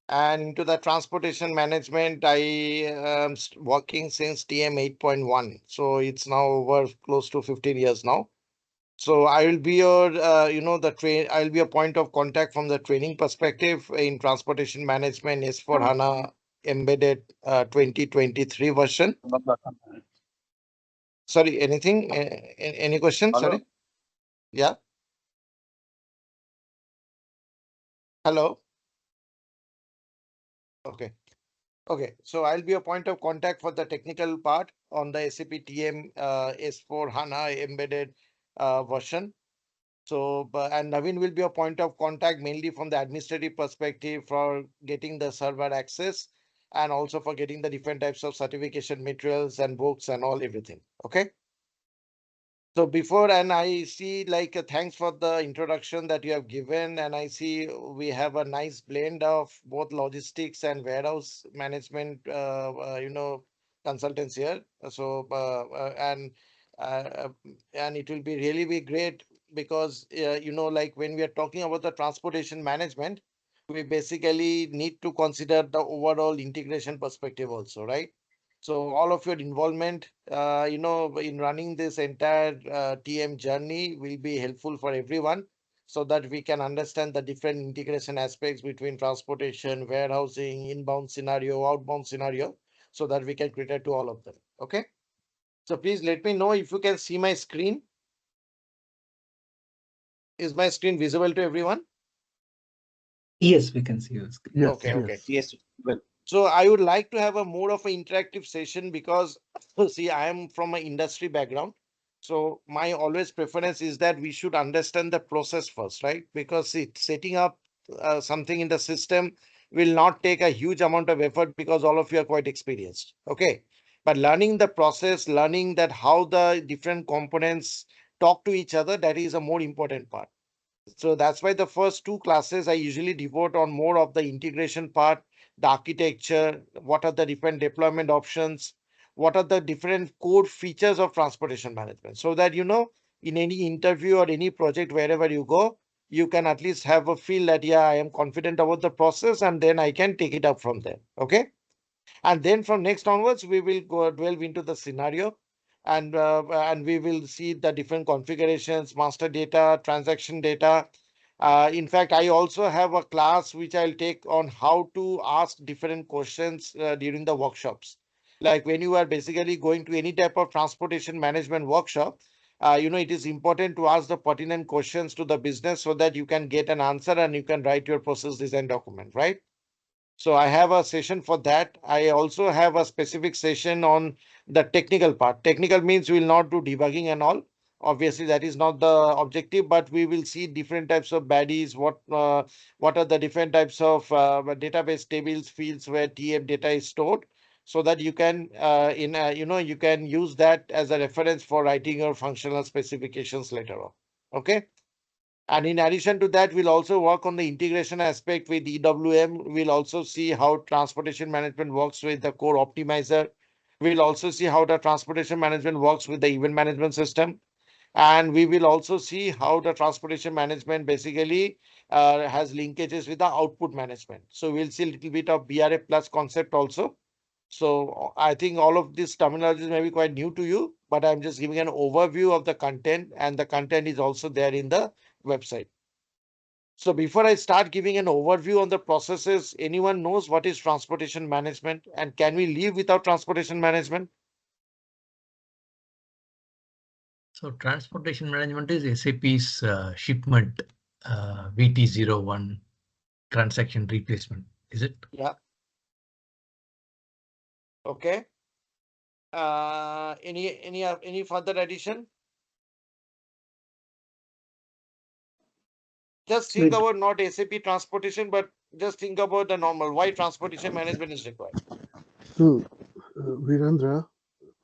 And into the transportation management, I am working since TM 8.1. So it's now over close to 15 years now. So I will be your, I will be a point of contact from the training perspective in transportation management S4HANA embedded 2023 version. Sorry, anything? Any question? Hello. Sorry. Yeah. Hello. Okay. Okay. So I'll be a point of contact for the technical part on the SAP TM S4HANA embedded version. So, and Naveen will be a point of contact mainly from the administrative perspective for getting the server access and also for getting the different types of certification materials and books and all everything. Okay. So before, and I see like thanks for the introduction that you have given, and I see we have a nice blend of both logistics and warehouse management, consultants here. So uh, and it will be really be great because like when we are talking about the transportation management, we basically need to consider the overall integration perspective also, right? So all of your involvement, in running this entire TM journey will be helpful for everyone so that we can understand the different integration aspects between transportation, warehousing, inbound scenario, outbound scenario, so that we can cater to all of them. Okay. So please let me know if you can see my screen. Is my screen visible to everyone? Yes, we can see your screen. Okay, Yes, Yeah. okay. yes. Yes. Well, So I would like to have a more of an interactive session because see, I am from an industry background. So my always preference is that we should understand the process first, right? Because setting up something in the system will not take a huge amount of effort because all of you are quite experienced. Okay. But learning the process, learning that how the different components talk to each other, that is a more important part. So that's why the first two classes I usually devote on more of the integration part, the architecture, what are the different deployment options, what are the different core features of transportation management. So that in any interview or any project wherever you go, you can at least have a feel that yeah, I am confident about the process and then I can take it up from there. Okay. And then from next onwards, we will go delve into the scenario and we will see the different configurations, master data, transaction data. In fact, I also have a class which I'll take on how to ask different questions during the workshops. Like when you are basically going to any type of transportation management workshop, it is important to ask the pertinent questions to the business so that you can get an answer and you can write your process design document, right? So I have a session for that. I also have a specific session on the technical part. Technical means we will not do debugging and all. Obviously, that is not the objective, but we will see different types of baddies. What are the different types of database tables, fields where TM data is stored, so that you can you can use that as a reference for writing your functional specifications later on. Okay. And in addition to that, we'll also work on the integration aspect with EWM. We'll also see how transportation management works with the core optimizer. We'll also see how the transportation management works with the event management system. And we will also see how the transportation management basically has linkages with the output management. So we'll see a little bit of BRA plus concept also. So I think all of these terminologies may be quite new to you, but I'm just giving an overview of the content, and the content is also there in the website. So before I start giving an overview on the processes, anyone knows what is transportation management and can we live without transportation management? So transportation management is SAP's shipment VT01 transaction replacement. Is it? Yeah. Okay. Any further addition? Just think Wait, about not SAP transportation, but just think about the normal. Why transportation management is required? so Virendra,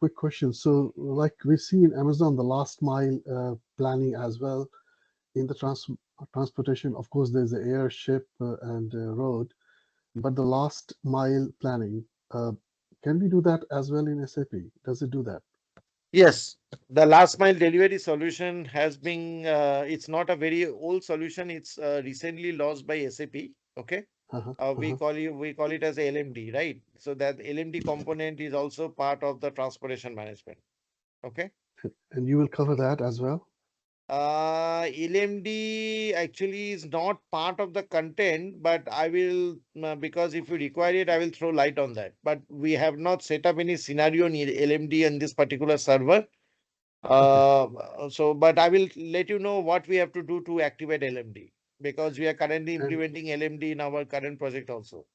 quick question. So, like we see in Amazon, the last mile planning as well in the transportation. Of course, there's the air, ship, and road, but the last mile planning. Can we do that as well in SAP? Does it do that? Yes, the last mile delivery solution has been, it's not a very old solution. It's recently launched by SAP. Okay. Uh-huh, We uh-huh. call it as LMD, right? So that LMD component is also part of the transportation management. Okay. And you will cover that as well? LMD actually is not part of the content, but I will, because if you require it, I will throw light on that. But we have not set up any scenario in LMD in this particular server. Okay. But I will let you know what we have to do to activate LMD, because we are currently And implementing LMD in our current project also.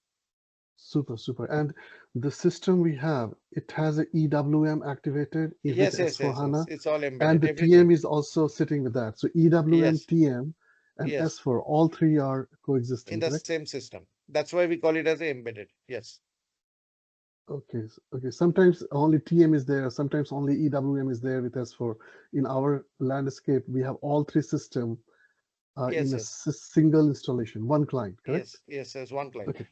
super, super. And the system we have, it has a EWM activated with Yes. S4HANA, It's all and embedded, the TM everything. is also sitting with that. So EWM, Yes, TM, and yes, S4, all three are in coexisting, the correct? same system. That's why we call it as a embedded. Yes, Okay, okay. Sometimes only TM is there, sometimes only EWM is there with S4. In our landscape, we have all three system in yes, a yes, single installation, one client, correct? yes, as one client. Okay,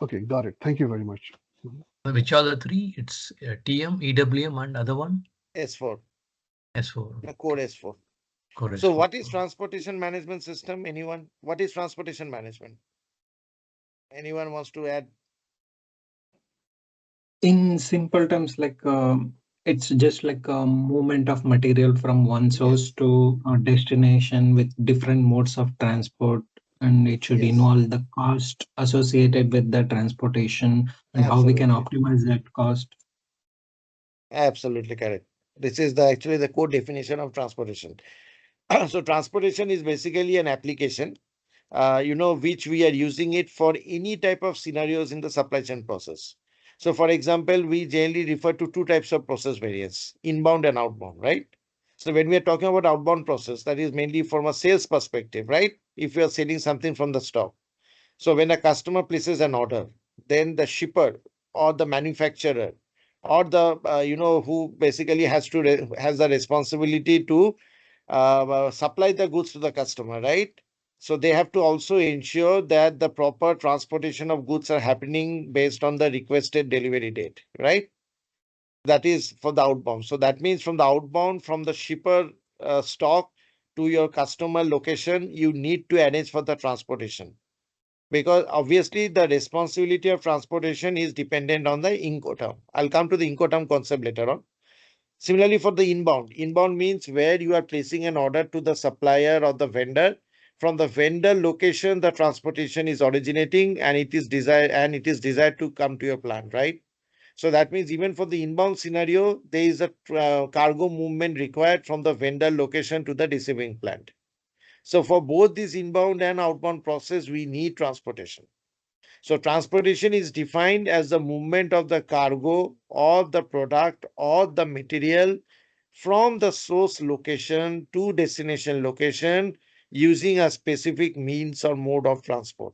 okay, got it. Thank you very much. Mhm. Which are the three? It's TM, EWM, and other one S4, S4. a core S4. Core So S4. what is transportation management system? Anyone? What is transportation management? Anyone wants to add? In simple terms, like it's just like a movement of material from one source Yes, to a destination with different modes of transport, and it should yes, involve the cost associated with the transportation and how we can absolutely. optimize that cost. Absolutely correct. This is the actually the core definition of transportation. So transportation is basically an application, which we are using it for any type of scenarios in the supply chain process. So for example, we generally refer to two types of process variants, inbound and outbound, right? So when we are talking about outbound process, that is mainly from a sales perspective, right? If you are selling something from the stock. So when a customer places an order, then the shipper or the manufacturer or the who basically has the responsibility to supply the goods to the customer, right? So they have to also ensure that the proper transportation of goods are happening based on the requested delivery date, right? That is for the outbound. So that means from the outbound, from the shipper stock to your customer location, you need to arrange for the transportation, because obviously the responsibility of transportation is dependent on the Incoterm. I'll come to the Incoterm concept later on. Similarly, for the inbound, inbound means where you are placing an order to the supplier or the vendor. From the vendor location, the transportation is originating and it is desired to come to your plant, right? So that means even for the inbound scenario, there is a cargo movement required from the vendor location to the receiving plant. So for both this inbound and outbound process, we need transportation. So transportation is defined as the movement of the cargo or the product or the material from the source location to destination location using a specific means or mode of transport.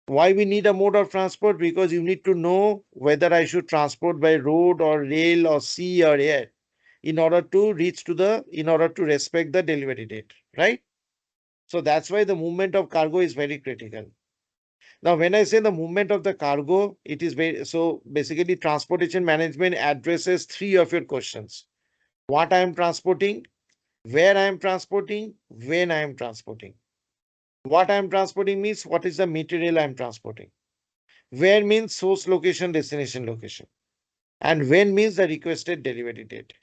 Why we need a mode of transport? Because you need to know whether I should transport by road or rail or sea or air in order to respect the delivery date, right? So that's why the movement of cargo is very critical. Now, when I say the movement of the cargo, it is very so basically transportation management addresses three of your questions: what I am transporting, where I am transporting, when I am transporting. What I am transporting means what is the material I am transporting. Where means source location, destination location. And when means the requested delivery date.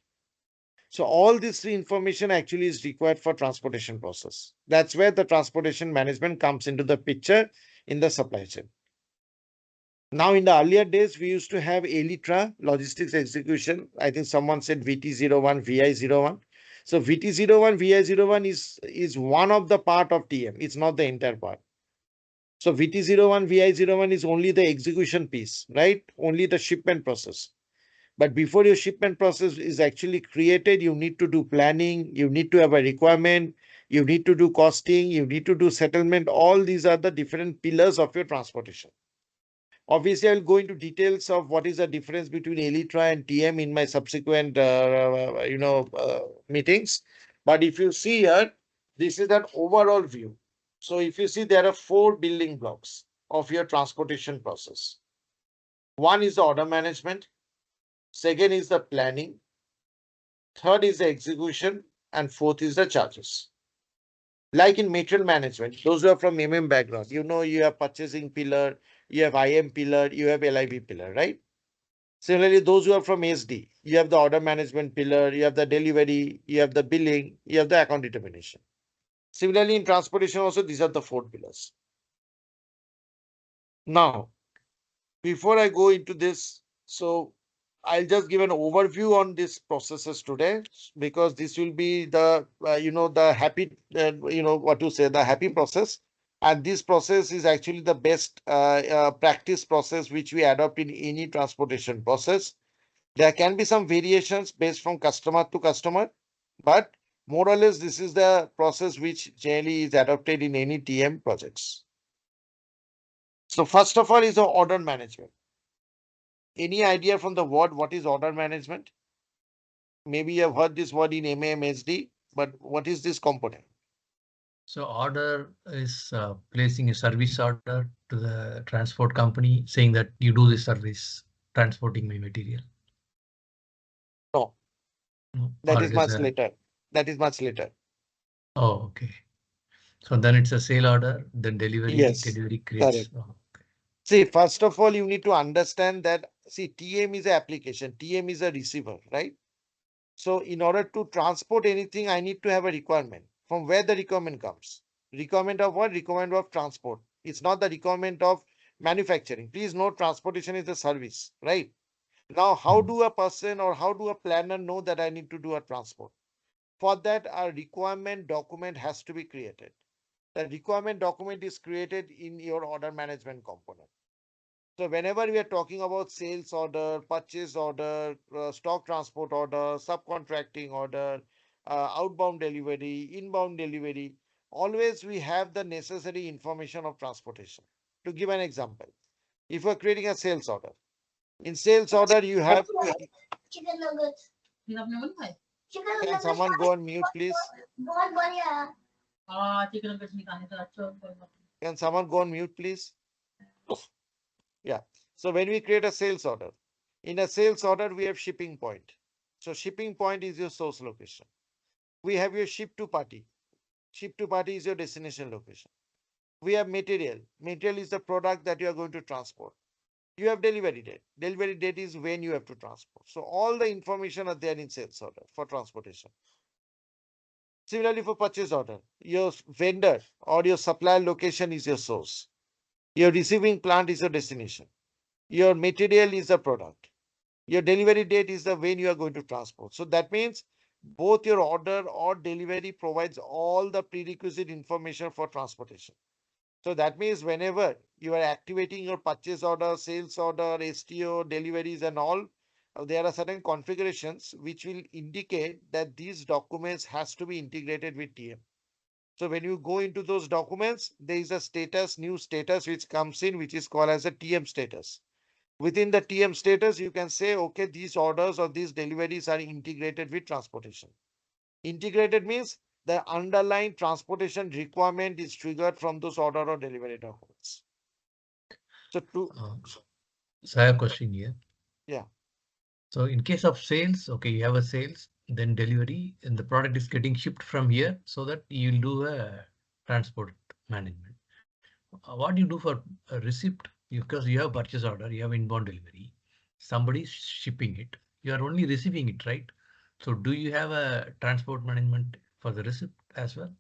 So all this three information actually is required for transportation process. That's where the transportation management comes into the picture in the supply chain. Now, in the earlier days, we used to have ELITRA, logistics execution. I think someone said VT01, VI01. So VT01, VI01 is one of the part of TM. It's not the entire part. So VT01, VI01 is only the execution piece, right? Only the shipment process. But before your shipment process is actually created, you need to do planning, you need to have a requirement, you need to do costing, you need to do settlement. All these are the different pillars of your transportation. Obviously, I'll go into details of what is the difference between ELITRA and TM in my subsequent, meetings. But if you see here, this is an overall view. So if you see, there are four building blocks of your transportation process. One is the order management. Second is the planning. Third is the execution. And fourth is the charges. Like in material management, those who are from background, you have purchasing pillar, you have IM pillar, you have LIB pillar, right? Similarly, those who are from SD, you have the order management pillar, you have the delivery, you have the billing, you have the account determination. Similarly, in transportation also, these are the four pillars. Now, before I go into this, so I'll just give an overview on these processes today, because this will be the, the happy, what to say, the happy process. And this process is actually the best practice process which we adopt in any transportation process. There can be some variations based from customer to customer, but more or less, this is the process which generally is adopted in any TM projects. So first of all is the order management. Any idea from the word what is order management? Maybe you have heard this word in MAMSD, but what is this component? So order is placing a service order to the transport company saying that you do this service, transporting my material. No, No, that or is it is much a, later. That is much later. oh, okay. So then it's a sale order, then Yes, delivery creates. correct. Oh, okay. See, first of all, you need to understand that, see, TM is an application, TM is a receiver, right? So in order to transport anything, I need to have a requirement. From where the requirement comes? Requirement of what? Requirement of transport. It's not the requirement of manufacturing. Please note, transportation is a service, right? Now, how Mhm. do a person or how do a planner know that I need to do a transport? For that, a requirement document has to be created. The requirement document is created in your order management component. So whenever we are talking about sales order, purchase order, stock transport order, subcontracting order, outbound delivery, inbound delivery, always we have the necessary information of transportation. To give an example, if you are creating a sales order, in sales order you have, chicken nuggets फिर आपने बोला है chicken can nuggets someone go on mute, please? बहुत बढ़िया है हाँ chicken nuggets निकालने का अच्छा Can someone go on mute, please? Yeah. So when we create a sales order, in a sales order, we have shipping point. So shipping point is your source location. We have your ship to party. Ship to party is your destination location. We have material. Material is the product that you are going to transport. You have delivery date. Delivery date is when you have to transport. So all the information are there in sales order for transportation. Similarly, for purchase order, your vendor or your supplier location is your source. Your receiving plant is your destination. Your material is the product. Your delivery date is the when you are going to transport. So that means both your order or delivery provides all the prerequisite information for transportation. So that means whenever you are activating your purchase order, sales order, STO, deliveries and all, there are certain configurations which will indicate that these documents has to be integrated with TM. So when you go into those documents, there is a status, new status which comes in, which is called as a TM status. Within the TM status, you can say, okay, these orders or these deliveries are integrated with transportation. Integrated means the underlying transportation requirement is triggered from those order or delivery documents. So to, Uh, so I have a question here. yeah, So in case of sales, okay, you have a sales, then delivery, and the product is getting shipped from here so that you'll do a transport management. What do you do for a receipt? Because you have purchase order, you have inbound delivery, somebody's shipping it, you are only receiving it, right? So do you have a transport management for the receipt as well?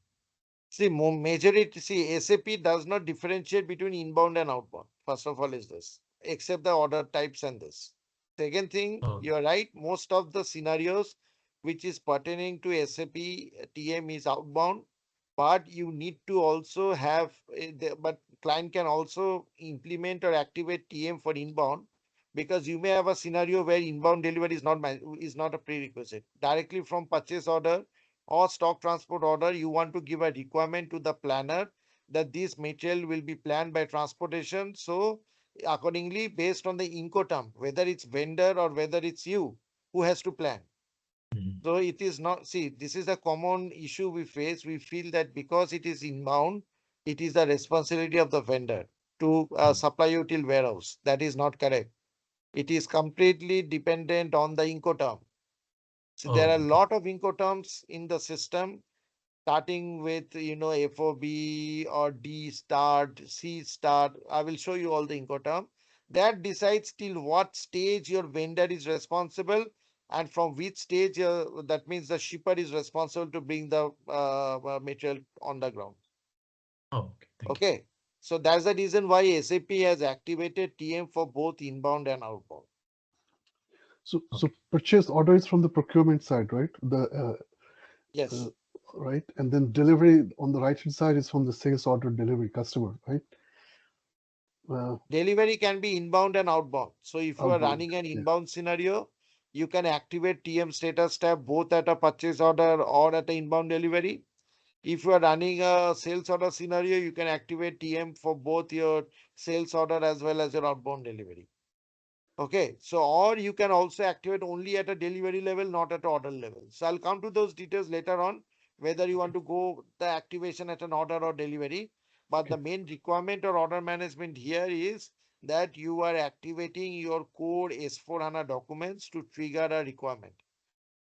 see, majority, see, SAP does not differentiate between inbound and outbound. First of all, is this, except the order types and this. Second thing, Oh, you are right. Most of the scenarios which is pertaining to SAP TM is outbound, but you need to also have, but client can also implement or activate TM for inbound, because you may have a scenario where inbound delivery is not a prerequisite. Directly from purchase order or stock transport order, you want to give a requirement to the planner that this material will be planned by transportation. So accordingly, based on the Incoterm, whether it's vendor or whether it's you who has to plan. mhm. So it is not, see, this is a common issue we face. We feel that because it is inbound, it is the responsibility of the vendor to supply you till warehouse. That is not correct. It is completely dependent on the Incoterm. So there Oh, are a okay. lot of Incoterms in the system. starting with, FOB or D start, C start. I will show you all the Incoterm. That decides till what stage your vendor is responsible and from which stage, that means the shipper is responsible to bring the material on the ground. Oh, okay. Thank you. Okay. So that's the reason why SAP has activated TM for both inbound and outbound. So Okay. purchase order is from the procurement side, right? Yes. Right, and then delivery on the right hand side is from the sales order delivery customer, right? Delivery can be inbound and outbound. So if you are Outbound. running an Yeah. inbound scenario, you can activate TM status tab both at a purchase order or at an inbound delivery. If you are running a sales order scenario, you can activate TM for both your sales order as well as your outbound delivery. Okay, so or you can also activate only at a delivery level, not at order level. So I'll come to those details later on, whether you want to go the activation at an order or delivery. But the Okay. main requirement or order management here is that you are activating your core S4HANA documents to trigger a requirement.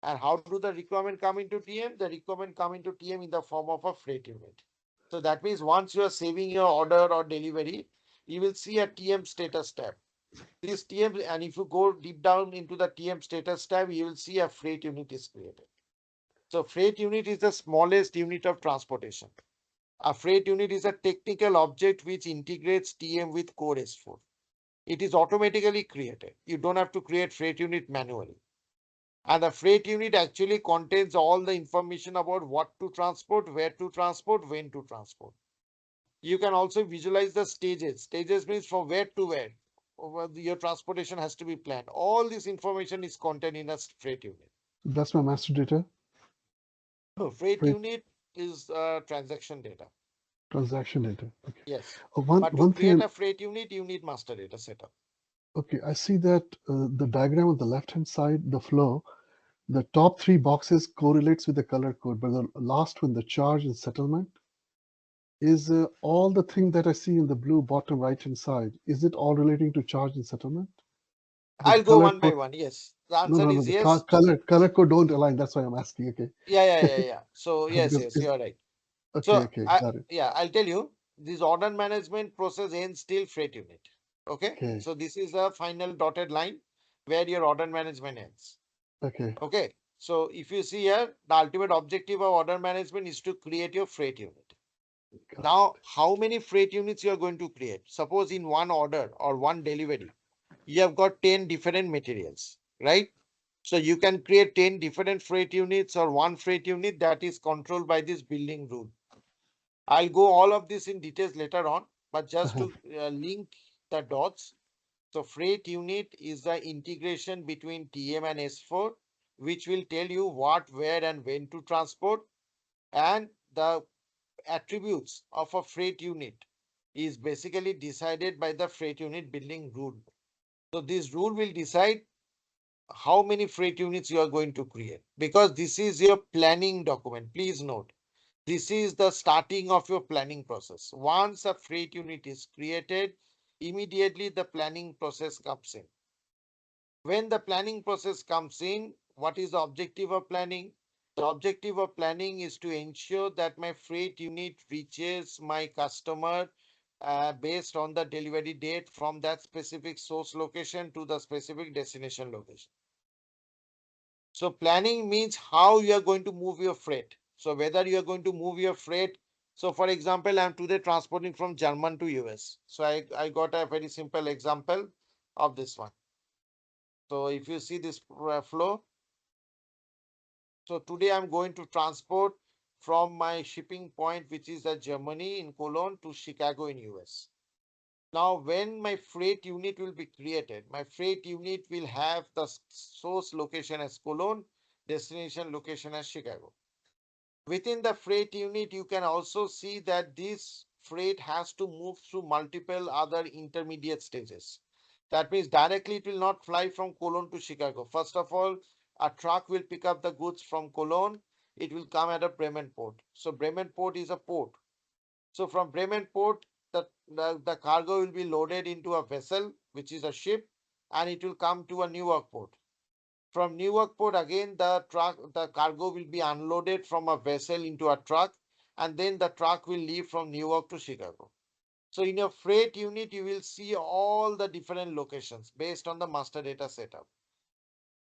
And how do the requirement come into TM? The requirement come into TM in the form of a freight unit. So that means once you are saving your order or delivery, you will see a TM status tab. This TM, and if you go deep down into the TM status tab, you will see a freight unit is created. So freight unit is the smallest unit of transportation. A freight unit is a technical object which integrates TM with core S4. It is automatically created. You don't have to create freight unit manually. And the freight unit actually contains all the information about what to transport, where to transport, when to transport. You can also visualize the stages. Stages means from where to where. Your transportation has to be planned. All this information is contained in a freight unit. That's my master data. Freight Freight unit is transaction data. transaction data. Okay. Yes. One But to one create thing. a freight unit, you need master data setup. Okay, I see that the diagram on the left hand side, the flow, the top three boxes correlates with the color code, but the last one, the charge and settlement, is all the thing that I see in the blue bottom right hand side. Is it all relating to charge and settlement? The I'll go color one by code. one. Yes. The No, answer no, no. is The yes. color code don't align. That's why I'm asking. Okay. Yeah. So yes, Because yes, it's you're right. okay. So Okay, got it. I'll tell you, this order management process ends still freight unit. Okay. Okay. So this is the final dotted line where your order management ends. Okay. Okay. So if you see here, the ultimate objective of order management is to create your freight unit. Got Now, how many freight units you are going to create? Suppose in one order or one delivery, you have got 10 different materials, right? So you can create 10 different freight units or one freight unit that is controlled by this building rule. I'll go all of this in details later on, but just it. to link the dots. So freight unit is the integration between TM and S4, which will tell you what, where, and when to transport. And the attributes of a freight unit is basically decided by the freight unit building rule. So this rule will decide how many freight units you are going to create, because this is your planning document. Please note, this is the starting of your planning process. Once a freight unit is created, immediately the planning process comes in. When the planning process comes in, what is the objective of planning? The objective of planning is to ensure that my freight unit reaches my customer based on the delivery date from that specific source location to the specific destination location. So planning means how you are going to move your freight. So whether you are going to move your freight. So for example, I'm today transporting from German to US. So I got a very simple example of this one. So if you see this flow, so today I'm going to transport from my shipping point, which is at Germany in Cologne, to Chicago in US. Now, when my freight unit will be created, my freight unit will have the source location as Cologne, destination location as Chicago. Within the freight unit, you can also see that this freight has to move through multiple other intermediate stages. That means directly it will not fly from Cologne to Chicago. First of all, a truck will pick up the goods from Cologne. It will come at a Bremen port. So Bremen port is a port. So from Bremen port, the cargo will be loaded into a vessel, which is a ship, and it will come to a Newark port. From Newark port, again, the cargo will be unloaded from a vessel into a truck and then the truck will leave from New York to Chicago. So in your freight unit, you will see all the different locations based on the master data setup.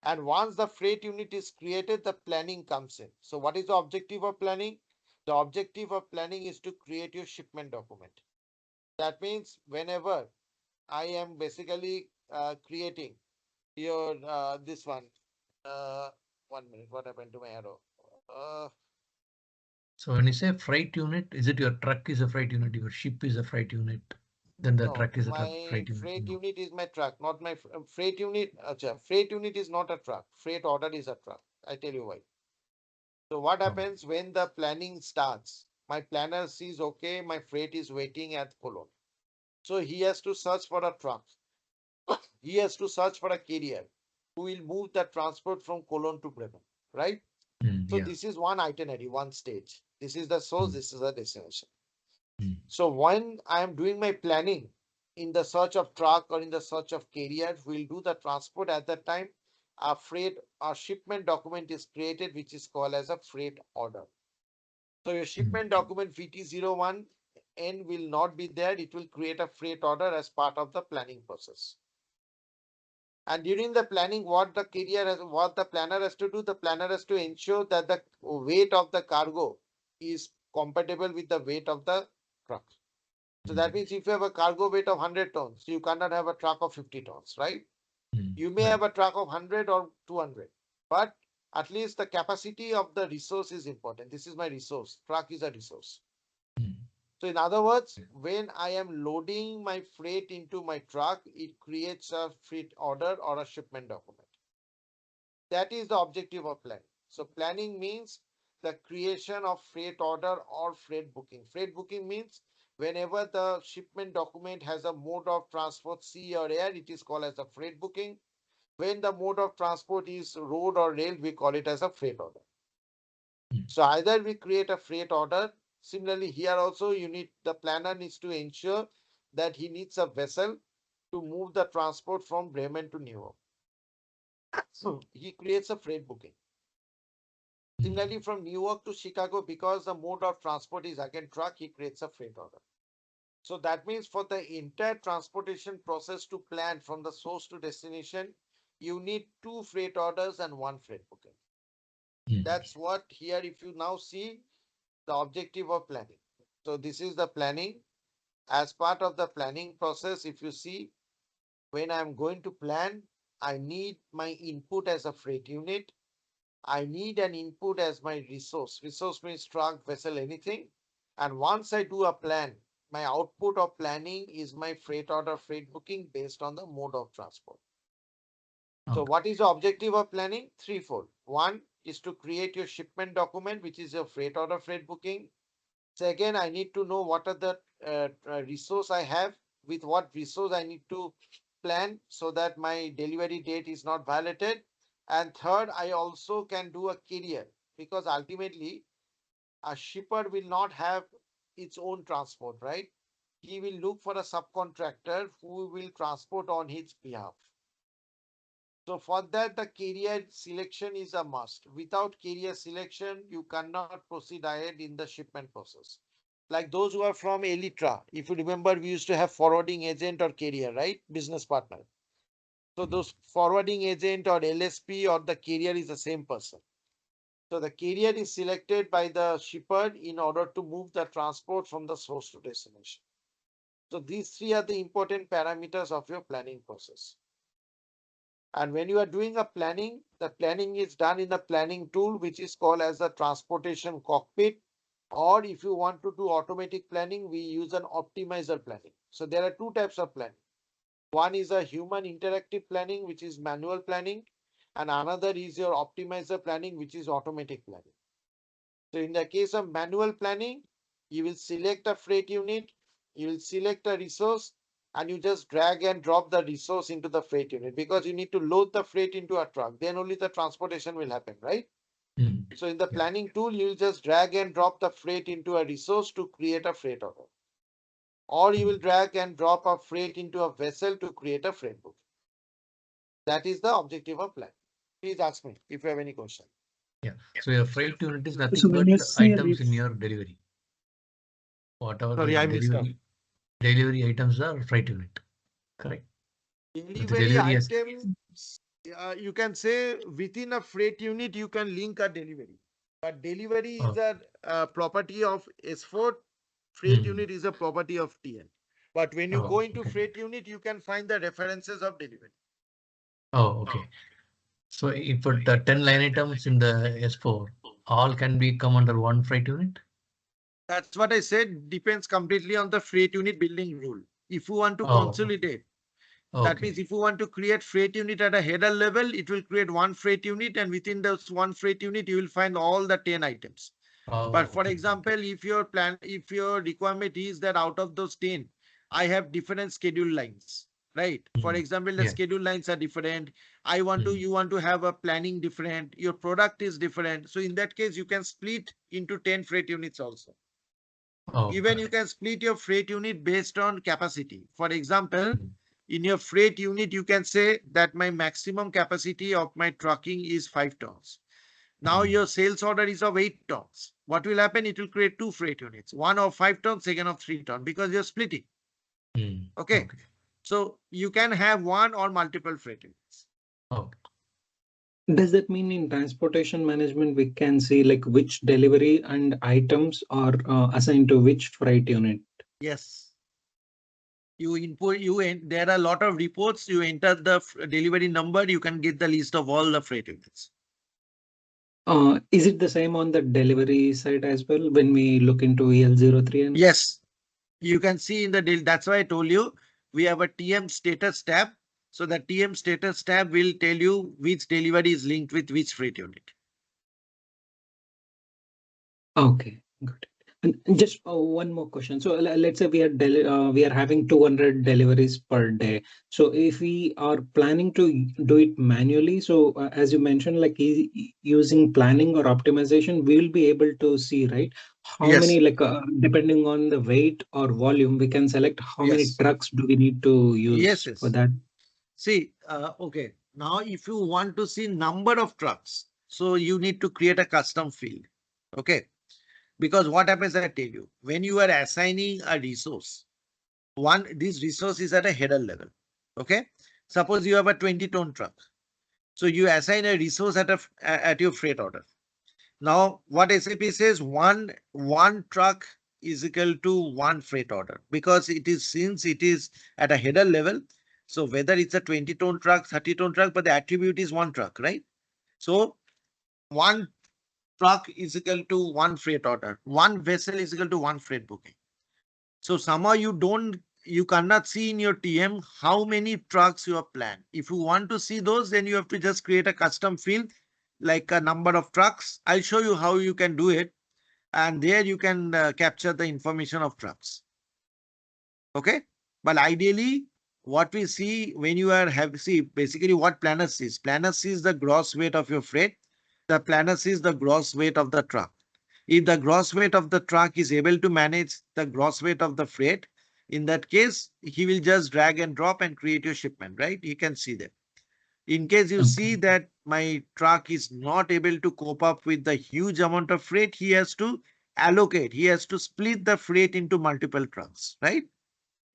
And once the freight unit is created, the planning comes in. So what is the objective of planning? The objective of planning is to create your shipment document. That means whenever I am basically creating your this one. 1 minute, what happened to my arrow? Uh, So when you say freight unit, is it your truck is a freight unit, your ship is a freight unit, then the no, truck is a truck my freight unit? freight No. unit is my truck, not my freight unit. Freight unit is not a truck. Freight order is a truck. I tell you why. So what Oh. happens when the planning starts? My planner sees, okay, my freight is waiting at Cologne. So he has to search for a truck. He has to search for a carrier who will move the transport from Cologne to Bremen, right? So Yeah. this is one itinerary, one stage. This is the source, this is the destination. Mm. So when I am doing my planning in the search of truck or in the search of carrier, we'll do the transport at that time. Our shipment document is created, which is called as a freight order. So your shipment document VT01 N will not be there. It will create a freight order as part of the planning process. And during the planning, what the planner has to do, the planner has to ensure that the weight of the cargo is compatible with the weight of the truck. So that means if you have a cargo weight of 100 tons, you cannot have a truck of 50 tons, right? You may Right. have a truck of 100 or 200, but at least the capacity of the resource is important. This is my resource. Truck is a resource. So in other words, when I am loading my freight into my truck, it creates a freight order or a shipment document. That is the objective of planning. So planning means the creation of freight order or freight booking. Freight booking means whenever the shipment document has a mode of transport, sea or air, it is called as a freight booking. When the mode of transport is road or rail, we call it as a freight order. So either we create a freight order. Similarly, here also the planner needs to ensure that he needs a vessel to move the transport from Bremen to New York. So he creates a freight booking. Similarly, from New York to Chicago, because the mode of transport is again truck, he creates a freight order. So that means for the entire transportation process to plan from the source to destination, you need 2 freight orders and 1 freight booking. That's what here, if you now see the objective of planning. So this is the planning. As part of the planning process, if you see, when I'm going to plan, I need my input as a freight unit. I need an input as my resource. Resource means truck, vessel, anything. And once I do a plan, my output of planning is my freight order, freight booking based on the mode of transport. So what is the objective of planning? Threefold. One is to create your shipment document, which is your freight order, freight booking. Second, I need to know what are the resource I have, with what resource I need to plan so that my delivery date is not violated. And third, I also can do a carrier, because ultimately a shipper will not have its own transport, right? He will look for a subcontractor who will transport on his behalf. So for that, the carrier selection is a must. Without carrier selection, you cannot proceed ahead in the shipment process. Like those who are from Elytra, if you remember, we used to have forwarding agent or carrier, right? Business partner. So those forwarding agent or LSP or the carrier is the same person. So the carrier is selected by the shipper in order to move the transport from the source to destination. So these 3 are the important parameters of your planning process. And when you are doing a planning, the planning is done in a planning tool, which is called as a transportation cockpit. Or if you want to do automatic planning, we use an optimizer planning. So there are 2 types of planning. One is a human interactive planning, which is manual planning. And another is your optimizer planning, which is automatic planning. So in the case of manual planning, you will select a freight unit, you will select a resource, and you just drag and drop the resource into the freight unit, because you need to load the freight into a truck. Then only the transportation will happen, right? So in the planning tool, you will just drag and drop the freight into a resource to create a freight order. Or you will drag and drop a freight into a vessel to create a freight book. That is the objective of plan. Please ask me if you have any question. Yeah. So your freight unit is So nothing when but you say items in this, your delivery. Whatever Sorry, I missed out. delivery items are freight unit. Correct. With the Delivery delivery as items, you can say within a freight unit, you can link a delivery. But delivery is oh, a property of S4, freight mm, unit is a property of TN. But when you go oh, into okay. freight unit, you can find the references of delivery. Oh, okay. So you put the 10 line items in the S4, all can be come under one freight unit? That's what I said, depends completely on the freight unit building rule. If you want to Oh, consolidate, that means okay. if you want to create freight unit at a header level, it will create one freight unit, and within those one freight unit, you will find all the 10 items. But Oh, for okay. example, if your requirement is that out of those 10, I have different schedule lines, right? For Mm, example, the yeah. schedule lines are different. Mm, You want to have a planning different. Your product is different. So in that case, you can split into 10 freight units also. oh, Even got you it. can split your freight unit based on capacity. For example, Mm, in your freight unit, you can say that my maximum capacity of my trucking is 5 tons. Now mm, your sales order is of 8 tons. What will happen? It will create two freight units, one of 5 tons, second of 3 tons, because you're splitting. Okay. okay. So you can have one or multiple freight units. Okay. Does that mean in transportation management we can see like which delivery and items are assigned to which freight unit? Yes. You input, there are a lot of reports. You enter the delivery number, you can get the list of all the freight units. Is it the same on the delivery side as well when we look into EL03 and Yes. You can see in the that's why I told you we have a TM status tab. So the TM status tab will tell you which delivery is linked with which freight unit. okay, got it. And just one more question. So let's say we are having 200 deliveries per day. So if we are planning to do it manually, so as you mentioned, like using planning or optimization, we will be able to see, right? How Yes. many, like depending on the weight or volume, we can select how many Yes. trucks do we need to Yes. use for Yes. that. See, okay. Now, if you want to see number of trucks, so you need to create a custom field. Okay. Because what happens, I tell you, when you are assigning a resource, this resource is at a header level. Okay. Suppose you have a 20-ton truck. So you assign a resource at your freight order. Now, what SAP says, one truck is equal to one freight order, because since it is at a header level. So whether it's a 20-ton truck, 30-ton truck, but the attribute is one truck, right? So one truck is equal to one freight order. One vessel is equal to one freight booking. So somehow you cannot see in your TM how many trucks you have planned. If you want to see those, then you have to just create a custom field like a number of trucks. I'll show you how you can do it. And there you can capture the information of trucks. Okay. But ideally, what we see when you see basically what planner sees. Planner sees the gross weight of your freight. The planner sees the gross weight of the truck. If the gross weight of the truck is able to manage the gross weight of the freight, in that case, he will just drag and drop and create your shipment, right? You can see that. In case you see Okay. that my truck is not able to cope up with the huge amount of freight, he has to he has to split the freight into multiple trucks, right?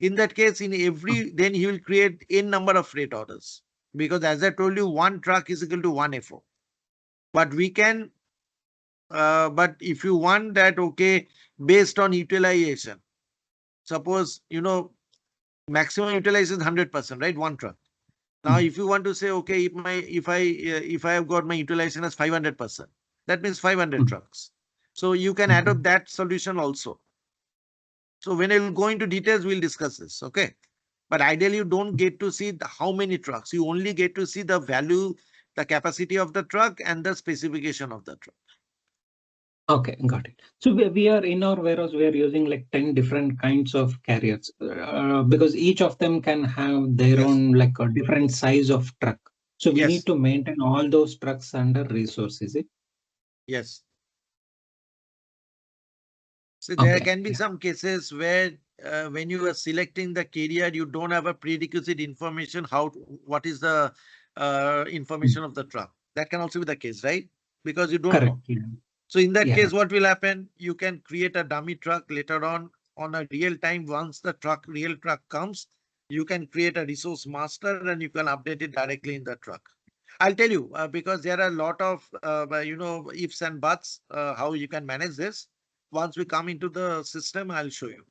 In that case, then he will create n number of freight orders. Because as I told you, one truck is equal to one FO. But but if you want that, okay, based on utilization, suppose, maximum utilization is 100%, right? One truck. Now, Mm. if you want to say, okay, if I have got my utilization as 500%, that means 500 Mm. trucks. So you can Okay. adopt that solution also. So when I will go into details, we'll discuss this. Okay. But ideally, you don't get to see how many trucks. You only get to see the value, the capacity of the truck and the specification of the truck. Okay, got it. So we are in our warehouse, we are using like 10 different kinds of carriers because each of them can have their Yes. own like a different size of truck. So we need Yes. to maintain all those trucks under resources. Yes. So there Okay. can be Yeah. some cases where when you are selecting the carrier, you don't have a prerequisite information what is the Mm. information of the truck. That can also be the case, right? Because you don't Correct. know. Yeah. So in that Yeah. case, what will happen? You can create a dummy truck later on on a real time. Once the real truck comes, you can create a resource master and you can update it directly in the truck. I'll tell you because there are a lot of ifs and buts how you can manage this. Once we come into the system, I'll show you.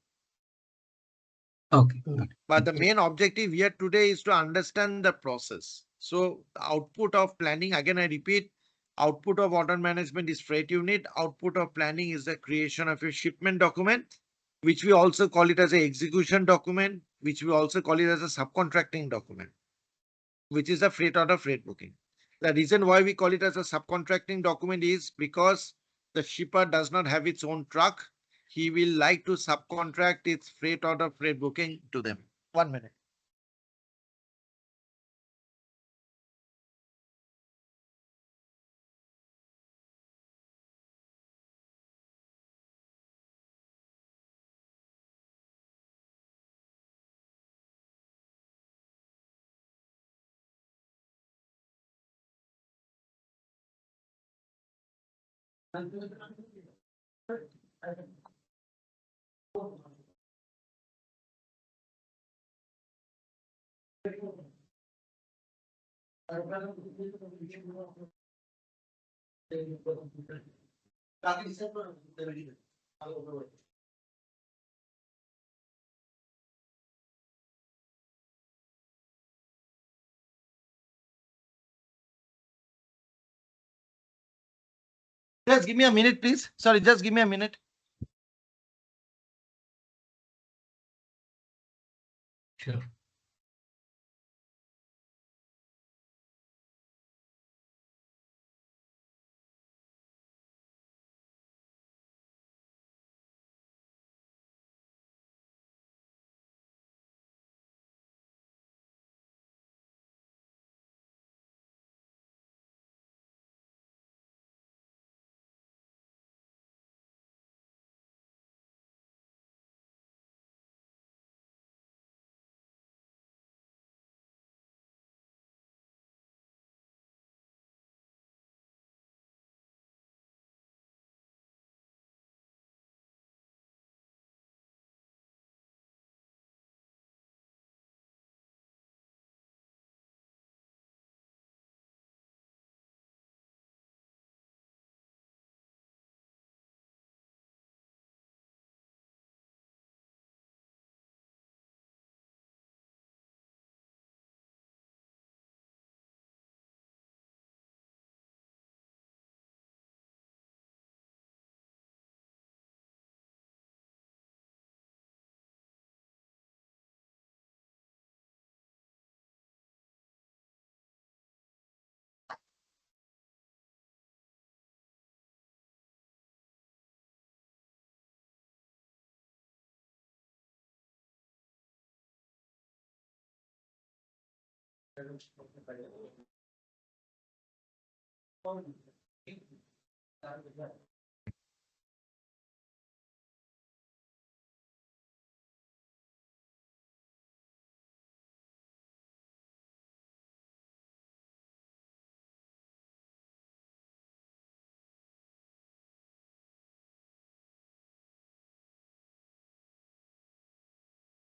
Okay. Uh, Got it. But the Thank you. main objective here today is to understand the process. So the output of planning, again, I repeat, output of order management is freight unit. Output of planning is the creation of a shipment document, which we also call it as a execution document, which we also call it as a subcontracting document, which is the freight order freight booking. The reason why we call it as a subcontracting document is because the shipper does not have its own truck. He will like to subcontract its freight order freight booking to them. 1 minute. Just give me a minute, please. Sorry, just give me a minute. Sure.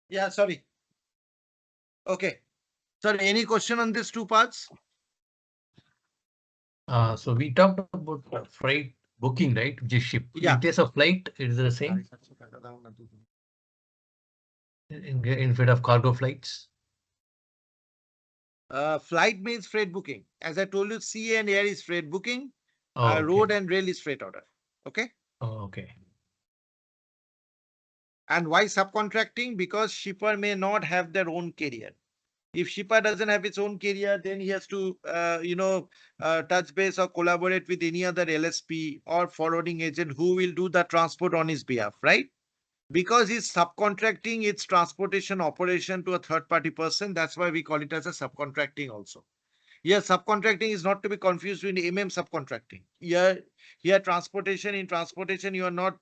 Yeah, sorry. Okay. Sorry, any question on these two parts? So we talked about freight booking, right? Which is ship. In Yeah. case of flight, it is the same. Instead of cargo flights. Flight means freight booking. As I told you, sea and air is freight booking. Oh, Road okay. and rail is freight order. Okay. Oh, okay. And why subcontracting? Because shipper may not have their own carrier. If shipper doesn't have its own carrier, then he has to, touch base or collaborate with any other LSP or forwarding agent who will do the transport on his behalf, right? Because he's subcontracting its transportation operation to a third party person. That's why we call it as a subcontracting also. Here, subcontracting is not to be confused with subcontracting. Here, transportation, in transportation, you are not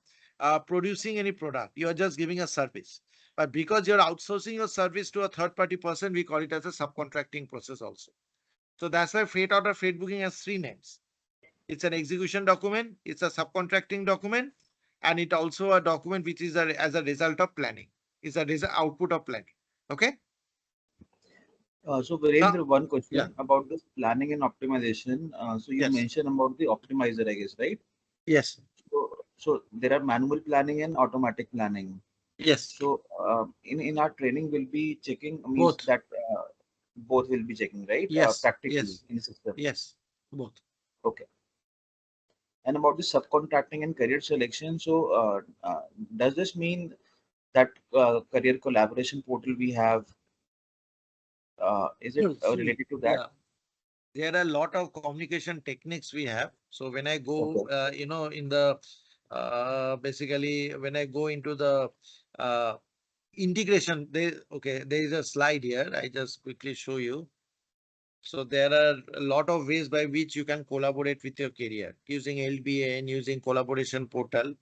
producing any product. You are just giving a service. But because you're outsourcing your service to a third party person, we call it as a subcontracting process also. So that's why freight order freight booking has three names. It's an execution document, it's a subcontracting document, and it also a document which is as a result of planning. It's a output of planning. Okay. So Now, Virendra, one yeah. question about this planning and optimization. So you Yes. mentioned about the optimizer, I guess, right? Yes. So there are manual planning and automatic planning. Yes. So in our training, we'll be checking means Both. that both will be checking, right? Yes. Practically Yes. in the system. Yes. Both. Okay. And about the subcontracting and career selection, so does this mean that career collaboration portal we have, is it No, see, related to that? yeah, there are a lot of communication techniques we have. So when I go, Okay. in the basically when I go into the uh, integration, there is a slide here. I just quickly show you. So there are a lot of ways by which you can collaborate with your career using LBA and using collaboration portal.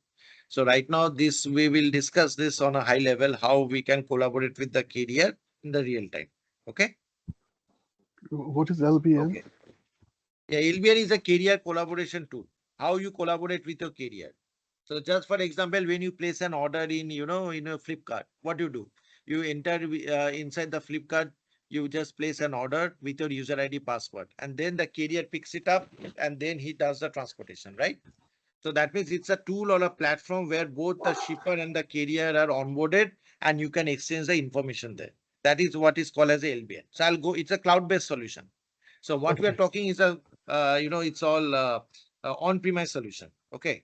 So right now, this we will discuss this on a high level, how we can collaborate with the career in the real time. Okay. What is LBN? Okay. Yeah, LBN is a career collaboration tool. How you collaborate with your career. So just for example, when you place an order in, in a Flipkart, what do? You enter inside the Flipkart, you just place an order with your user ID password, and then the carrier picks it up and then he does the transportation, right? So that means it's a tool or a platform where both the shipper and the carrier are onboarded and you can exchange the information there. That is what is called as a LBN. So it's a cloud-based solution. So what we are Okay. talking is it's all on-premise solution. Okay.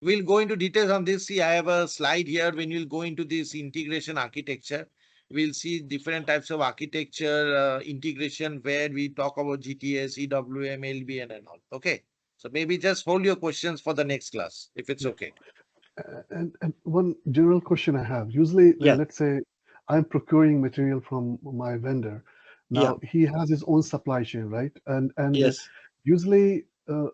We'll go into details on this. See, I have a slide here. When we'll go into this integration architecture, we'll see different types of architecture integration where we talk about GTS, EWM, LBN and all. Okay. So maybe just hold your questions for the next class, if it's Yeah. okay. And one general question I have. Usually, Yeah. let's say I'm procuring material from my vendor. Yeah. Now he has his own supply chain, right? And Yes. usually,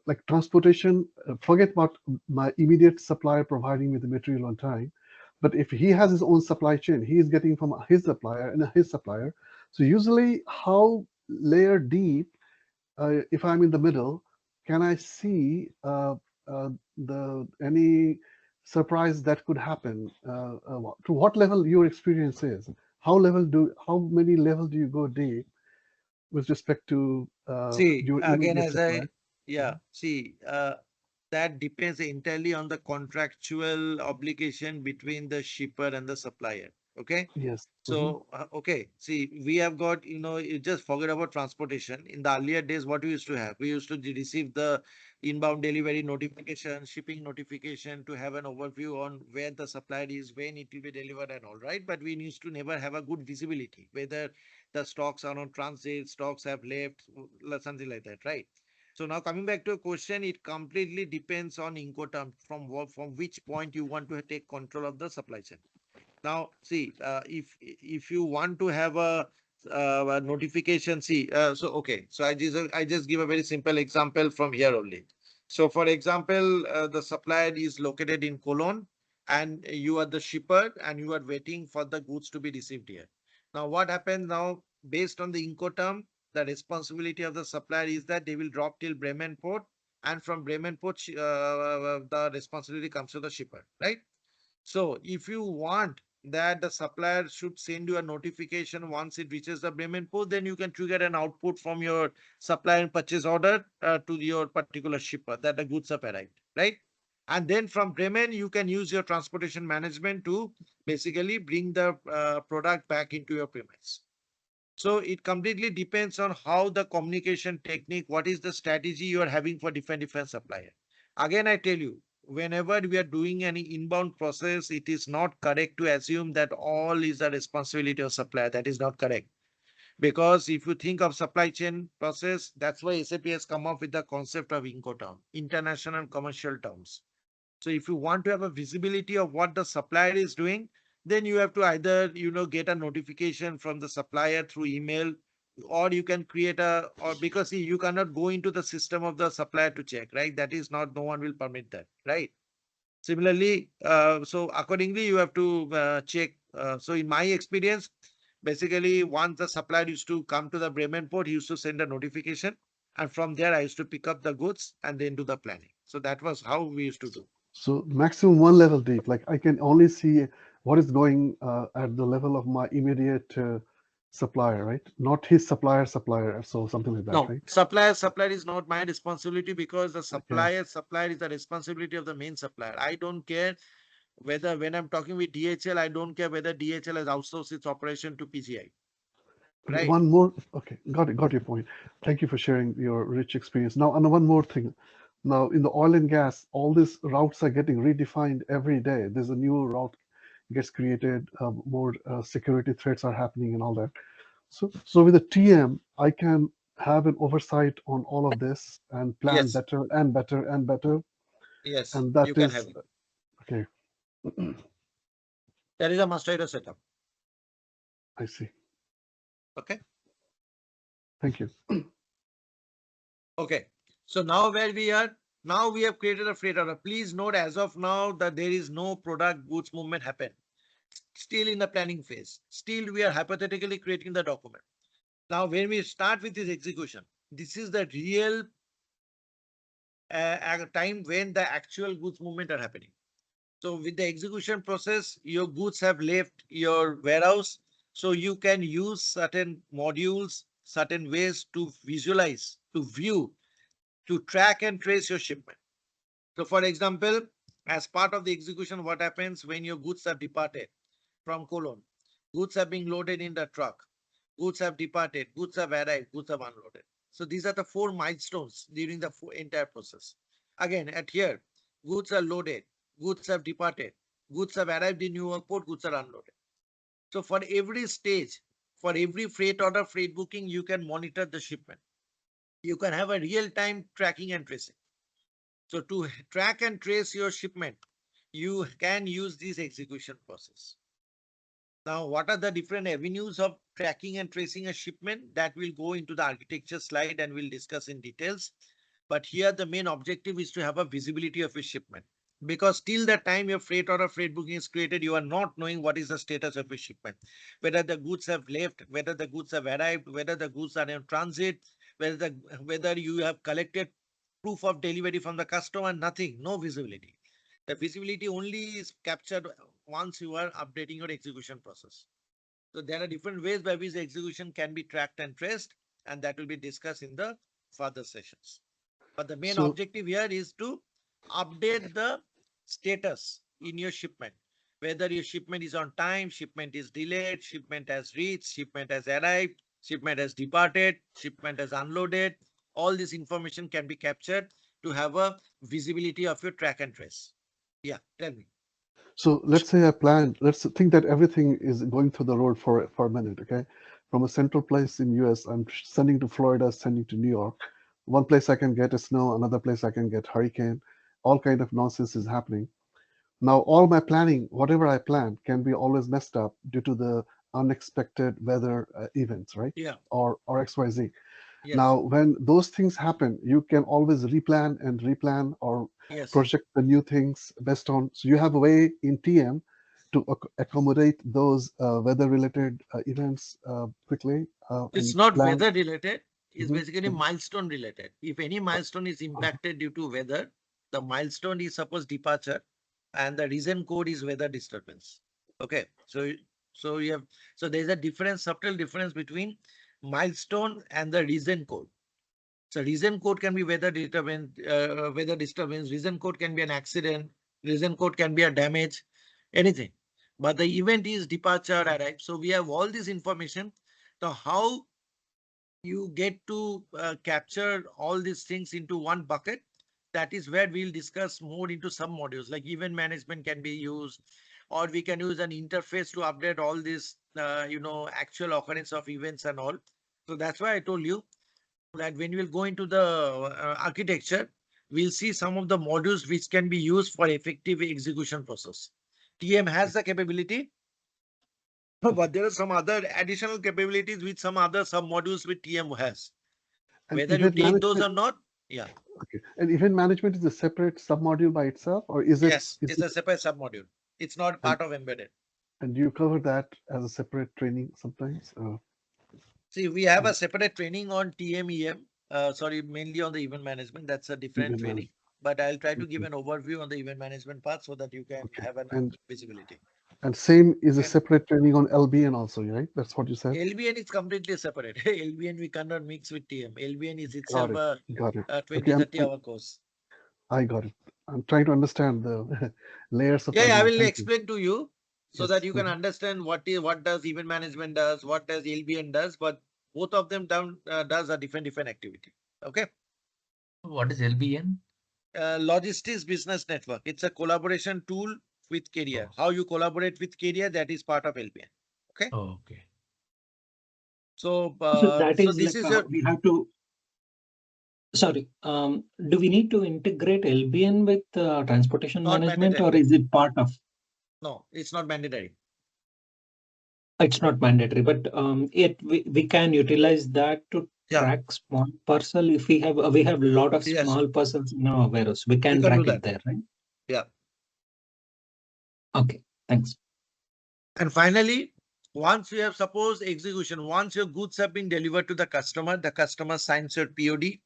like transportation, forget about my immediate supplier providing me the material on time. But if he has his own supply chain, he is getting from his supplier and his supplier. So usually, how layer deep, if I'm in the middle, can I see the any surprise that could happen? To what level your experience is? How many levels do you go deep with respect to See, your again, immediate supplier? yeah, see, that depends entirely on the contractual obligation between the shipper and the supplier. Okay. Yes. So, okay, see, we have got, you just forget about transportation. In the earlier days, what we used to have, we used to receive the inbound delivery notification, shipping notification to have an overview on where the supplier is, when it will be delivered and all, right? But we used to never have a good visibility, whether the stocks are on transit, stocks have left, something like that, right? So now coming back to a question, it completely depends on Incoterm from which point you want to take control of the supply chain. Now, see, if you want to have a notification, see, okay, so I just give a very simple example from here only. So, for example, the supplier is located in Cologne, and you are the shipper, and you are waiting for the goods to be received here. Now, what happens now, based on the Incoterm, the responsibility of the supplier is that they will drop till Bremen port, and from Bremen port, the responsibility comes to the shipper, right? So if you want that the supplier should send you a notification once it reaches the Bremen port, then you can trigger an output from your supplier and purchase order to your particular shipper that the goods have arrived, right? And then from Bremen, you can use your transportation management to basically bring the product back into your premise. So it completely depends on how the communication technique, what is the strategy you are having for different supplier. Again, I tell you, whenever we are doing any inbound process, it is not correct to assume that all is the responsibility of supplier. That is not correct. Because if you think of supply chain process, that's why SAP has come up with the concept of Incoterm, international commercial terms. So if you want to have a visibility of what the supplier is doing, then you have to either, get a notification from the supplier through email, or you can create or because see, you cannot go into the system of the supplier to check, right? That is not, no one will permit that, right? Similarly, so accordingly, you have to check. So in my experience, basically, once the supplier used to come to the Bremen port, he used to send a notification. And from there, I used to pick up the goods and then do the planning. So that was how we used to do. So maximum one level deep, like I can only see what is going at the level of my immediate supplier, right? Not his supplier, so something like that, No, right? supplier is not my responsibility because the Okay. supplier is the responsibility of the main supplier. I don't care whether when I'm talking with DHL, I don't care whether DHL has outsourced its operation to PGI, Okay, right? one more. Okay, got your point. Thank you for sharing your rich experience. Now, and one more thing. Now, in the oil and gas, all these routes are getting redefined every day. There's a new route gets created, more security threats are happening and all that. So with the TM, I can have an oversight on all of this and plan Yes, better and better and better. yes, And that you can have is it. okay. That is a master data setup. I see. Okay. Thank you. Okay. So now where we are, now we have created a freight order. Please note as of now that there is no product goods movement happen. Still in the planning phase. Still we are hypothetically creating the document. Now when we start with this execution, this is the real time when the actual goods movement are happening. So with the execution process, your goods have left your warehouse. So you can use certain modules, certain ways to visualize, to view, to track and trace your shipment. So for example, as part of the execution, what happens when your goods have departed from colon? Goods are being loaded in the truck. Goods have departed, goods have arrived, goods have unloaded. So these are the 4 milestones during the entire process. Again, at here, goods are loaded, goods have departed, goods have arrived in New York port, goods are unloaded. So for every stage, for every freight order, freight booking, you can monitor the shipment. You can have a real-time tracking and tracing. So to track and trace your shipment, you can use this execution process. Now, what are the different avenues of tracking and tracing a shipment? That will go into the architecture slide and we'll discuss in details. But here the main objective is to have a visibility of your shipment. Because till the time your freight order freight booking is created, you are not knowing what is the status of your shipment. Whether the goods have left, whether the goods have arrived, whether the goods are in transit, whether you have collected proof of delivery from the customer, nothing, no visibility. The visibility only is captured once you are updating your execution process. So there are different ways by which the execution can be tracked and traced, and that will be discussed in the further sessions. But the main So objective here is to update the status in your shipment. Whether your shipment is on time, shipment is delayed, shipment has reached, shipment has arrived, shipment has departed, shipment has unloaded. All this information can be captured to have a visibility of your track and trace. Yeah, tell me. So let's say I planned, let's think that everything is going through the road for a minute, okay? From a central place in US, I'm sending to Florida, sending to New York. One place I can get a snow, another place I can get hurricane. All kind of nonsense is happening. Now all my planning, whatever I plan, can be always messed up due to the unexpected weather events, right? Yeah, Or XYZ. yes, Now, when those things happen, you can always replan or yes. project the new things based on. So you have a way in TM to accommodate those weather-related events quickly It's and not plan. weather related, it's Mhm, basically mhm. milestone related. If any milestone is impacted due to weather, the milestone is suppose departure and the reason code is weather disturbance. Okay. So you have, so there's a difference, subtle difference between milestone and the reason code. So reason code can be weather disturbance, reason code can be an accident, reason code can be a damage, anything. But the event is departure, arrive. So we have all this information. So how you get to capture all these things into one bucket. That is where we'll discuss more into some modules like event management can be used, or we can use an interface to update all this, actual occurrence of events and all. So that's why I told you that when we'll go into the architecture, we'll see some of the modules which can be used for effective execution process. TM has the capability, but there are some other additional capabilities which some other sub modules with TM has. And Whether you event take those management, or not, yeah. okay. And event management is a separate submodule by itself, or is it Yes, is it's it a separate submodule. It's not and part of embedded. and you cover that as a separate training sometimes? See, we have Is a separate training on TMEM. Sorry, mainly on the event management. That's a different event training. management. but I'll try to give Okay. an overview on the event management part so that you can Okay. have an And visibility. same is a Okay. separate training on LBN also, right? That's what you said. LBN is completely separate. LBN we cannot mix with TM. LBN is Got itself it. Got it. a Okay. 20, 30 hour course. I got it. I'm trying to understand the layers of Yeah, I LBN. will Thank you. explain to you so that Yes. you can understand what does event management does, what does LBN does, but both of them does a different activity. Okay. What is LBN? Logistics business network. It's a collaboration tool with carrier. Oh, How you collaborate with carrier, that is part of LBN. Okay. oh, okay. So, So that so is this like is your we have to. Sorry, do we need to integrate LBN with transportation not management, or mandatory. is it part of? No, it's not mandatory. It's not mandatory, but it we can utilize that to Yeah. track small parcel. If we have a lot of Yes, small parcels in our warehouse, we you can can do track it that. there, right? Yeah. Okay, thanks. And finally, once you have suppose execution, once your goods have been delivered to the customer signs your POD.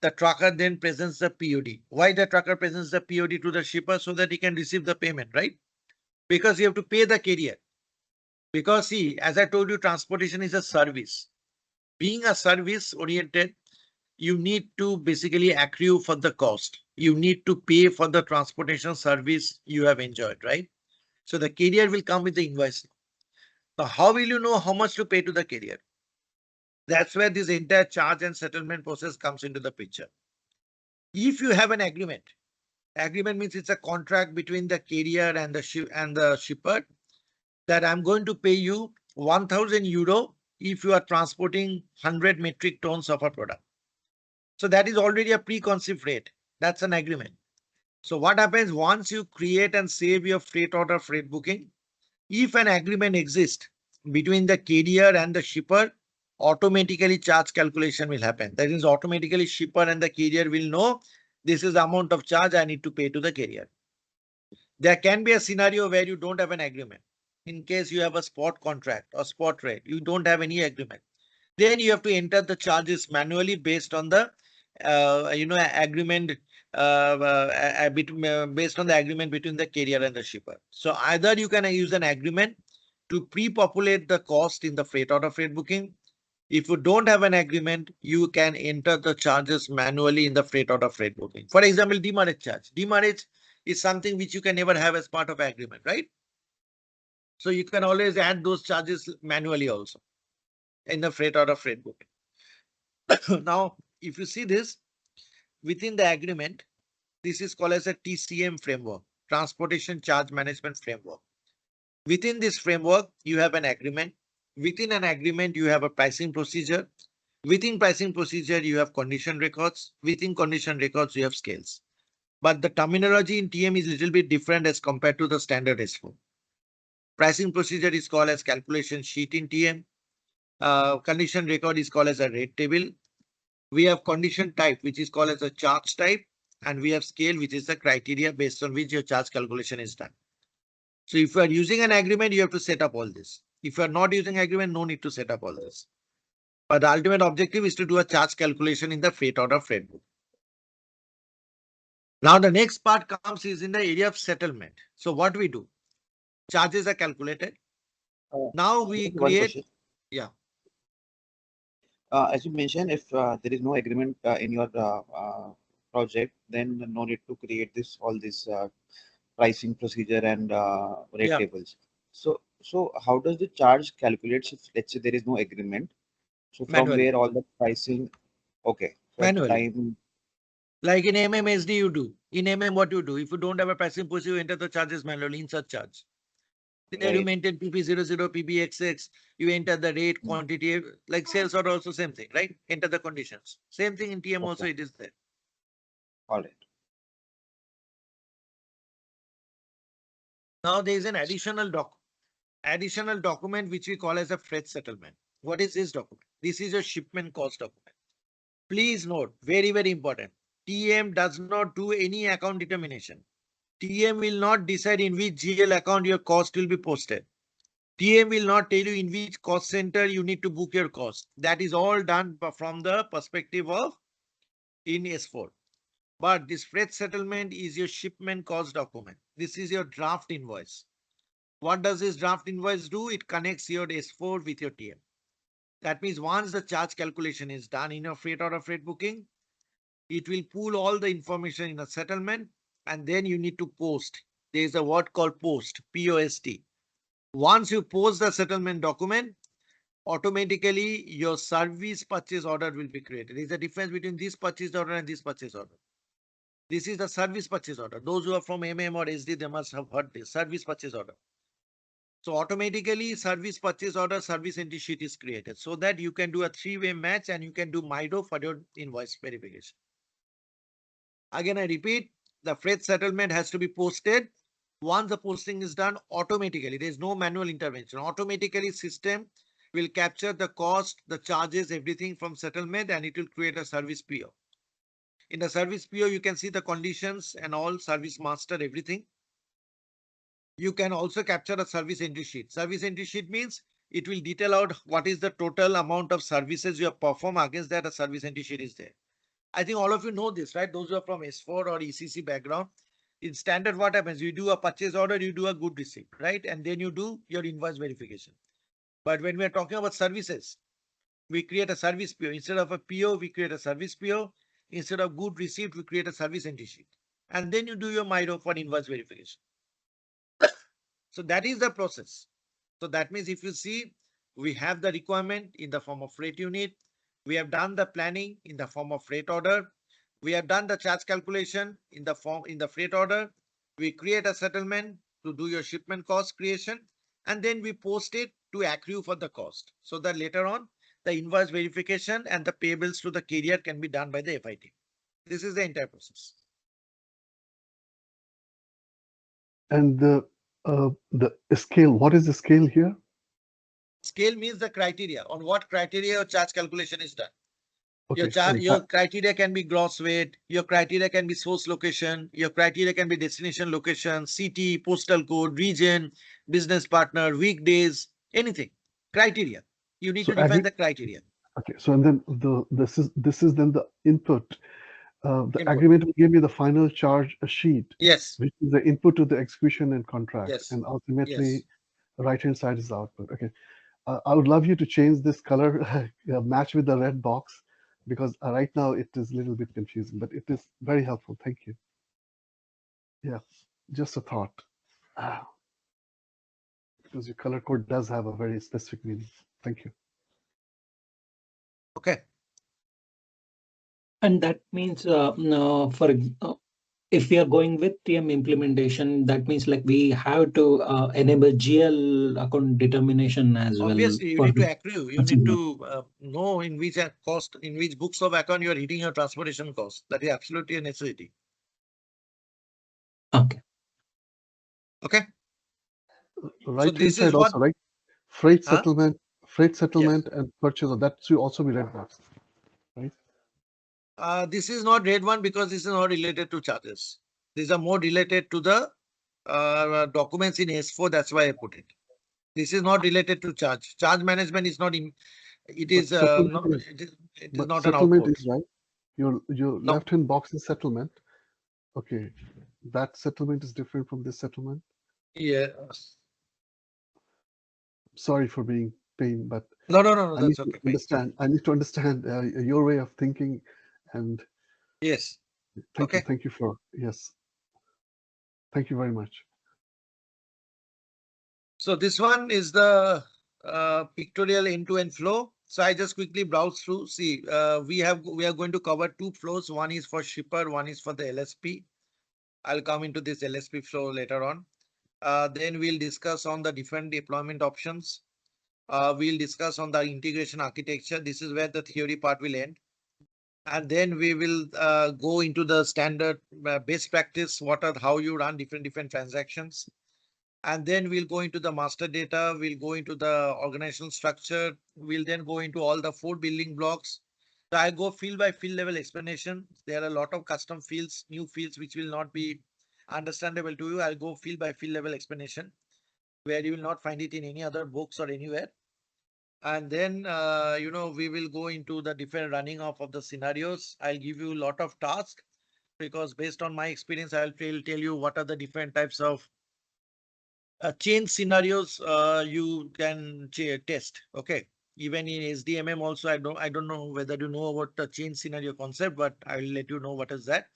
The trucker then presents the POD. Why the trucker presents the POD to the shipper? So that he can receive the payment, right? Because you have to pay the carrier. Because see, as I told you, transportation is a service. Being a service oriented, you need to basically accrue for the cost. You need to pay for the transportation service you have enjoyed, right? So the carrier will come with the invoice. Now, how will you know how much to pay to the carrier? That's where this entire charge and settlement process comes into the picture. If you have an agreement means it's a contract between the carrier and the shipper that I'm going to pay you 1,000 euro if you are transporting 100 metric tons of a product. So that is already a preconceived rate. That's an agreement. So what happens once you create and save your freight order freight booking? If an agreement exists between the carrier and the shipper, automatically charge calculation will happen. That is automatically shipper and the carrier will know this is the amount of charge I need to pay to the carrier. There can be a scenario where you don't have an agreement. In case you have a spot contract or spot rate, you don't have any agreement. Then you have to enter the charges manually based on the agreement based on the agreement between the carrier and the shipper. So either you can use an agreement to pre-populate the cost in the freight order freight booking. If you don't have an agreement, you can enter the charges manually in the freight order freight booking. For example, demurrage charge. Demurrage is something which you can never have as part of agreement, right? So you can always add those charges manually also in the freight order freight booking. Now, if you see this within the agreement, this is called as a TCM framework, Transportation Charge Management Framework. Within this framework, you have an agreement. Within an agreement, you have a pricing procedure. Within pricing procedure, you have condition records. Within condition records, you have scales. But the terminology in TM is a little bit different as compared to the standard S4. Pricing procedure is called as calculation sheet in TM. Condition record is called as a rate table. We have condition type, which is called as a charge type, and we have scale, which is the criteria based on which your charge calculation is done. So if you are using an agreement, you have to set up all this. If you are not using agreement, no need to set up all this. But the ultimate objective is to do a charge calculation in the freight order freight book. Now the next part comes is in the area of settlement. So what we do? Charges are calculated. Now we One create, question. yeah, As you mentioned, if there is no agreement in your project, then no need to create this all this pricing procedure and rate yeah, tables. So how does the charge calculates if let's say there is no agreement? So from manually, where all the pricing? Okay. So at the manually. time, Like in MMSD you do. In what you do? If you don't have a pricing procedure, you enter the charges manually, insert charge. There you right. maintain PP00, PPXX, you enter the rate, quantity, like sales order also same thing, right? Enter the conditions. Same thing in TM Okay. also it is there. All right. Now there is an additional document which we call as a freight settlement. What is this document? This is your shipment cost document. Please note, very, very important. TM does not do any account determination. TM will not decide in which GL account your cost will be posted. TM will not tell you in which cost center you need to book your cost. That is all done from the perspective of in S4. But this freight settlement is your shipment cost document. This is your draft invoice. What does this draft invoice do? It connects your S4 with your TM. That means once the charge calculation is done in your freight order freight booking, it will pull all the information in a settlement, and then you need to post. There is a word called post, POST. Once you post the settlement document, automatically your service purchase order will be created. There is a difference between this purchase order and this purchase order. This is the service purchase order. Those who are from MM or SD, they must have heard this service purchase order. So automatically service purchase order service entry sheet is created so that you can do a three-way match and you can do MIDO for your invoice verification. Again, I repeat, the freight settlement has to be posted. Once the posting is done, automatically, there is no manual intervention. Automatically, system will capture the cost, the charges, everything from settlement, and it will create a service PO. In the service PO, you can see the conditions and all, service master, everything. You can also capture a service entry sheet. Service entry sheet means it will detail out what is the total amount of services you have performed. Against that, a service entry sheet is there. I think all of you know this, right? Those who are from S4 or ECC background. In standard, what happens? You do a purchase order, you do a good receipt, right? And then you do your invoice verification. But when we are talking about services, we create a service PO. Instead of a PO, we create a service PO. Instead of good receipt, we create a service entry sheet. And then you do your MIDO for invoice verification. So that is the process. So that means if you see, we have the requirement in the form of freight unit. We have done the planning in the form of freight order. We have done the charge calculation in the freight order. We create a settlement to do your shipment cost creation, and then we post it to accrue for the cost so that later on the invoice verification and the payables to the carrier can be done by the FIT. This is the entire process. And the scale, what is the scale here? Scale means the criteria. On what criteria your charge calculation is done. Okay, Your criteria can be gross weight, your criteria can be source location, your criteria can be destination location, city, postal code, region, business partner, weekdays, anything. Criteria. You need so to define the criteria. okay, so and then this is then the input. The Input. agreement will give me the final charge sheet, Yes. which is the input to the execution and contract, Yes. and ultimately Yes. right-hand side is the output. Okay, I would love you to change this color, match with the red box, because right now it is a little bit confusing, but it is very helpful. Thank you. Yeah, just a thought. Ah, because your color code does have a very specific meaning. Thank you. Okay. And that means if we are going with TM implementation, that means like we have to enable GL account determination as well. Obviously, you for need to accrue. You need consumer. to know in which cost, in which books of account you are hitting your transportation cost. That is absolutely a necessity. Okay. Okay. Right-hand this side is what. also, right? Freight Huh? settlement, Yes. and purchase. That should also be red box, right? This is not red one because this is not related to charges. These are more related to the documents in S4. That's why I put it. This is not related to charge. Charge management is not in. It But is settlement not. is, It is but not an settlement output. is right. Your No. left-hand box is settlement. Okay, that settlement is different from this settlement. Yeah. Sorry for being pain, but No. I need That's to okay. Fine. understand. I need to understand your way of thinking, and Yes. thank you. Okay. Thank you for yes. Thank you very much. So this one is the pictorial end-to-end flow. So I just quickly browse through. See, we are going to cover two flows. One is for shipper, one is for the LSP. I'll come into this LSP flow later on. Then we'll discuss on the different deployment options. We'll discuss on the integration architecture. This is where the theory part will end. And then we will go into the standard best practice, how you run different transactions. And then we'll go into the master data. We'll go into the organizational structure. We'll then go into all the 4 building blocks. So I'll go field by field level explanation. There are a lot of custom fields, new fields, which will not be understandable to you. I'll go field by field level explanation where you will not find it in any other books or anywhere. And then, we will go into the different running off of the scenarios. I'll give you a lot of tasks. because based on my experience, I'll tell you what are the different types of change scenarios you can test. Okay. Even in SDMM also, I don't know whether you know about the change scenario concept, but I will let you know what is that.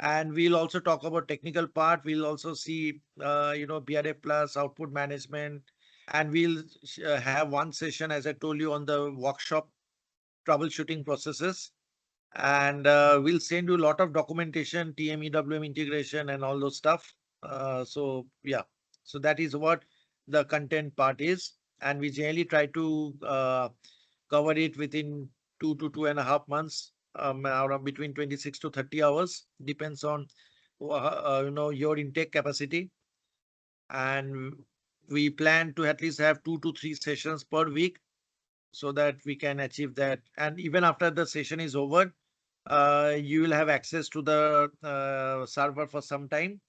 And we'll also talk about technical part. We'll also see, BRA plus output management, and we'll have one session, as I told you, on the workshop troubleshooting processes. And we'll send you a lot of documentation, TM, EWM integration, and all those stuff. So yeah, so that is what the content part is, and we generally try to cover it within 2 to 2.5 months, around between 26 to 30 hours, depends on your intake capacity. And we plan to at least have 2 to 3 sessions per week so that we can achieve that. And even after the session is over, you will have access to the server for some time,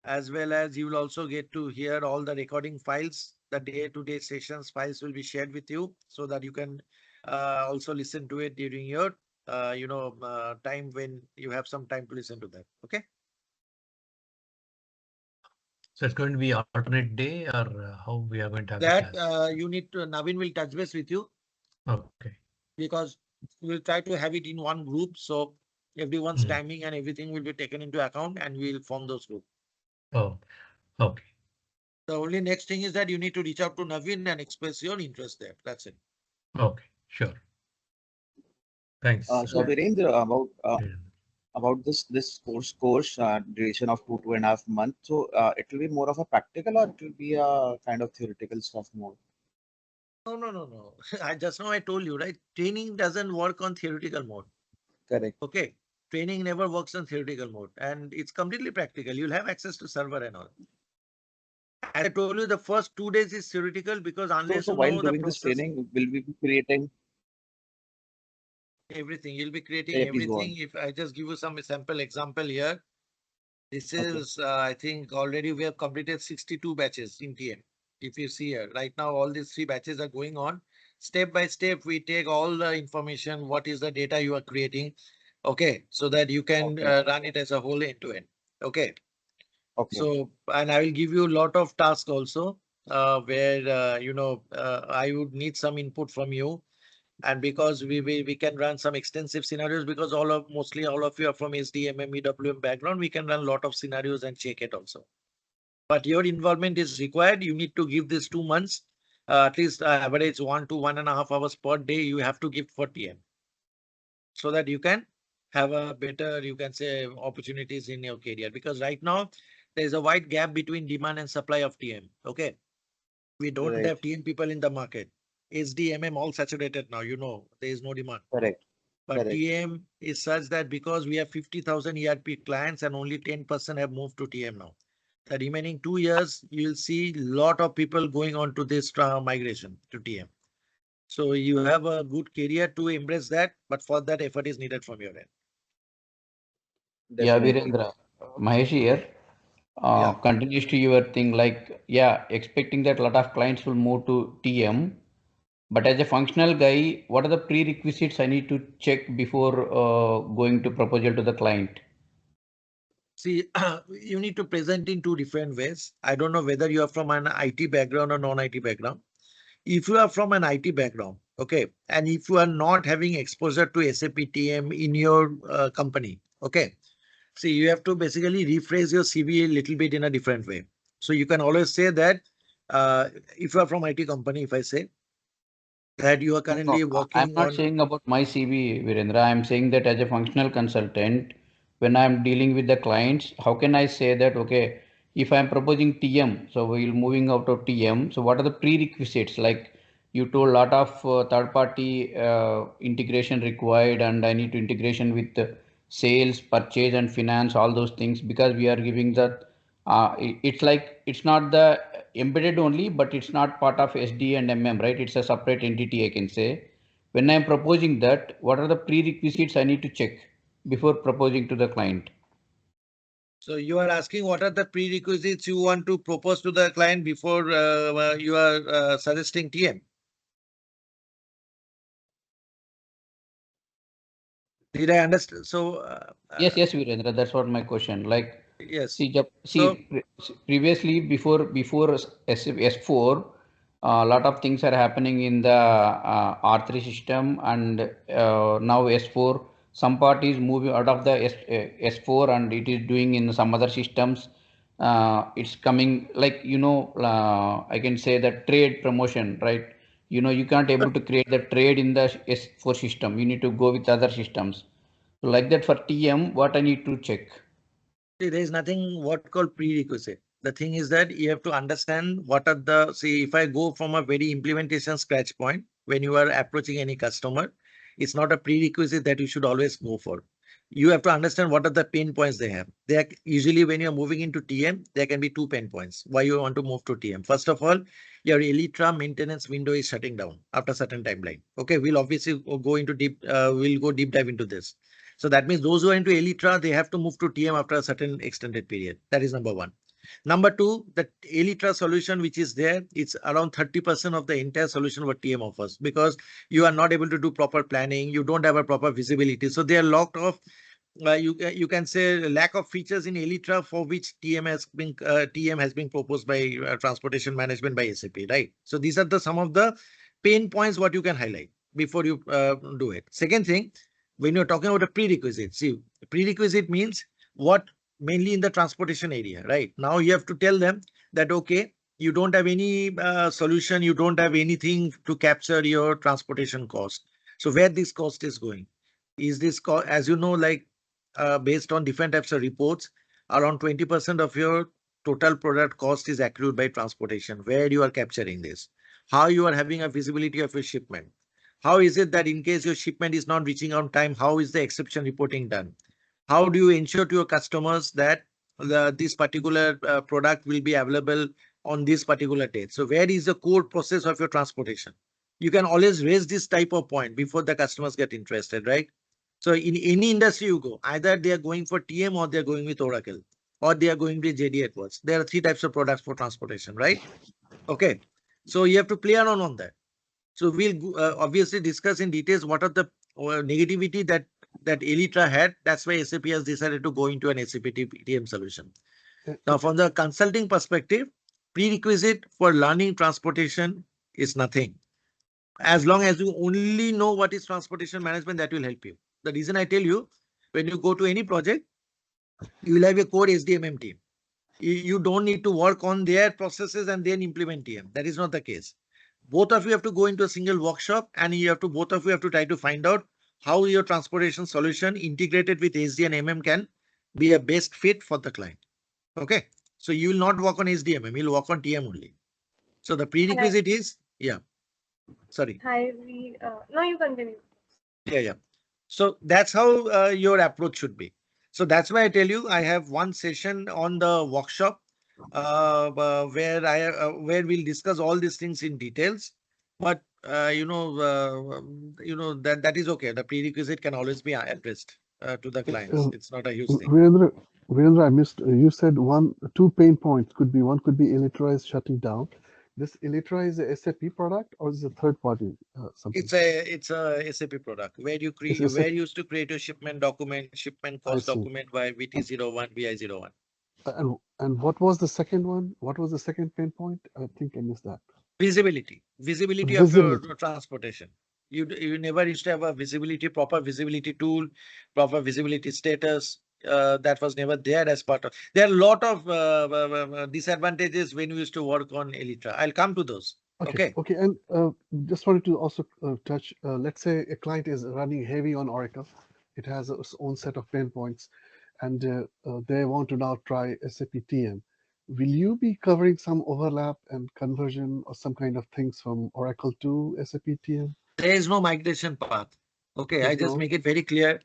as well as you will also get to hear all the recording files. The day-to-day sessions files will be shared with you so that you can also listen to it during your time when you have some time to listen to that. Okay. So it's going to be alternate day, or how we are going to have the That class? you need to, Naveen will touch base with you, Okay. because we'll try to have it in one group. So everyone's timing and everything will be taken into account, and we'll form those groups. Oh, okay. The only next thing is that you need to reach out to Naveen and express your interest there. That's it. Okay, sure. Thanks. So Virendra, Virendra. about this course duration of 2.5 months. So it will be more of a practical, or it will be a kind of theoretical stuff more. No, no, no, no. I told you, right? Training doesn't work on theoretical mode. Correct. Okay. Training never works on theoretical mode, and it's completely practical. You'll have access to server and all. As I told you, the first 2 days is theoretical, because unless So you while know the doing this process, training, will we be creating? everything, you'll be creating Yeah, please go everything. on. If I just give you some sample example here, this Okay. is, I think already we have completed 62 batches in TM. If you see here, right now, all these 3 batches are going on. Step by step, we take all the information, what is the data you are creating, okay, so that you can Okay. run it as a whole end to end. Okay. Okay. So, and I will give you a lot of tasks also, where, I would need some input from you. And because we can run some extensive scenarios, because mostly all of you are from SDMM, EWM background, we can run a lot of scenarios and check it also. But your involvement is required. You need to give this 2 months, at least average 1 to 1.5 hours per day. You have to give for TM, so that you can have a better, you can say, opportunities in your career. Because right now there is a wide gap between demand and supply of TM. Okay, we don't Right. have TM people in the market. SDMM all saturated now. There is no demand. Correct. But Correct. TM is such that because we have 50,000 ERP clients and only 10% have moved to TM now. The remaining 2 years, you'll see a lot of people going on to this migration to TM. So you have a good career to embrace that, but for that effort is needed from your end. Yeah, Definitely. Virendra, Mahesh here. Yeah. Continues to your thing like, yeah, expecting that a lot of clients will move to TM. But as a functional guy, what are the prerequisites I need to check before going to proposal to the client? See, you need to present in two different ways. I don't know whether you are from an IT background or non-IT background. If you are from an IT background, okay, and if you are not having exposure to SAP TM in your company, okay, see, you have to basically rephrase your CV a little bit in a different way. So you can always say that if you are from IT company, if I say that you are No, no, currently I'm working not on saying about my CV, Virendra. I'm saying that as a functional consultant, when I'm dealing with the clients, how can I say that, okay, if I'm proposing TM, so we're moving out of TM, so what are the prerequisites? Like you told a lot of third-party integration required, and I need to integration with sales, purchase, and finance, all those things, because we are giving that. It's like it's not the embedded only, but it's not part of SD and MM, right? It's a separate entity, I can say. When I'm proposing that, what are the prerequisites I need to check before proposing to the client? So you are asking what are the prerequisites you want to propose to the client before you are suggesting TM? Did I understand? So, Yes, Virendra, that's what my question. Like, yes. see, So, previously before S4, a lot of things are happening in the R3 system, and now S4. Some part is moving out of the S4, and it is doing in some other systems. It's coming like I can say the trade promotion, right? You can't able to create the trade in the S4 system. You need to go with other systems. So like that for TM, what I need to check? see, there is nothing what called prerequisite. The thing is that you have to understand what are the, see, if I go from a very implementation scratch point, when you are approaching any customer, it's not a prerequisite that you should always go for. You have to understand what are the pain points they have. They are usually when you're moving into TM, there can be two pain points. Why you want to move to TM? First of all, your Elytra maintenance window is shutting down after certain timeline. Okay, we'll obviously go into we'll go deep dive into this. So that means those who are into Elytra, they have to move to TM after a certain extended period. That is number one. Number two, the Elytra solution which is there, it's around 30% of the entire solution what TM offers, because you are not able to do proper planning, you don't have a proper visibility. So they are locked off. You can say lack of features in Elytra for which TM has been proposed by transportation management by SAP, right? So these are the some of the pain points what you can highlight before you do it. Second thing, when you're talking about a prerequisite, see, prerequisite means what mainly in the transportation area, right? Now you have to tell them that, okay, you don't have any solution, you don't have anything to capture your transportation cost. So where this cost is going? Is this cost, as you know, like based on different types of reports, around 20% of your total product cost is accrued by transportation. Where you are capturing this? How you are having a visibility of your shipment? How is it that in case your shipment is not reaching on time, how is the exception reporting done? How do you ensure to your customers that this particular product will be available on this particular date? So where is the core process of your transportation? You can always raise this type of point before the customers get interested, right? So in any industry you go, either they are going for TM or they are going with Oracle or they are going with JD Edwards. There are three types of products for transportation, right? Okay. So you have to play around on that. So we'll obviously discuss in details what are the negativity that Elytra had. That's why SAP has decided to go into an SAP TM solution. Now, from the consulting perspective, prerequisite for learning transportation is nothing. As long as you only know what is transportation management, that will help you. The reason I tell you, when you go to any project, you will have a core SDMM team. You don't need to work on their processes and then implement TM. That is not the case. Both of you have to go into a single workshop and both of you have to try to find out how your transportation solution integrated with SD and MM can be a best fit for the client. Okay. So you will not work on SDMM, you'll work on TM only. So the prerequisite is, yeah, sorry. Hi, no, you continue. Yeah. So that's how your approach should be. So that's why I tell you, I have one session on the workshop where we'll discuss all these things in details. But that is okay. The prerequisite can always be addressed to the clients. It's not a huge thing. Virendra, I missed. You said two pain points could be one could be Elytra is shutting down. This Elytra is a SAP product or is it a third party something? It's a SAP product where you It's create where SAP. you used to create your shipment document, shipment I cost see. document by VT01, VI01. And what was the second one? What was the second pain point? I think I missed that. Visibility of your Visibility. transportation. You never used to have a proper visibility tool, proper visibility status. That was never there as part of. There are a lot of disadvantages when we used to work on Elytra. I'll come to those. Okay. Okay. And just wanted to also touch. Let's say a client is running heavy on Oracle. It has its own set of pain points, and they want to now try SAP TM. Will you be covering some overlap and conversion or some kind of things from Oracle to SAP TM? There is no migration path. Okay, I There's just no. make it very clear.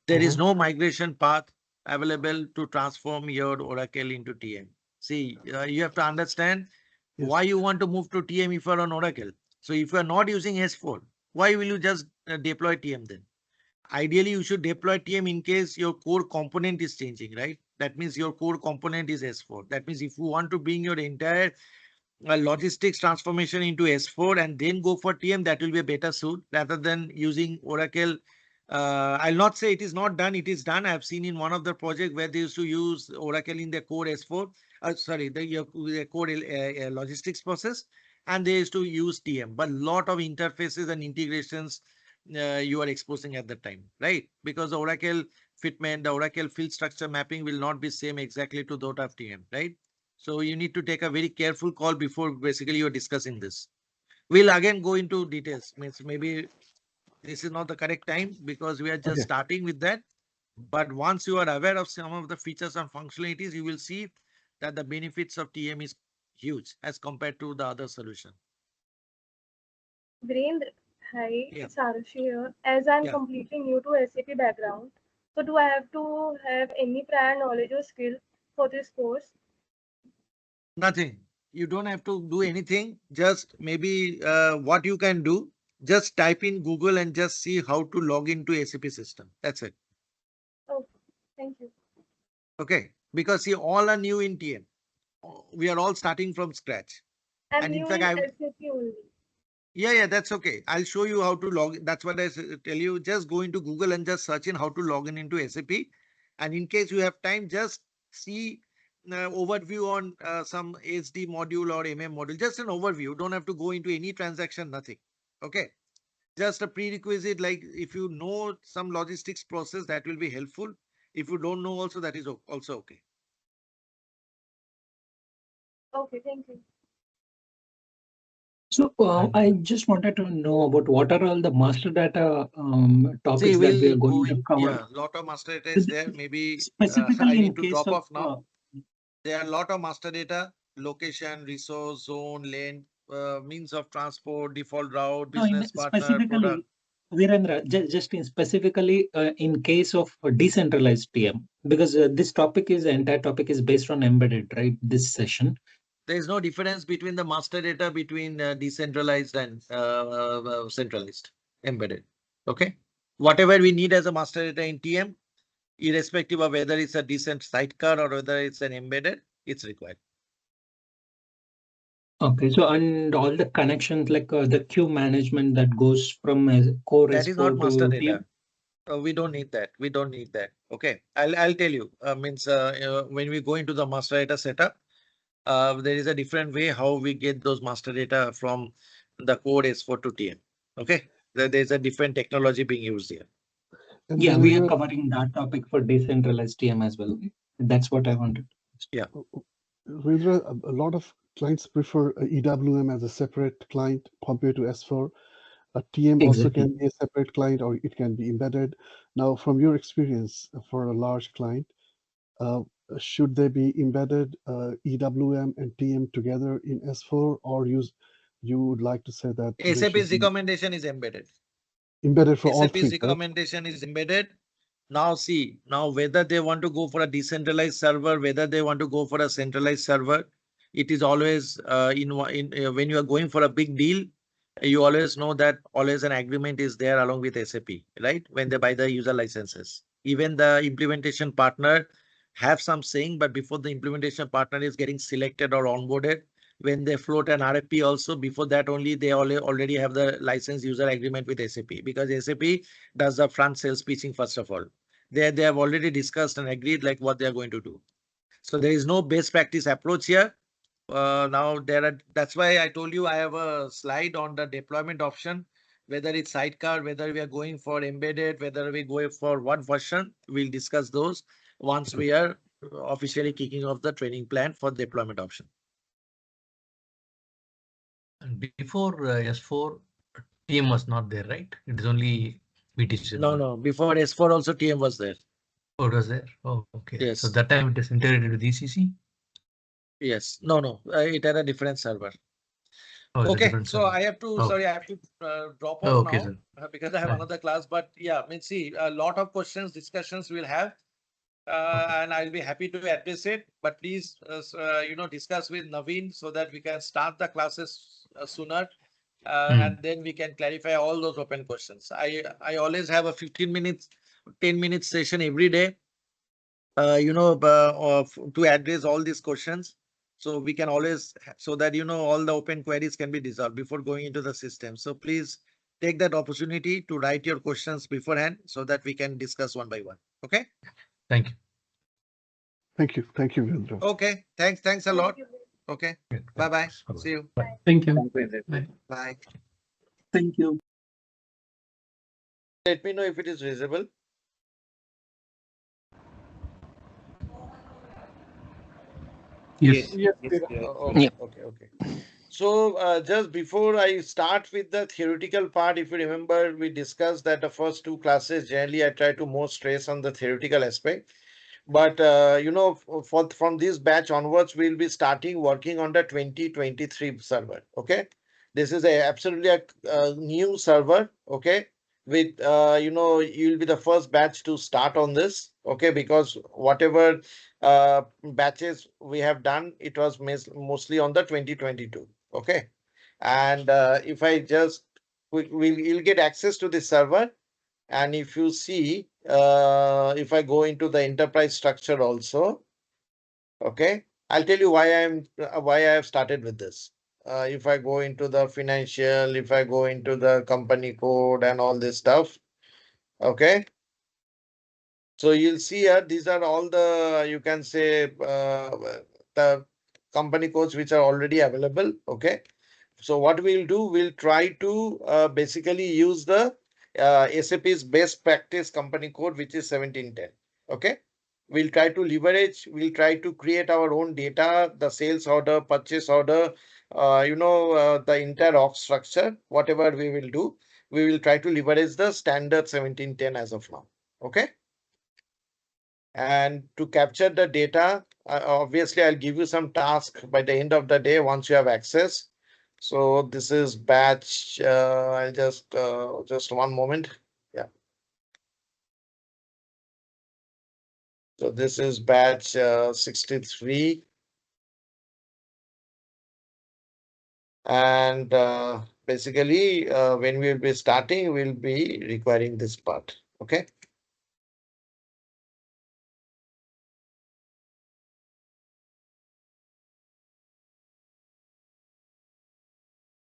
There is Uh-huh. no migration path available to transform your Oracle into TM. See, you have to understand Yes. why you want to move to TM if you're on Oracle. So if you're not using S4, why will you just deploy TM then? Ideally, you should deploy TM in case your core component is changing, right? That means your core component is S4. That means if you want to bring your entire logistics transformation into S4 and then go for TM, that will be a better suit rather than using Oracle I'll not say it is not done. It is done. I've seen in one of the project where they used to use Oracle in their core S4. Sorry, the core logistics process, and they used to use TM. But lot of interfaces and integrations you are exposing at the time, right? Because the Oracle fitment, the Oracle field structure mapping will not be same exactly to that of TM, right? So you need to take a very careful call before basically you're discussing this. We'll again go into details. Means maybe this is not the correct time because we are just Okay. starting with that. But once you are aware of some of the features and functionalities, you will see that the benefits of TM is huge as compared to the other solution. Virendra, hi, Yeah, it's Arushi here. As I'm yeah, completely new to SAP background, so do I have to have any prior knowledge or skill for this course? nothing. You don't have to do anything. Just maybe what you can do, just type in Google and just see how to log into SAP system. That's it. Oh, thank you. Okay. Because see, all are new in TM. We are all starting from scratch. I'm And in new fact, in I SAP only. yeah, that's okay. I'll show you how to log. That's what tell you. Just go into Google and just search in how to log in into SAP. And in case you have time, just see overview on some SD module or MM module. Just an overview. Don't have to go into any transaction, nothing. Okay. Just a prerequisite, like if you know some logistics process, that will be helpful. If you don't know also, that is also okay. Okay, thank you. So And I just wanted to know about what are all the master data See, topics that we are we'll going go to in. cover. Yeah, lot of master data So is there. Maybe I specifically need in to case drop of off now. There are a lot of master data, location, resource, zone, lane, means of transport, default route, no, in business partner, product. specifically, Virendra, just in specifically in case of decentralized TM, because this topic is the entire topic is based on embedded, right? This session. There is no difference between the master data between decentralized and centralized embedded. Okay. Whatever we need as a master data in TM, irrespective of whether it's a decent sidecar or whether it's an embedded, it's required. Okay, so and all the connections like the queue management that goes from core That is not S4 master to data. TM. We don't need that. We don't need that. Okay. I'll tell you. Means when we go into the master data setup, there is a different way how we get those master data from the code S4 to TM. Okay. There's a different technology being used here. And Yeah, we are Virendra, covering that topic for decentralized TM as well. That's what I wanted. Yeah. Virendra, a lot of clients prefer EWM as a separate client compared to S4. A TM also Exactly. can be a separate client or it can be embedded. Now, from your experience for a large client, uh, should they be embedded EWM and TM together in S4, or you would like to say that they should SAP's be recommendation is embedded. embedded for all SAP's three, right? recommendation is embedded. Now see, now whether they want to go for a decentralized server, whether they want to go for a centralized server, it is always when you are going for a big deal, you always know that always an agreement is there along with SAP, right? When they buy the user licenses. Even the implementation partner have some saying, but before the implementation partner is getting selected or onboarded, when they float an RFP also, before that only they already have the license user agreement with SAP, because SAP does the front sales pitching first of all. They have already discussed and agreed like what they are going to do. So there is no best practice approach here. Now that's why I told you I have a slide on the deployment option, whether it's sidecar, whether we are going for embedded, whether we go for what version, we'll discuss those once Okay. we are officially kicking off the training plan for deployment option. and before S4, TM was not there, right? It is only BTC No, only. no, before S4 also TM was there. Oh, it was there. Oh, okay. So Yes, that time it is integrated with ECC. yes, no, it had a different server. Oh, it's a Okay, different so server. I have to, Oh, sorry, I have to drop oh, off okay, now sir. because I have Fine. another class. But yeah, I mean, see, a lot of questions, discussions we'll have, Okay. and I'll be happy to address it. But please, discuss with Naveen so that we can start the classes sooner, Hmm. and then we can clarify all those open questions. I always have a 15 minutes, 10 minutes session every day to address all these questions. So we can always, so that, all the open queries can be dissolved before going into the system. So please take that opportunity to write your questions beforehand so that we can discuss one by one. Okay. Thank you. Thank you. Thank you, Virendra. Okay. Thanks a lot. Thank you. Okay. Yeah, Bye bye. thanks. Bye-bye. See you. Bye. Thank you. Thank you, Virendra. Bye. Bye. Thank you. Let me know if it is visible. Yes. Yes, yes, Okay. Okay. So just before I start with the theoretical part, if you remember, we discussed that the first two classes, generally I try to more stress on the theoretical aspect. But from this batch onwards, we'll be starting working on the 2023 server. Okay, this is a absolutely a new server. Okay, with you'll be the first batch to start on this. Okay, because whatever batches we have done, it was mostly on the 2022. Okay, and if I just you'll get access to this server, and if you see, if I go into the enterprise structure also, okay, I'll tell you why I have started with this. If I go into the financial, if I go into the company code and all this stuff, okay. So you'll see here, these are all the, you can say, the company codes which are already available. Okay. So what we'll do, we'll try to basically use the SAP's best practice company code, which is 1710. Okay. We'll try to leverage, we'll try to create our own data, the sales order, purchase order, the entire org structure, whatever we will do, we will try to leverage the standard 1710 as of now. Okay. And to capture the data, obviously I'll give you some task by the end of the day once you have access. So this is batch, I'll just one moment. Yeah. So this is batch 63. And basically when we'll be starting, we'll be requiring this part. Okay.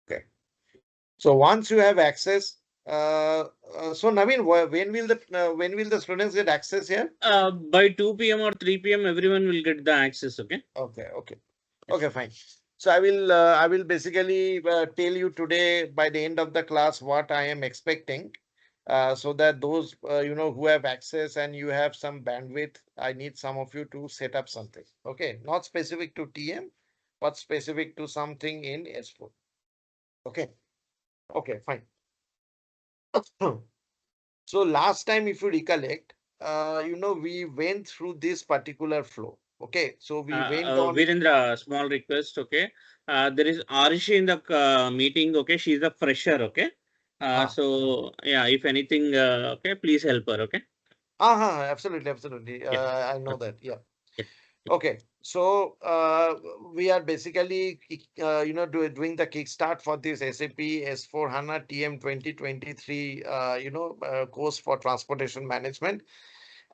Okay. So once you have access, so Naveen, when will the students get access here? By 2 p.m. or 3 p.m., everyone will get the access. Okay. Okay. Okay, fine. So I will basically tell you today by the end of the class what I am expecting, so that those who have access and you have some bandwidth, I need some of you to set up something. Okay, not specific to TM, but specific to something in S4. Okay. Okay, fine. So last time, if you recollect, we went through this particular flow. Okay, so we went on. Virendra, small request. Okay. There is Arishi in the meeting. Okay. She's a fresher. Okay. So yeah, if anything, okay, please help her. Okay. Absolutely. Yeah. I know that. Yeah. Yeah. Okay. So we are basically, doing the kickstart for this SAP S4HANA TM 2023, course for transportation management.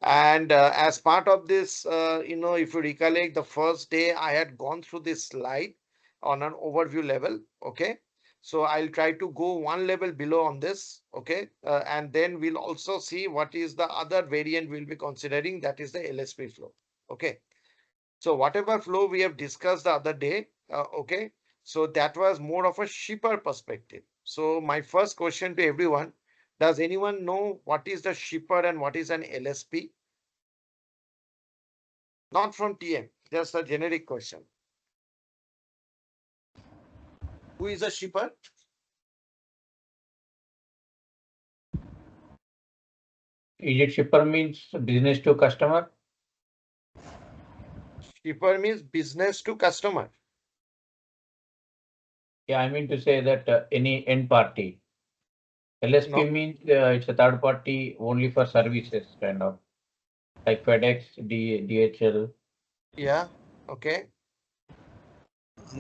And as part of this, if you recollect, the first day I had gone through this slide on an overview level. Okay. So I'll try to go one level below on this. Okay. And then we'll also see what is the other variant we'll be considering, that is the LSP flow. Okay. So whatever flow we have discussed the other day. Okay. So that was more of a shipper perspective. So my first question to everyone, does anyone know what is the shipper and what is an LSP? Not from TM, just a generic question. Who is a shipper? Is it shipper means business to customer? Shipper means business to customer. Yeah, I mean to say that any end party. LSP No. means it's a third party only for services, kind of like FedEx, DHL. Yeah. Okay.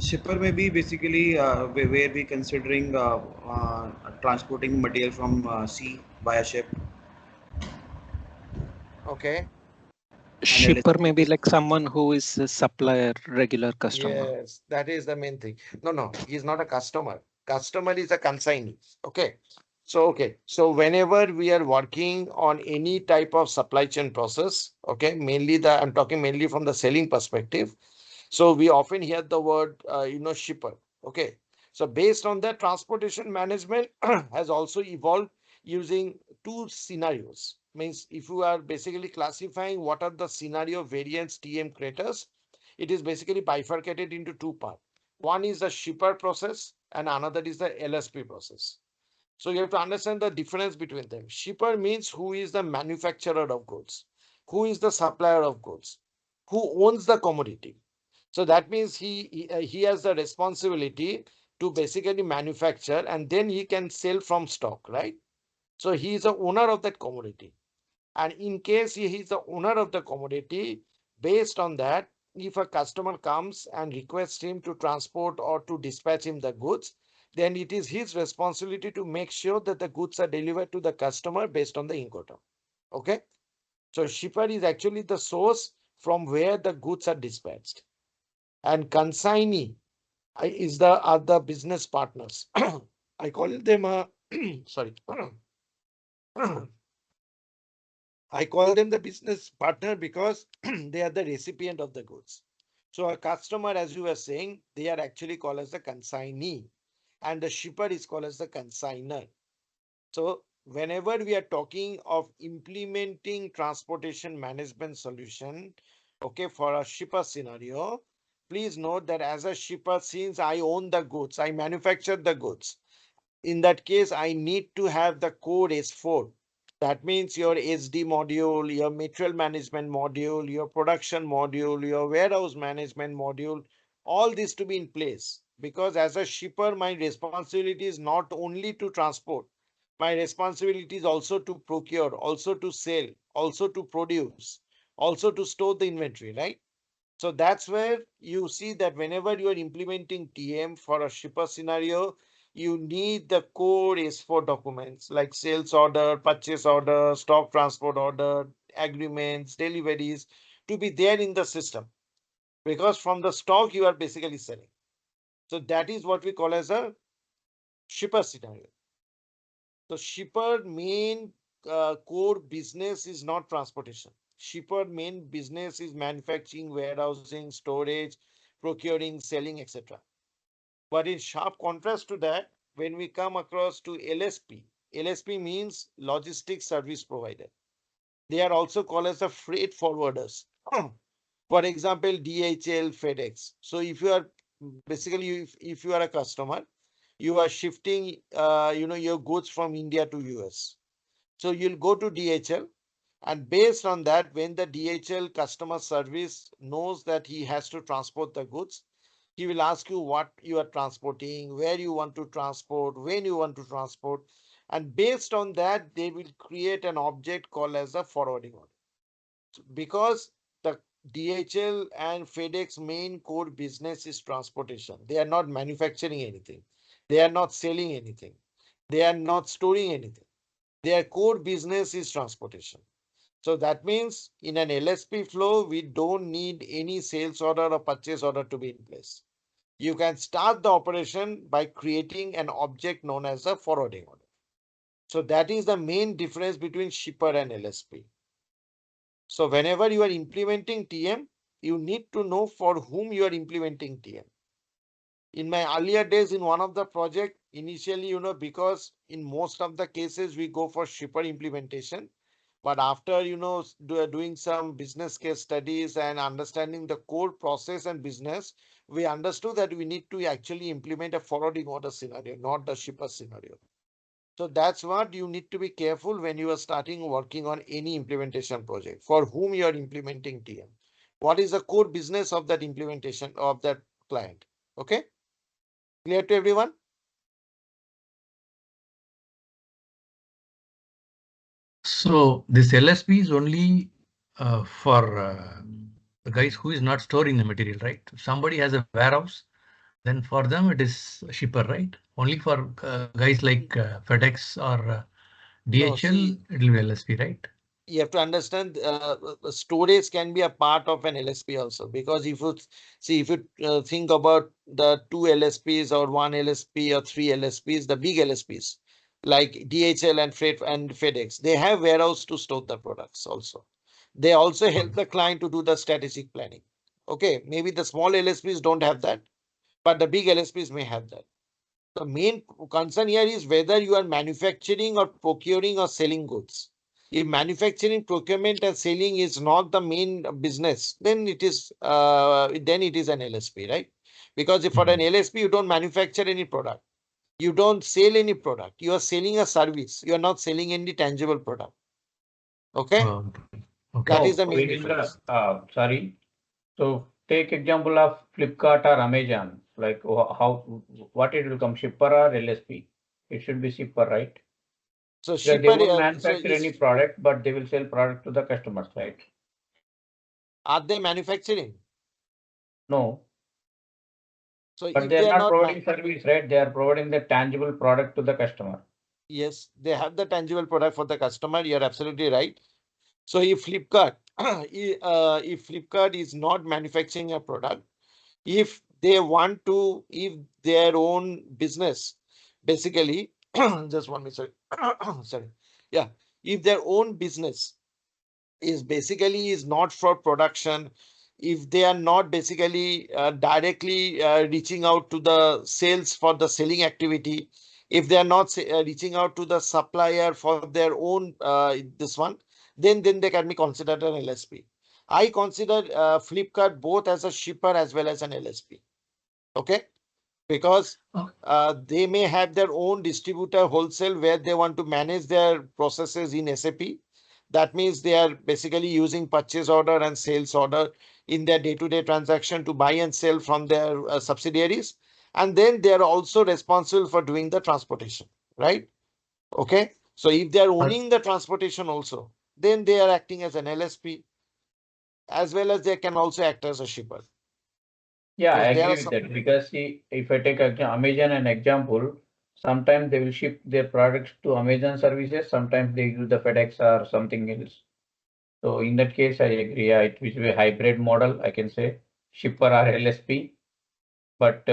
Shipper may be basically where we considering transporting material from sea via ship. Okay. And Shipper LSP may be is like someone who is a supplier, regular customer. Yes, that is the main thing. No, he's not a customer. Customer is a consignee. Okay. So, okay. So whenever we are working on any type of supply chain process, okay, I'm talking mainly from the selling perspective. So we often hear the word, shipper. Okay. So based on that, transportation management has also evolved using two scenarios. Means if you are basically classifying what are the scenario variants TM creators, it is basically bifurcated into two parts. One is the shipper process and another is the LSP process. So you have to understand the difference between them. Shipper means who is the manufacturer of goods, who is the supplier of goods, who owns the commodity. So that means he has the responsibility to basically manufacture and then he can sell from stock, right? So he is the owner of that commodity. And in case he is the owner of the commodity, based on that, if a customer comes and requests him to transport or to dispatch him the goods, then it is his responsibility to make sure that the goods are delivered to the customer based on the Incoterm. Okay. So shipper is actually the source from where the goods are dispatched. And consignee are the business partners. I call them sorry. I call them the business partner because they are the recipient of the goods. So a customer, as you were saying, they are actually called as the consignee and the shipper is called as the consigner. So whenever we are talking of implementing transportation management solution, okay, for a shipper scenario, please note that as a shipper, since I own the goods, I manufacture the goods. In that case, I need to have the code S4. That means your SD module, your material management module, your production module, your warehouse management module, all this to be in place. Because as a shipper, my responsibility is not only to transport, my responsibility is also to procure, also to sell, also to produce, also to store the inventory, right? So that's where you see that whenever you are implementing TM for a shipper scenario, you need the core S4 documents like sales order, purchase order, stock transport order, agreements, deliveries to be there in the system because from the stock you are basically selling. So that is what we call as a shipper scenario. So shipper main core business is not transportation. Shipper main business is manufacturing, warehousing, storage, procuring, selling, etc. But in sharp contrast to that, when we come across to LSP, LSP means logistics service provider. They are also called as the freight forwarders. For example, DHL, FedEx. So if you are basically if you are a customer, you are shifting your goods from India to US. So you'll go to DHL and based on that, when the DHL customer service knows that he has to transport the goods, he will ask you what you are transporting, where you want to transport, when you want to transport. And based on that, they will create an object called as a forwarding order. Because the DHL and FedEx main core business is transportation. They are not manufacturing anything. They are not selling anything. They are not storing anything. Their core business is transportation. So that means in an LSP flow, we don't need any sales order or purchase order to be in place. You can start the operation by creating an object known as a forwarding order. So that is the main difference between shipper and LSP. So whenever you are implementing TM, you need to know for whom you are implementing TM. In my earlier days in one of the project, initially, because in most of the cases we go for shipper implementation, but after, doing some business case studies and understanding the core process and business, we understood that we need to actually implement a forwarding order scenario, not the shipper scenario. So that's what you need to be careful when you are starting working on any implementation project, for whom you are implementing TM. What is the core business of that implementation of that client? Okay. Clear to everyone? So this LSP is only for the guys who is not storing the material, right? Somebody has a warehouse, then for them it is a shipper, right? Only for guys like FedEx or No, DHL, see, it will be LSP, right? you have to understand storage can be a part of an LSP also, because if you think about the two LSPs or one LSP or three LSPs, the big LSPs, like DHL and Freight and FedEx. They have warehouse to store the products also. They also help the client to do the strategic planning. Okay, maybe the small LSPs don't have that, but the big LSPs may have that. The main concern here is whether you are manufacturing or procuring or selling goods. If manufacturing, procurement, and selling is not the main business, then it is an LSP, right? Because if for an LSP you don't manufacture any product, you don't sell any product, you are selling a service. You are not selling any tangible product. Okay, Okay. that is No, the main Virendra, difference. sorry. So take example of Flipkart or Amazon, like how, what it will come, shipper or LSP? It should be shipper, right? So Because they shipper, won't so manufacture any is product, but they will sell product to the customers, right? are they manufacturing? No, So but if they they are are not not providing service, right? They are providing the tangible product to the customer. yes, they have the tangible product for the customer. You're absolutely right. So if Flipkart, if Flipkart is not manufacturing a product, if they want to, if their own business, basically, just one minute, sorry, sorry, yeah, if their own business is basically is not for production, if they are not basically directly reaching out to the sales for the selling activity, if they are not reaching out to the supplier for their own this one, then they can be considered an LSP. I consider Flipkart both as a shipper as well as an LSP. Okay, because they may have their own distributor wholesale where they want to manage their processes in SAP. That means they are basically using purchase order and sales order in their day-to-day transaction to buy and sell from their subsidiaries. And then they are also responsible for doing the transportation, right? Okay. So if they are owning the transportation also, then they are acting as an LSP as well as they can also act as a shipper. Yeah, I So there are agree with some. that because see, if I take Amazon an example, sometimes they will ship their products to Amazon services, sometimes they use the FedEx or something else. So in that case, I agree. Yeah, it will be a hybrid model, I can say, shipper or LSP. But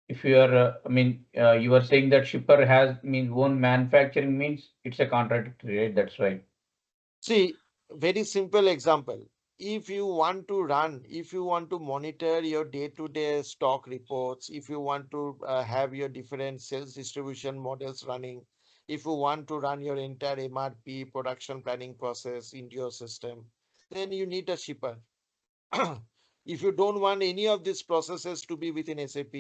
if you are, you are saying that shipper has means own manufacturing means it's a contradictory, right? That's right. See, very simple example. If you want to run, if you want to monitor your day-to-day stock reports, if you want to have your different sales distribution models running, if you want to run your entire MRP production planning process into your system, then you need a shipper. If you don't want any of these processes to be within SAP,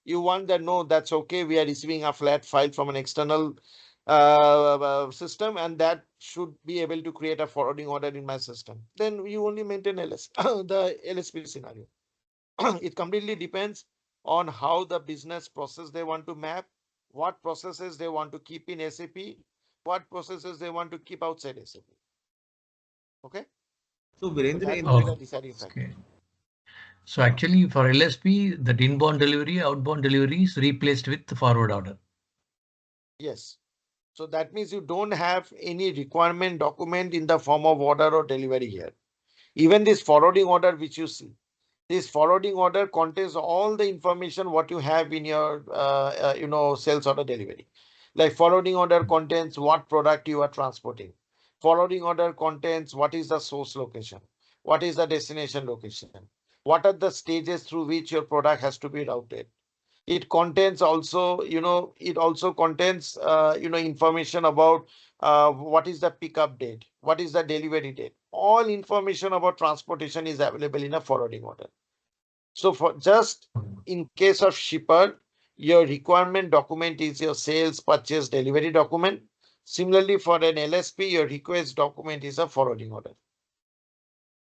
you want that no, that's okay. We are receiving a flat file from an external system, and that should be able to create a forwarding order in my system. Then you only maintain the LSP scenario. It completely depends on how the business process they want to map, what processes they want to keep in SAP, what processes they want to keep outside SAP. Okay, So so Virendra, that in will be Oh, the deciding factor. okay. So actually for LSP, that inbound delivery, outbound delivery is replaced with the forward order. Yes. So that means you don't have any requirement document in the form of order or delivery here. Even this forwarding order which you see, this forwarding order contains all the information what you have in your sales order delivery. Like forwarding order contains what product you are transporting. Forwarding order contains what is the source location, what is the destination location, what are the stages through which your product has to be routed. It contains also, it also contains, information about what is the pickup date, what is the delivery date. All information about transportation is available in a forwarding order. So for just in case of shipper, your requirement document is your sales, purchase, delivery document. Similarly, for an LSP, your request document is a forwarding order.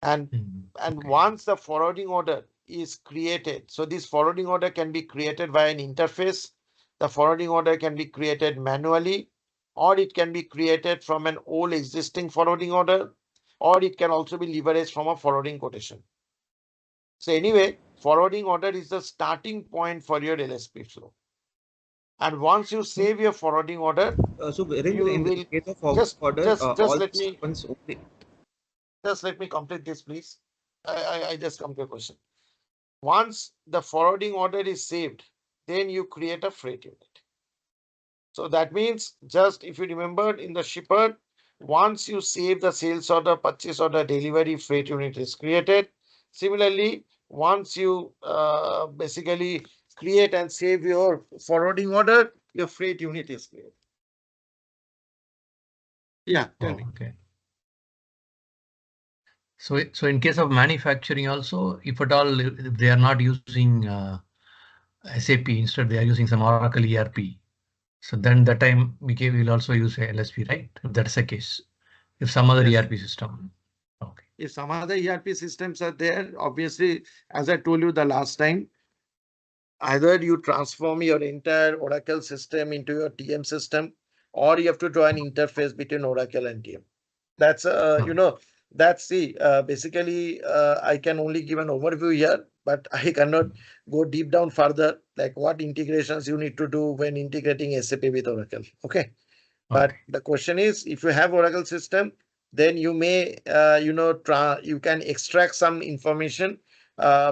And Okay. once the forwarding order is created, so this forwarding order can be created via an interface. The forwarding order can be created manually, or it can be created from an old existing forwarding order, or it can also be leveraged from a forwarding quotation. So anyway, forwarding order is the starting point for your LSP flow. And once you save your forwarding order, so you Virendra, in the will case of forward just order, just just all let this me happens only. just let me complete this, please. I just come to a question. Once the forwarding order is saved, then you create a freight unit. So that means just if you remember in the shipper, once you save the sales order, purchase order, delivery, freight unit is created. Similarly, once you basically create and save your forwarding order, your freight unit is created. Yeah, tell me. Okay. So in case of manufacturing also, if at all if they are not using SAP, instead they are using some Oracle ERP. So then that time will also use LSP, right? If that's the case, if some other Yes. ERP system. Okay. If some other ERP systems are there, obviously, as I told you the last time, either you transform your entire Oracle system into your TM system, or you have to draw an interface between Oracle and TM. That's that's basically I can only give an overview here, but I cannot go deep down further, like what integrations you need to do when integrating SAP with Oracle. Okay. But the question is, if you have Oracle system, then you may, you can extract some information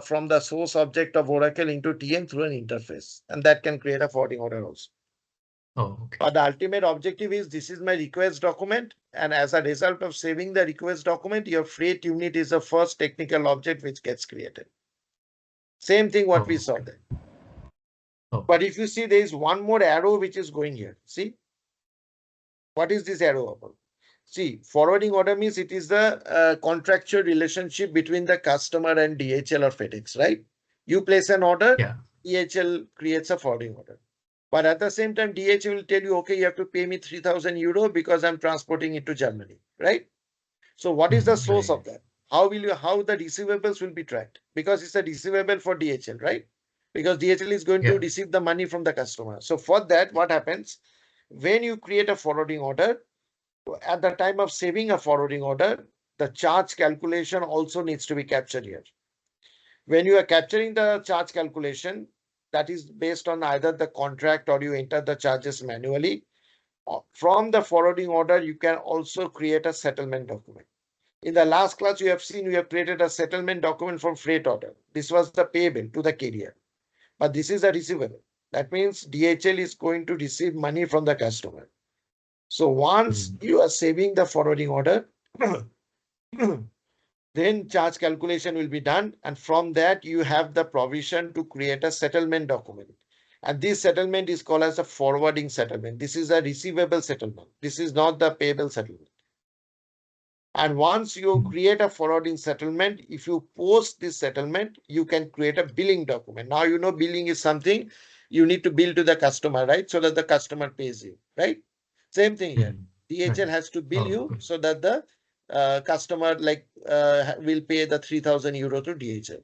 from the source object of Oracle into TM through an interface, and that can create a forwarding order also. Oh, okay. But the ultimate objective is this is my request document, and as a result of saving the request document, your freight unit is the first technical object which gets created. Same thing what we saw there. But if you see, there is one more arrow which is going here. See, what is this arrow about? See, forwarding order means it is the contractual relationship between the customer and DHL or FedEx, right? You place an order, DHL creates a forwarding order. But at the same time, DHL will tell you, okay, you have to pay me 3,000 euro because I'm transporting it to Germany, right? So what is the source of that? How the receivables will be tracked? Because it's a receivable for DHL, right? Because DHL is going to receive the money from the customer. So for that, what happens? When you create a forwarding order, at the time of saving a forwarding order, the charge calculation also needs to be captured here. When you are capturing the charge calculation, that is based on either the contract or you enter the charges manually. From the forwarding order, you can also create a settlement document. In the last class, you have seen we have created a settlement document for freight order. This was the payable to the carrier, but this is a receivable. That means DHL is going to receive money from the customer. So once you are saving the forwarding order, then charge calculation will be done. And from that, you have the provision to create a settlement document. And this settlement is called as a forwarding settlement. This is a receivable settlement. This is not the payable settlement. And once you create a forwarding settlement, if you post this settlement, you can create a billing document. Now, billing is something you need to bill to the customer, right? So that the customer pays you, right? Same thing here. DHL has to bill you so that the customer will pay the 3,000 euro to DHL.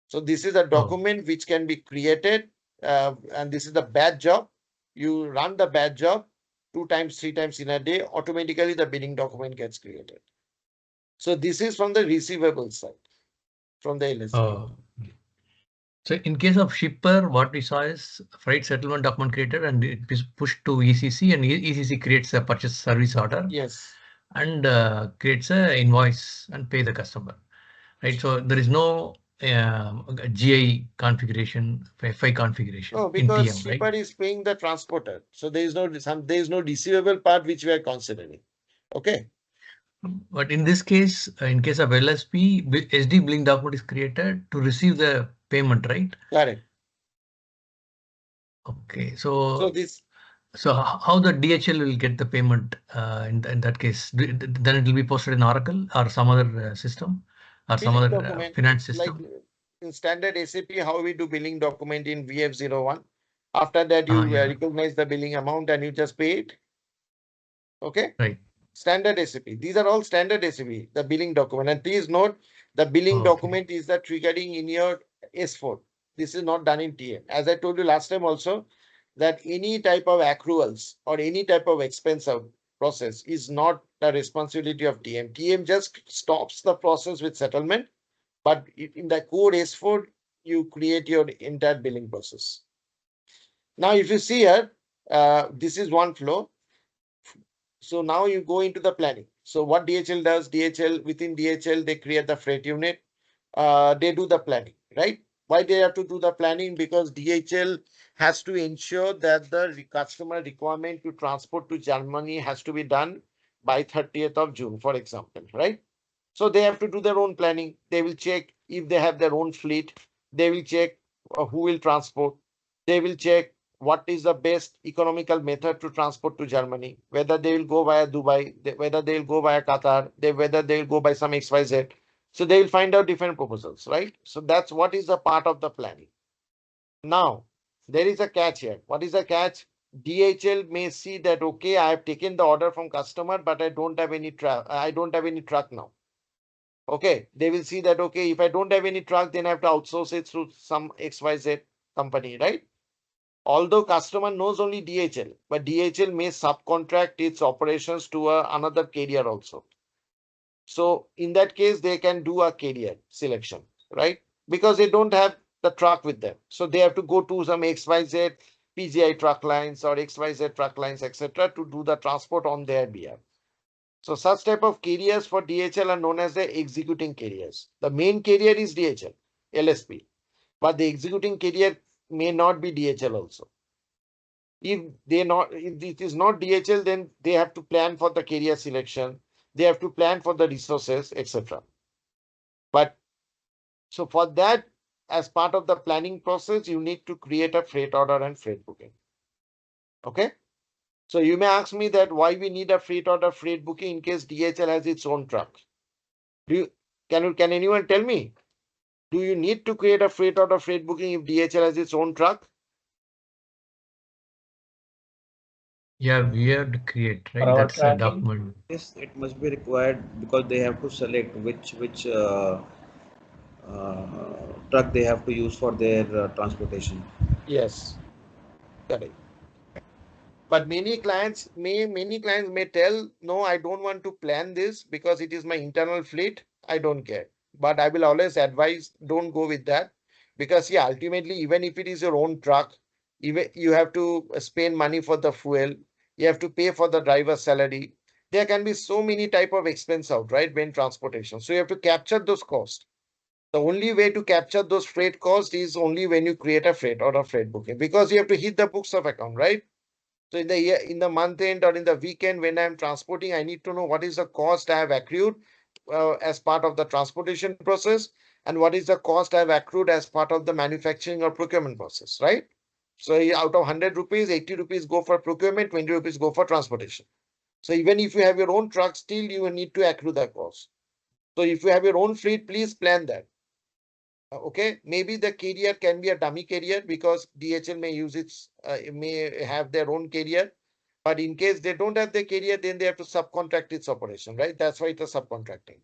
So this is a document which can be created, and this is the batch job. You run the batch job 2 times, 3 times in a day. Automatically, the billing document gets created. So this is from the receivable side, from the LSP. So in case of shipper, what we saw is freight settlement document created and it is pushed to ECC, and ECC creates a purchase service order. Yes. And creates a invoice and pay the customer, right? So there is no GI configuration, FI configuration. No, because in TM, shipper right? is paying the transporter. So there is no receivable part which we are considering. Okay. But in this case, in case of LSP, SD billing document is created to receive the payment, right? Correct. Okay, so this. So how the DHL will get the payment in that case? Then it will be posted in Oracle or some other system or some Billing other document, finance system? like in standard SAP, how we do billing document in VF01. After that, you recognize the billing amount and you just pay it. Okay. Right. Standard SAP. These are all standard SAP, the billing document. And please note, the billing document is the triggering in your S4. This is not done in TM. As I told you last time also, that any type of accruals or any type of expense of process is not the responsibility of TM. TM just stops the process with settlement, but in the core S4, you create your entire billing process. Now, if you see here, this is one flow. So now you go into the planning. So what DHL does, within DHL, they create the freight unit. They do the planning, right? Why they have to do the planning? Because DHL has to ensure that the customer requirement to transport to Germany has to be done by 30th of June, for example, right? So they have to do their own planning. They will check if they have their own fleet. They will check who will transport. They will check what is the best economical method to transport to Germany, whether they will go via Dubai, whether they will go via Qatar, whether they will go by some XYZ. So they will find out different proposals, right? So that's what is the part of the planning. Now, there is a catch here. What is the catch? DHL may see that, okay, I have taken the order from customer, but I don't have any truck now. Okay, they will see that, okay, if I don't have any truck, then I have to outsource it through some XYZ company, right? Although customer knows only DHL, but DHL may subcontract its operations to another carrier also. So in that case, they can do a carrier selection, right? Because they don't have the truck with them. So they have to go to some XYZ PGI truck lines or XYZ truck lines, etc., to do the transport on their behalf. So such type of carriers for DHL are known as the executing carriers. The main carrier is DHL, LSP, but the executing carrier may not be DHL also. If it is not DHL, then they have to plan for the carrier selection. They have to plan for the resources, etc. But so for that, as part of the planning process, you need to create a freight order and freight booking. Okay. So you may ask me that why we need a freight order, freight booking in case DHL has its own truck. Can anyone tell me? Do you need to create a freight order, freight booking if DHL has its own truck? Yeah, we have to create, For right? our That's a tracking, document. yes, it must be required because they have to select which truck they have to use for their transportation. Yes, correct. But many clients may tell, no, I don't want to plan this because it is my internal fleet. I don't care. But I will always advise, don't go with that. Because yeah, ultimately, even if it is your own truck, even you have to spend money for the fuel, you have to pay for the driver's salary. There can be so many type of expense out, right? When transportation. So you have to capture those costs. The only way to capture those freight costs is only when you create a freight or a freight booking, because you have to hit the books of account, right? So in the year, in the month end or in the weekend when I'm transporting, I need to know what is the cost I have accrued as part of the transportation process, and what is the cost I have accrued as part of the manufacturing or procurement process, right? So out of 100 rupees, 80 rupees go for procurement, 20 rupees go for transportation. So even if you have your own truck, still you need to accrue the cost. So if you have your own fleet, please plan that. Okay, maybe the carrier can be a dummy carrier because DHL may use may have their own carrier. But in case they don't have the carrier, then they have to subcontract its operation, right? That's why it is subcontracting.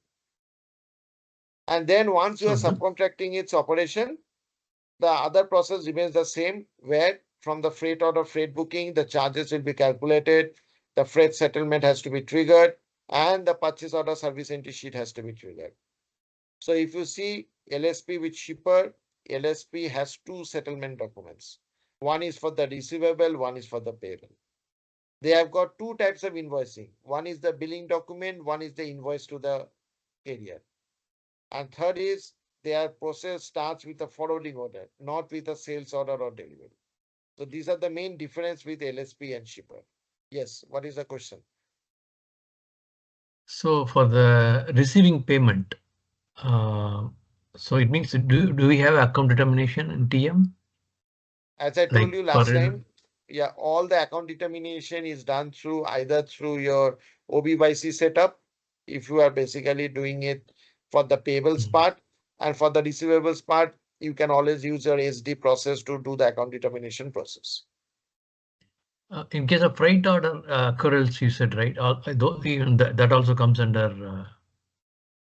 And then once you are subcontracting its operation, the other process remains the same, where from the freight order, freight booking, the charges will be calculated, the freight settlement has to be triggered, and the purchase order service entry sheet has to be triggered. So if you see LSP with shipper, LSP has two settlement documents. One is for the receivable, one is for the payable. They have got two types of invoicing. One is the billing document, one is the invoice to the carrier. And third is their process starts with a forwarding order, not with a sales order or delivery. So these are the main difference with LSP and shipper. Yes, what is the question? So for the receiving payment, so it means do we have account determination in TM? As I told Like you for last time, yeah, all the account determination is done through either through your OB/C setup, if you are basically doing it for the payables part, and for the receivables part, you can always use your SD process to do the account determination process. in case of freight order accruals, you said, right? Even that also comes under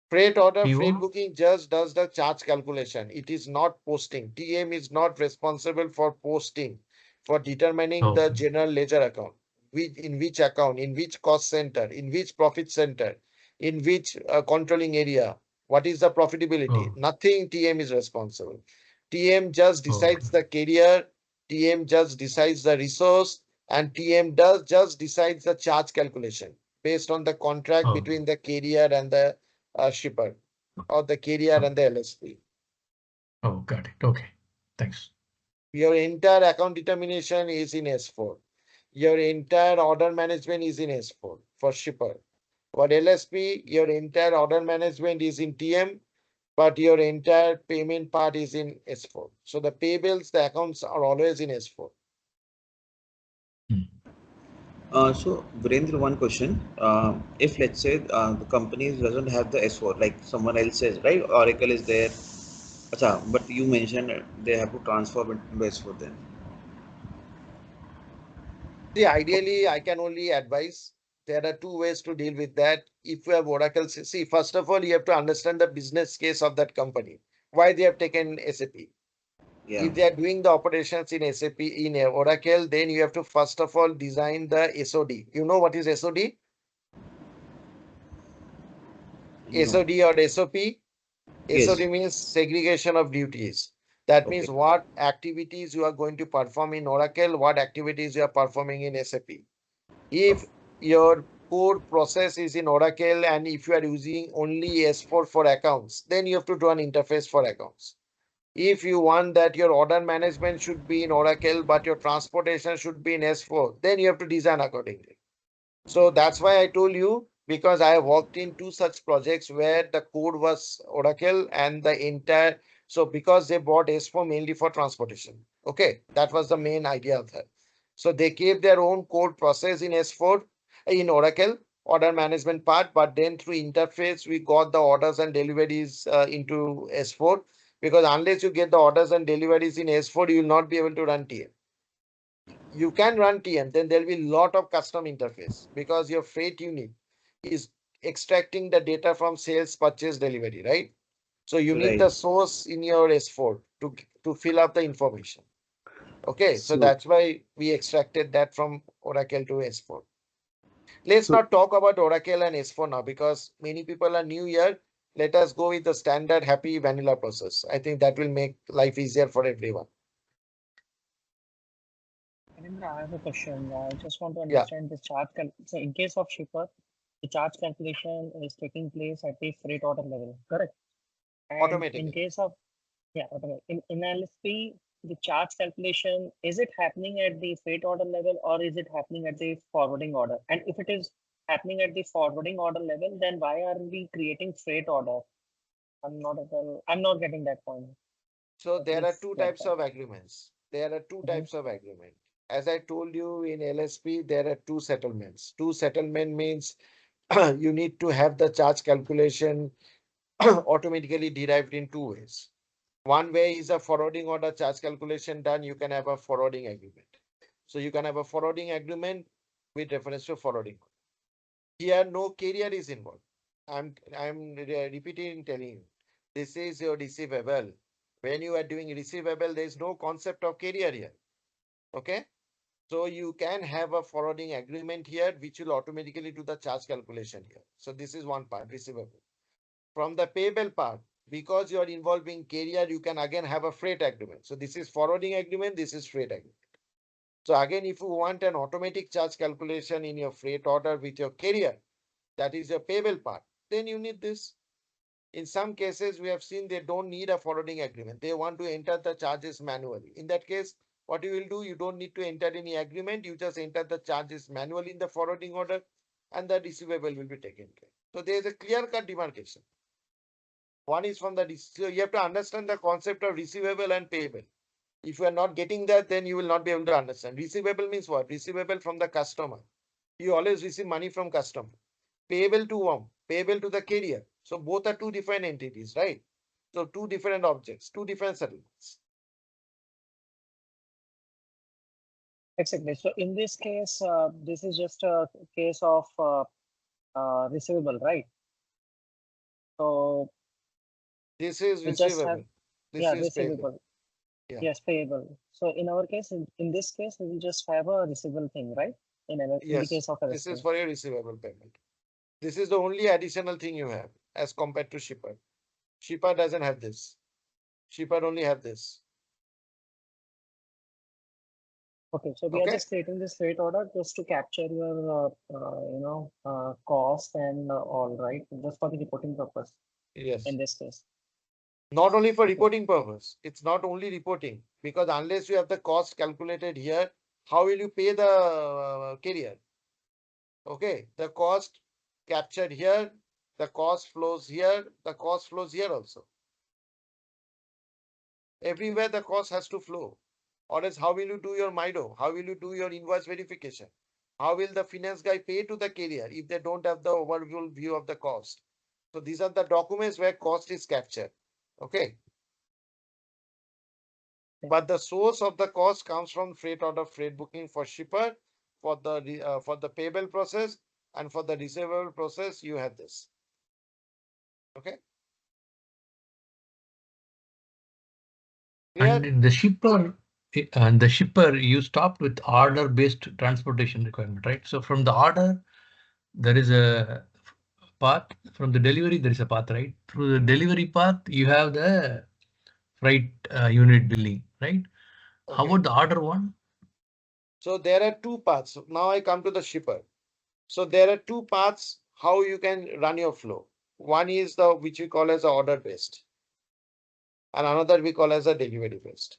Freight order, freight PO? booking just does the charge calculation. It is not posting. TM is not responsible for posting, for determining the Okay. general ledger account. In which account, in which cost center, in which profit center, in which controlling area, what is the profitability? Oh, Nothing TM is responsible. TM just okay. decides the carrier, TM just decides the resource, and TM does just decides the charge calculation based on the contract Oh, between the carrier and the shipper, or the carrier and the LSP. Oh, got it. Okay. Thanks. Your entire account determination is in S4. Your entire order management is in S4 for shipper. For LSP, your entire order management is in TM, but your entire payment part is in S4. So the payables, the accounts are always in S4. So Virendra, one question. If let's say the company doesn't have the S4, like someone else says, right? Oracle is there. Acha, but you mentioned they have to transform it to S4 then. See, ideally, I can only advise. There are two ways to deal with that. If you have Oracle, see, first of all, you have to understand the business case of that company, why they have taken SAP. Yeah. If they are doing the operations in SAP in Oracle, then you have to first of all design the SOD. You know what is SOD? No. SOD or SOP? Yes. SOD means segregation of duties. That Okay. means what activities you are going to perform in Oracle, what activities you are performing in SAP. If Okay. your core process is in Oracle and if you are using only S4 for accounts, then you have to draw an interface for accounts. If you want that your order management should be in Oracle, but your transportation should be in S4, then you have to design accordingly. So that's why I told you, because I have worked in two such projects where the code was Oracle and the entire, so because they bought S4 mainly for transportation. Okay, that was the main idea of that. So they kept their own code process in S4 in Oracle order management part, but then through interface we got the orders and deliveries into S4, because unless you get the orders and deliveries in S4, you will not be able to run TM. You can run TM, then there'll be a lot of custom interface because your freight unit is extracting the data from sales, purchase, delivery, right? So you need Right. the source in your S4 to fill up the information. Okay, so So, that's why we extracted that from Oracle to S4. Let's so not talk about Oracle and S4 now because many people are new here. Let us go with the standard happy vanilla process. I think that will make life easier for everyone. Narendra, I have a question. I just want to Yeah, understand the charge. So, in case of shipper, the charge calculation is taking place at the freight order level, correct? And in automatically. case of, yeah, okay, in LSP, the charge calculation, is it happening at the freight order level or is it happening at the forwarding order? And if it is happening at the forwarding order level, then why are we creating freight order? I'm not getting that point. So there are Please two types clarify. of agreements. There are two Mhm. types of agreement. As I told you in LSP, there are two settlements. Two settlement means you need to have the charge calculation automatically derived in two ways. One way is a forwarding order charge calculation done. You can have a forwarding agreement. So you can have a forwarding agreement with reference to forwarding. Here, no carrier is involved. I'm repeating telling you. This is your receivable. When you are doing receivable, there is no concept of carrier here. Okay. So you can have a forwarding agreement here, which will automatically do the charge calculation here. So this is one part, receivable. From the payable part, because you are involving carrier, you can again have a freight agreement. So this is forwarding agreement, this is freight agreement. So again, if you want an automatic charge calculation in your freight order with your carrier, that is your payable part, then you need this. In some cases, we have seen they don't need a forwarding agreement. They want to enter the charges manually. In that case, what you will do, you don't need to enter any agreement. You just enter the charges manually in the forwarding order and the receivable will be taken care. So there is a clear cut demarcation. One is from the, so you have to understand the concept of receivable and payable. If you are not getting that, then you will not be able to understand. Receivable means what? Receivable from the customer. You always receive money from customer. Payable to whom? Payable to the carrier. So both are two different entities, right? So two different objects, two different settlements. Exactly. So in this case, this is just a case of receivable, right? So This is we just have, receivable. This yeah, is payable. receivable. Yeah. Yes, payable. So in our case, in this case, we will just have a receivable thing, right? In the Yes. case of This is LSP. for your receivable payment. This is the only additional thing you have as compared to shipper. Shipper doesn't have this. Shipper only have this. Okay, so we are Okay. just creating this freight order just to capture your, cost and all, right? Just for the reporting purpose Yes. in this case. Not only for reporting purpose, it's not only reporting, because unless you have the cost calculated here, how will you pay the carrier? Okay, the cost captured here, the cost flows here, the cost flows here also. Everywhere the cost has to flow. Or else how will you do your MIDO? How will you do your invoice verification? How will the finance guy pay to the carrier if they don't have the overall view of the cost? So these are the documents where cost is captured. Okay. But the source of the cost comes from freight order, freight booking for shipper, for the payable process, and for the receivable process. You have this. Okay. Clear? And in the shipper, you stopped with order-based transportation requirement, right? So from the order, there is a path. From the delivery, there is a path, right? Through the delivery path, you have the freight unit billing, right? How Okay. about the order one? So there are two paths. Now I come to the shipper. So there are two paths how you can run your flow. One is the which we call as a order based, and another we call as a delivery based.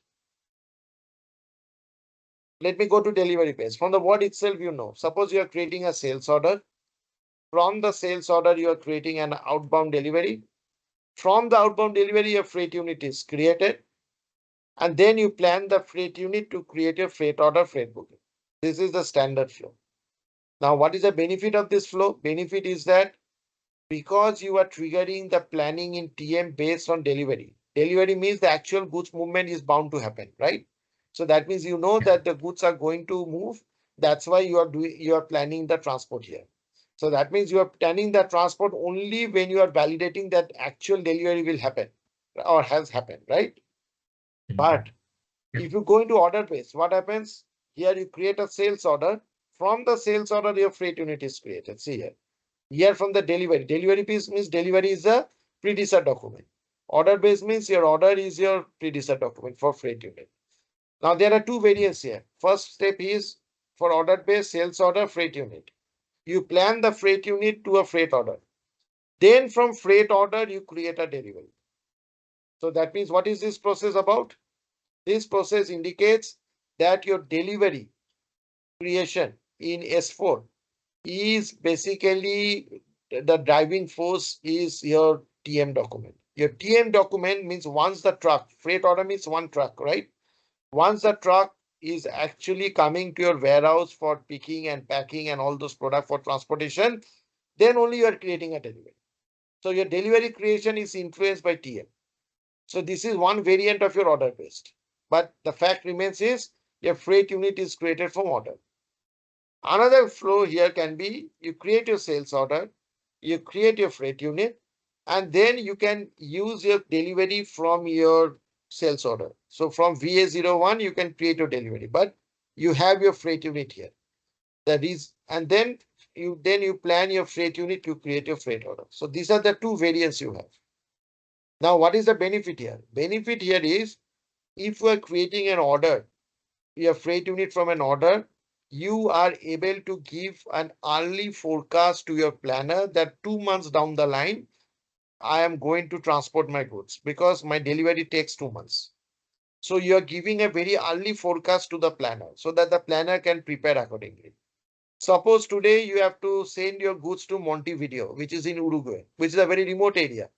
Let me go to delivery based. From the word itself, you know, suppose you are creating a sales order. From the sales order, you are creating an outbound delivery. From the outbound delivery, a freight unit is created. And then you plan the freight unit to create a freight order, freight booking. This is the standard flow. Now, what is the benefit of this flow? Benefit is that because you are triggering the planning in TM based on delivery. Delivery means the actual goods movement is bound to happen, right? So that means you know that the goods are going to move. That's why you are planning the transport here. So that means you are planning the transport only when you are validating that actual delivery will happen or has happened, right? But if you go into order base, what happens? Here you create a sales order. From the sales order, your freight unit is created. See here. Here from the delivery. Delivery piece means delivery is a predecessor document. Order base means your order is your predecessor document for freight unit. Now there are two variants here. First step is for order base, sales order, freight unit. You plan the freight unit to a freight order. Then from freight order, you create a delivery. So that means what is this process about? This process indicates that your delivery creation in S4 is basically the driving force is your TM document. Your TM document means once the truck, freight order means one truck, right? Once the truck is actually coming to your warehouse for picking and packing and all those products for transportation, then only you are creating a delivery. So your delivery creation is influenced by TM. So this is one variant of your order based. But the fact remains is your freight unit is created from order. Another flow here can be you create your sales order, you create your freight unit, and then you can use your delivery from your sales order. So from VA01, you can create your delivery, but you have your freight unit here. That is, and then you plan your freight unit to create your freight order. So these are the two variants you have. Now, what is the benefit here? Benefit here is if you are creating an order, your freight unit from an order, you are able to give an early forecast to your planner that 2 months down the line, I am going to transport my goods because my delivery takes 2 months. So you are giving a very early forecast to the planner so that the planner can prepare accordingly. Suppose today you have to send your goods to Montevideo, which is in Uruguay, which is a very remote area.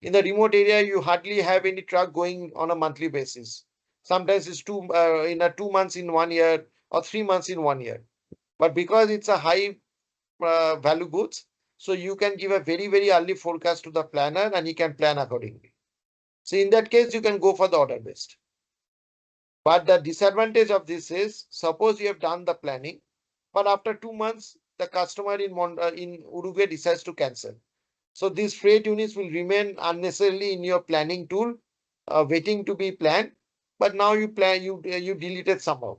In the remote area, you hardly have any truck going on a monthly basis. Sometimes it's in a 2 months in 1 year or 3 months in 1 year. But because it's a high value goods, so you can give a very, very early forecast to the planner and he can plan accordingly. So in that case, you can go for the order based. But the disadvantage of this is, suppose you have done the planning, but after 2 months, the customer in Uruguay decides to cancel. So these freight units will remain unnecessarily in your planning tool, waiting to be planned. But now you you deleted somehow.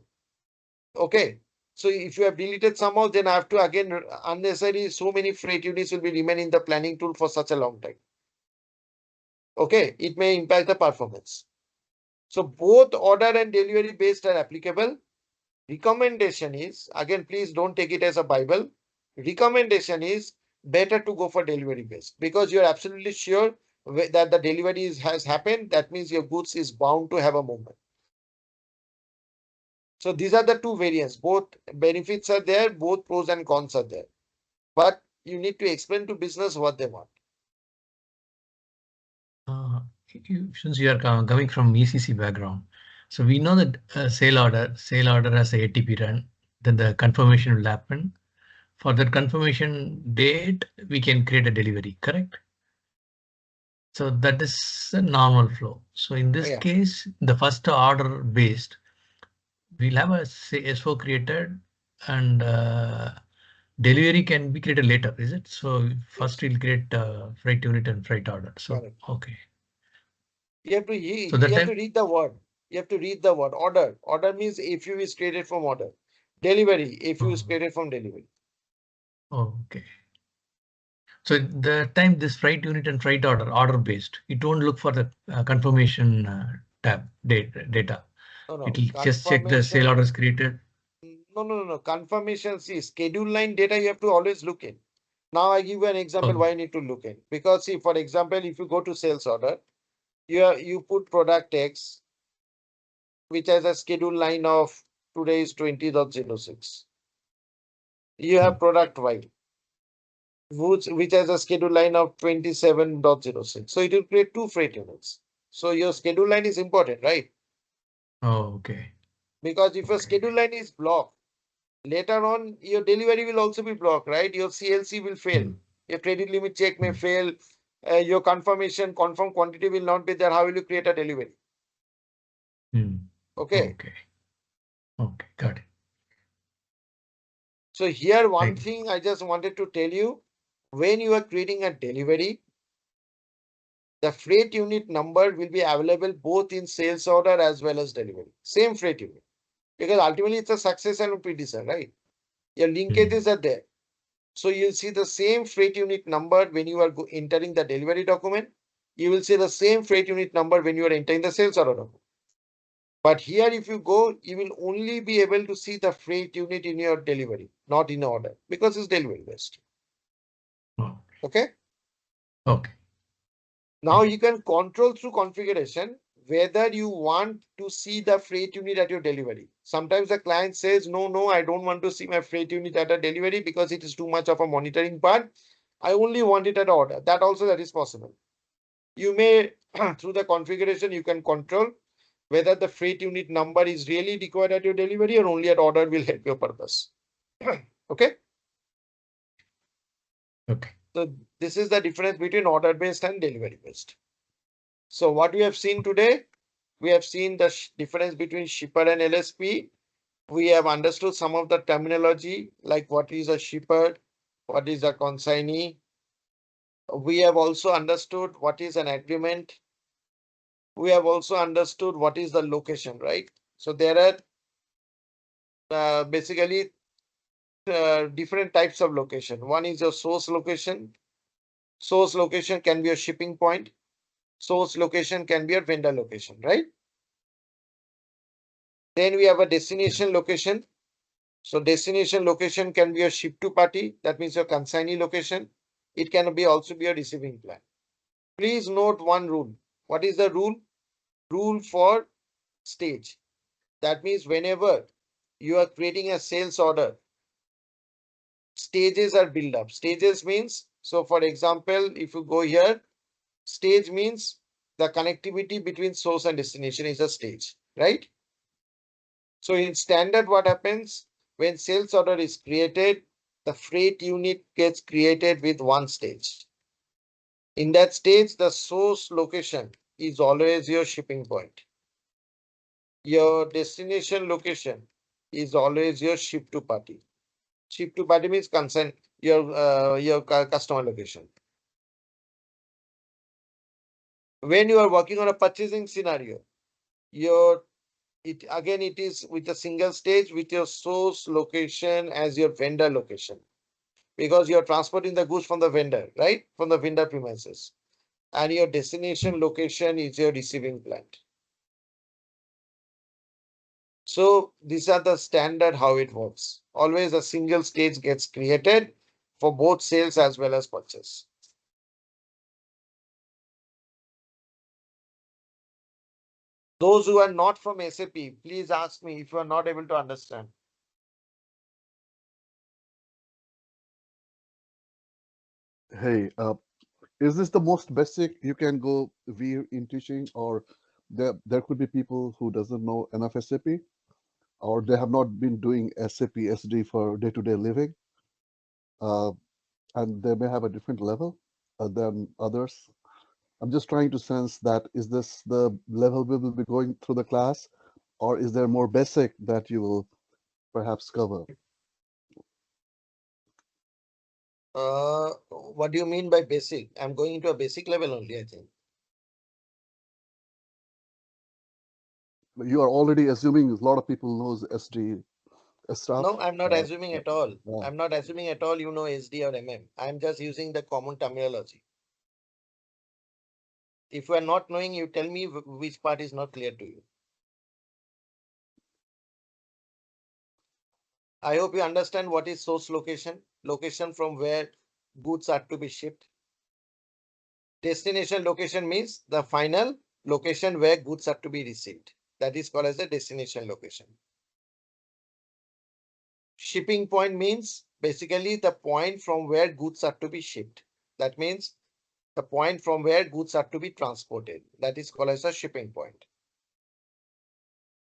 Okay. So if you have deleted somehow, then I have to again unnecessary so many freight units will be remain in the planning tool for such a long time. Okay, it may impact the performance. So both order and delivery based are applicable. Recommendation is, again, please don't take it as a Bible. Recommendation is better to go for delivery based because you're absolutely sure that the delivery has happened, that means your goods is bound to have a movement. So these are the two variants. Both benefits are there, both pros and cons are there. But you need to explain to business what they want. Since you are coming from ECC background, so we know that sale order has a ATP run, then the confirmation will happen. For that confirmation date, we can create a delivery, correct? So that is a normal flow. So in this case, the first order based, we'll have a S4 created and delivery can be created later, is it? So first we'll create freight unit and freight order. So, Correct. okay. You have to read the word. You have to read the word order. Order means AFU is created from order. Delivery, AFU is created from delivery. Okay. So the time this freight unit and freight order based, it won't look for the confirmation tab data. No, It will just check the sale orders created. No. Confirmation, see, schedule line data you have to always look in. Now I give you an example why you need to look in. Because see, for example, if you go to sales order, you put product X, which has a schedule line of today is 20.06. You have product Y, which has a schedule line of 27.06. So it will create two freight units. So your schedule line is important, right? Oh, okay. Because if your schedule line is blocked, later on your delivery will also be blocked, right? Your CLC will fail. Your credit limit check may fail. Your confirmed quantity will not be there. How will you create a delivery? Okay. Okay, got it. So here one thing I just wanted to tell you, when you are creating a delivery, the freight unit number will be available both in sales order as well as delivery. Same freight unit. Because ultimately it's a success and a predecessor, right? Your linkages are there. So you'll see the same freight unit number when you are entering the delivery document. You will see the same freight unit number when you are entering the sales order document. But here, if you go, you will only be able to see the freight unit in your delivery, not in order, because it's delivery based. Okay. Okay. Now you can control through configuration whether you want to see the freight unit at your delivery. Sometimes the client says, no, I don't want to see my freight unit at a delivery because it is too much of a monitoring part. I only want it at order. That is possible. You may, through the configuration, you can control whether the freight unit number is really required at your delivery or only at order will help your purpose. Okay. Okay. So this is the difference between order based and delivery based. So what we have seen today, we have seen the difference between shipper and LSP. We have understood some of the terminology, like what is a shipper, what is a consignee. We have also understood what is an agreement. We have also understood what is the location, right? So there are basically different types of location. One is your source location. Source location can be a shipping point. Source location can be a vendor location, right? Then we have a destination location. So destination location can be a ship to party. That means your consignee location. It can be also be a receiving plant. Please note one rule. What is the rule? Rule for stage. That means whenever you are creating a sales order, stages are built up. Stages means, so for example, if you go here, stage means the connectivity between source and destination is a stage, right? So in standard, what happens when sales order is created, the freight unit gets created with one stage. In that stage, the source location is always your shipping point. Your destination location is always your ship to party. Ship to party means concern your customer location. When you are working on a purchasing scenario, it is with a single stage with your source location as your vendor location, because you're transporting the goods from the vendor, right? From the vendor premises. And your destination location is your receiving plant. So these are the standard how it works. Always a single stage gets created for both sales as well as purchase. Those who are not from SAP, please ask me if you are not able to understand. Hey, is this the most basic you can go in teaching, or there could be people who doesn't know enough SAP, or they have not been doing SAP SD for day-to-day living, uh, and they may have a different level than others. I'm just trying to sense that is this the level we will be going through the class, or is there more basic that you will perhaps cover? What do you mean by basic? I'm going into a basic level only, I think. You are already assuming a lot of people knows SD stuff. No, I'm not assuming at all. Yeah. I'm not assuming at all you know SD or MM. I'm just using the common terminology. If you are not knowing, you tell me which part is not clear to you. I hope you understand what is source location, location from where goods are to be shipped. Destination location means the final location where goods are to be received. That is called as the destination location. Shipping point means basically the point from where goods are to be shipped. That means the point from where goods are to be transported. That is called as a shipping point.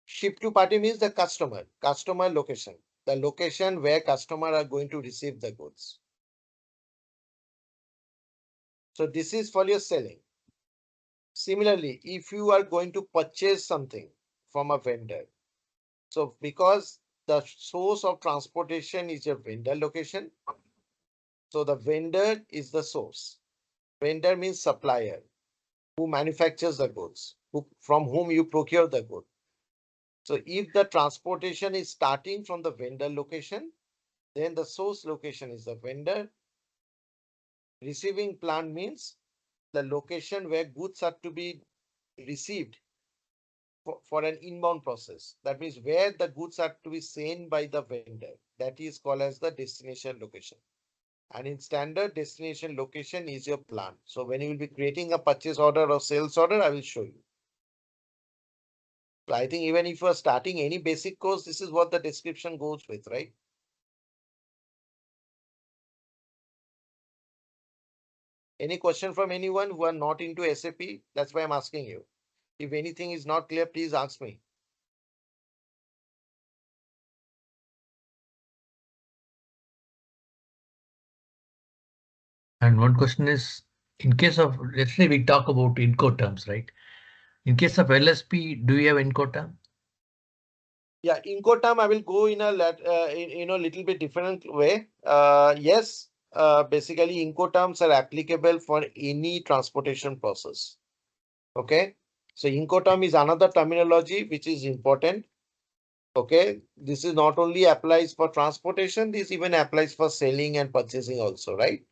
Ship to party means the customer location, the location where customer are going to receive the goods. So this is for your selling. Similarly, if you are going to purchase something from a vendor, so because the source of transportation is your vendor location, so the vendor is the source. Vendor means supplier who manufactures the goods, from whom you procure the good. So if the transportation is starting from the vendor location, then the source location is the vendor. Receiving plant means the location where goods are to be received for an inbound process. That means where the goods are to be sent by the vendor. That is called as the destination location. And in standard, destination location is your plant. So when you will be creating a purchase order or sales order, I will show you. So I think even if you are starting any basic course, this is what the description goes with, right? Any question from anyone who are not into SAP? That's why I'm asking you. If anything is not clear, please ask me. And one question is, in case of, let's say we talk about Incoterms, right? In case of LSP, do you have Incoterm? Yeah, Incoterm, I will go in a little bit different way. Yes, basically Incoterms are applicable for any transportation process. Okay, so Incoterm is another terminology which is important. Okay, this is not only applies for transportation, this even applies for selling and purchasing also, right?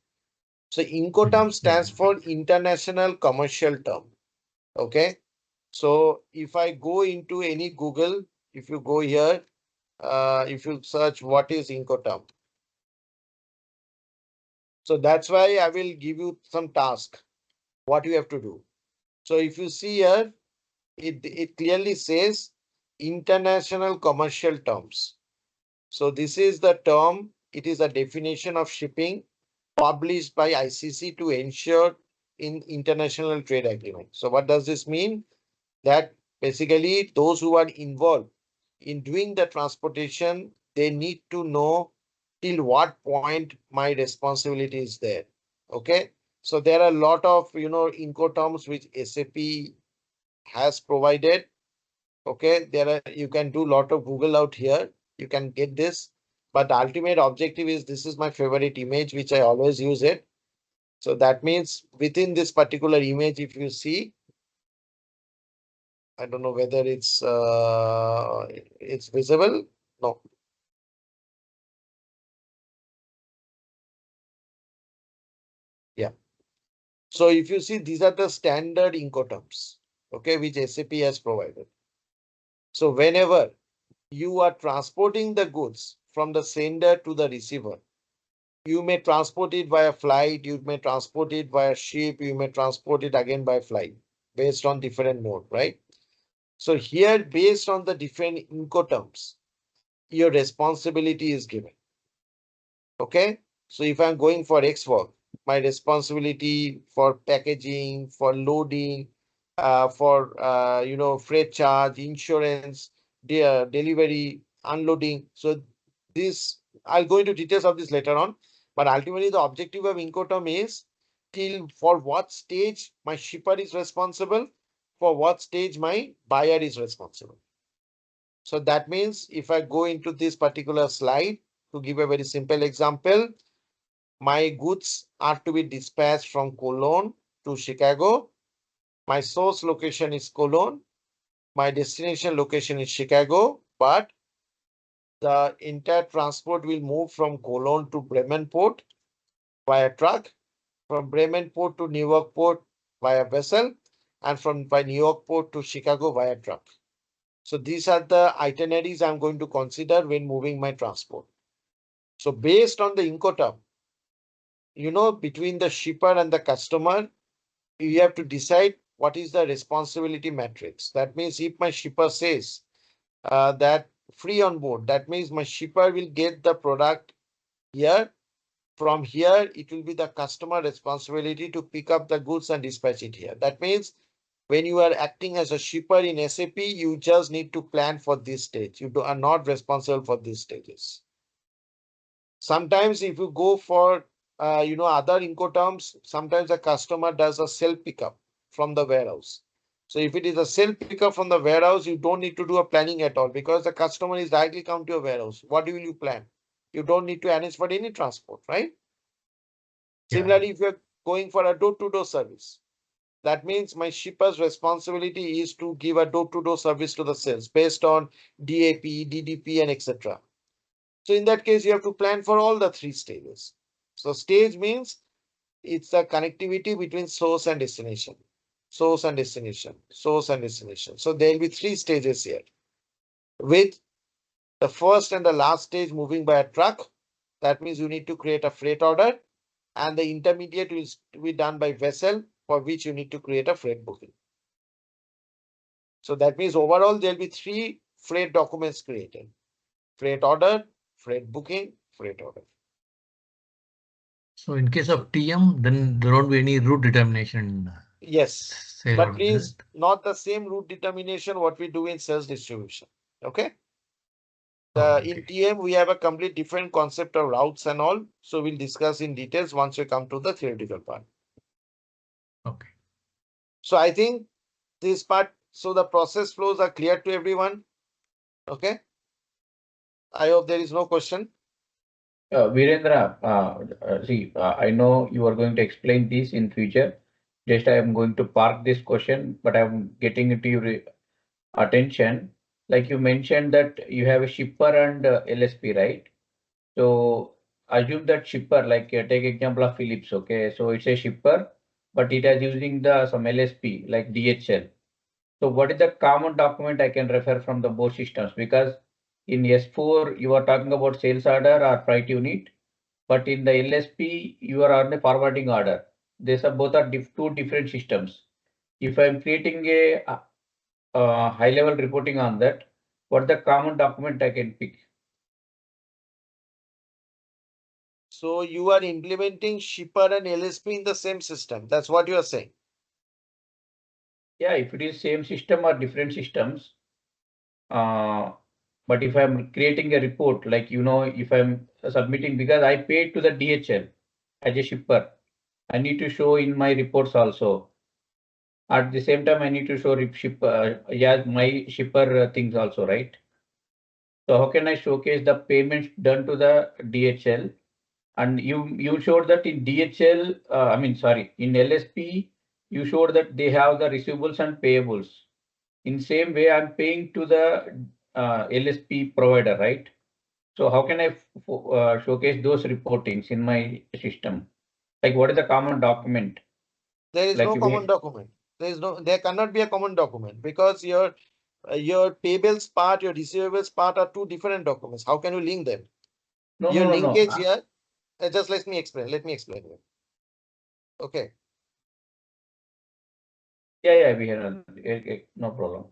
So Incoterm stands for International Commercial Term. Okay, so if I go into any Google, if you go here, if you search what is Incoterm. So that's why I will give you some task, what you have to do. So if you see here, it clearly says international commercial terms. So this is the term. It is a definition of shipping published by ICC to ensure in international trade agreement. So what does this mean? That basically those who are involved in doing the transportation, they need to know till what point my responsibility is there. Okay. So there are a lot of, Incoterms which SAP has provided. Okay. You can do a lot of Google out here. You can get this, but the ultimate objective is this is my favorite image, which I always use it. So that means within this particular image, if you see, I don't know whether it's visible. No. Yeah. So if you see, these are the standard Incoterms, okay, which SAP has provided. So whenever you are transporting the goods from the sender to the receiver, you may transport it via flight, you may transport it via ship, you may transport it again by flight based on different mode, right? So here, based on the different Incoterms, your responsibility is given. Okay. So if I'm going for X work, my responsibility for packaging, for loading, for freight charge, insurance, delivery, unloading. So this I'll go into details of this later on. But ultimately, the objective of Incoterm is till for what stage my shipper is responsible, for what stage my buyer is responsible. So that means if I go into this particular slide to give a very simple example, my goods are to be dispatched from Cologne to Chicago. My source location is Cologne. My destination location is Chicago, but the entire transport will move from Cologne to Bremen port via truck, from Bremen port to New York port via vessel, and from by New York port to Chicago via truck. So these are the itineraries I'm going to consider when moving my transport. So based on the Incoterm, between the shipper and the customer, you have to decide what is the responsibility matrix. That means if my shipper says that free on board, that means my shipper will get the product here. From here, it will be the customer responsibility to pick up the goods and dispatch it here. That means when you are acting as a shipper in SAP, you just need to plan for this stage. You are not responsible for these stages. Sometimes if you go for other Incoterms, sometimes the customer does a self pickup from the warehouse. So if it is a self pickup from the warehouse, you don't need to do a planning at all because the customer is directly come to your warehouse. What will you plan? You don't need to arrange for any transport, right? Yeah. Similarly, if you're going for a door-to-door service, that means my shipper's responsibility is to give a door-to-door service to the sales based on DAP, DDP, and etc. So in that case, you have to plan for all the three stages. So stage means it's the connectivity between source and destination, source and destination, source and destination. So there will be three stages here with the first and the last stage moving by a truck. That means you need to create a freight order, and the intermediate will be done by vessel, for which you need to create a freight booking. So that means overall there will be three freight documents created: freight order, freight booking, freight order. So in case of TM, then there won't be any route determination. Yes, Sale but order, please not the same route determination what we do in sales distribution. Okay. In TM, we have a complete different concept of routes and all. So we'll discuss in details once we come to the theoretical part. Okay. So I think this part, so the process flows are clear to everyone. Okay. I hope there is no question. Virendra, see, I know you are going to explain this in future. Just I am going to park this question, but I'm getting it to your attention. Like you mentioned that you have a shipper and LSP, right? So assume that shipper, like take example of Philips, okay? So it's a shipper, but it is using the some LSP like DHL. So what is the common document I can refer from the both systems? Because in S4 you are talking about sales order or freight unit, but in the LSP you are on the forwarding order. These are both are two different systems. If I'm creating a high level reporting on that, what the common document I can pick? So you are implementing shipper and LSP in the same system. That's what you are saying. Yeah, if it is same system or different systems, but if I'm creating a report, like, if I'm submitting, because I paid to the DHL as a shipper, I need to show in my reports also. At the same time, I need to show yeah, my shipper things also, right? So how can I showcase the payments done to the DHL? And you showed that in DHL, I mean, sorry, in LSP, you showed that they have the receivables and payables. In same way, I'm paying to the LSP provider, right? So how can I showcase those reportings in my system? Like, what is the common document? There is Like no common document. There cannot be a common document because your payables part, your receivables part are two different documents. How can you link them? No, Your no, no, no. linkage here, just let me explain. Let me explain you. Okay. Yeah, we have no problem.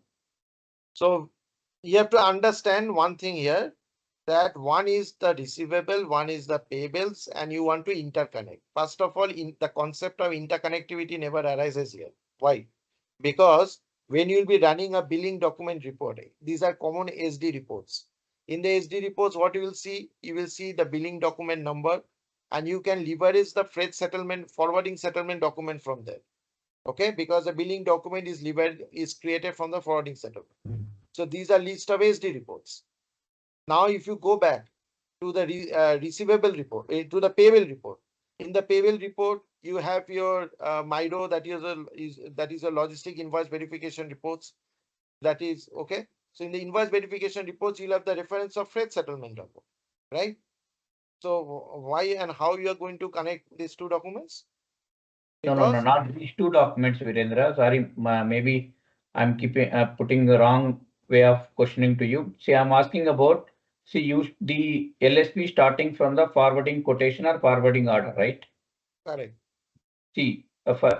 So you have to understand one thing here, that one is the receivable, one is the payables, and you want to interconnect. First of all, in the concept of interconnectivity never arises here. Why? Because when you'll be running a billing document report, these are common SD reports. In the SD reports, what you will see the billing document number, and you can leverage the freight settlement, forwarding settlement document from there. Okay, because the billing document is created from the forwarding settlement. So these are list of SD reports. Now, if you go back to the receivable report, to the payable report, in the payable report, you have your MIDO, that is a logistic invoice verification reports. That is okay. So in the invoice verification reports, you'll have the reference of freight settlement report, right? So why and how you are going to connect these two documents? No, not these two documents, Virendra. Sorry, maybe I'm keeping putting the wrong way of questioning to you. See, I'm asking about, see, use the LSP starting from the forwarding quotation or forwarding order, right? Correct. See,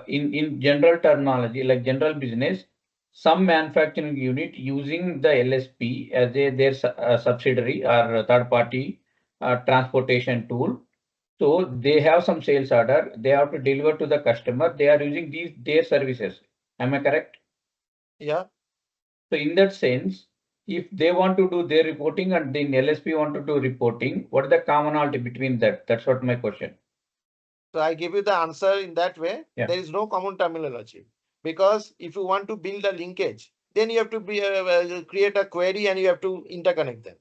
in general terminology, like general business, some manufacturing unit using the LSP as their subsidiary or third party transportation tool. So they have some sales order, they have to deliver to the customer, they are using their services. Am I correct? Yeah. So in that sense, if they want to do their reporting and then LSP want to do reporting, what is the commonality between that? That's what my question. So I give you the answer in that way. Yeah. There is no common terminology, because if you want to build a linkage, then you have to create a query and you have to interconnect them.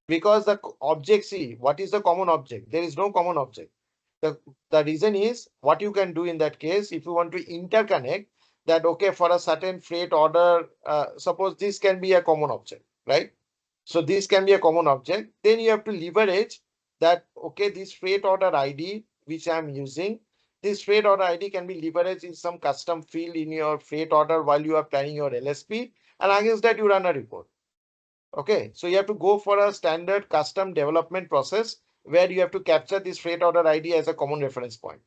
Because the object, see, what is the common object? There is no common object. The reason is, what you can do in that case, if you want to interconnect that, okay, for a certain freight order, suppose this can be a common object, right? So this can be a common object. Then you have to leverage that, okay, this freight order ID which I'm using, this freight order ID can be leveraged in some custom field in your freight order while you are planning your LSP, and against that you run a report. Okay, so you have to go for a standard custom development process where you have to capture this freight order ID as a common reference point.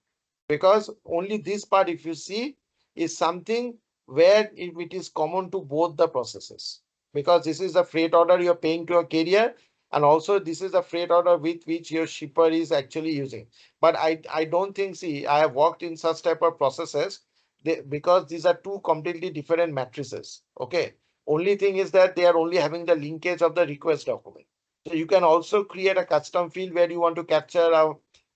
Because only this part, if you see, is something where it is common to both the processes. Because this is the freight order you're paying to a carrier, and also this is the freight order with which your shipper is actually using. But I don't think, see, I have worked in such type of processes, because these are two completely different matrices. Okay. Only thing is that they are only having the linkage of the request document. So you can also create a custom field where you want to capture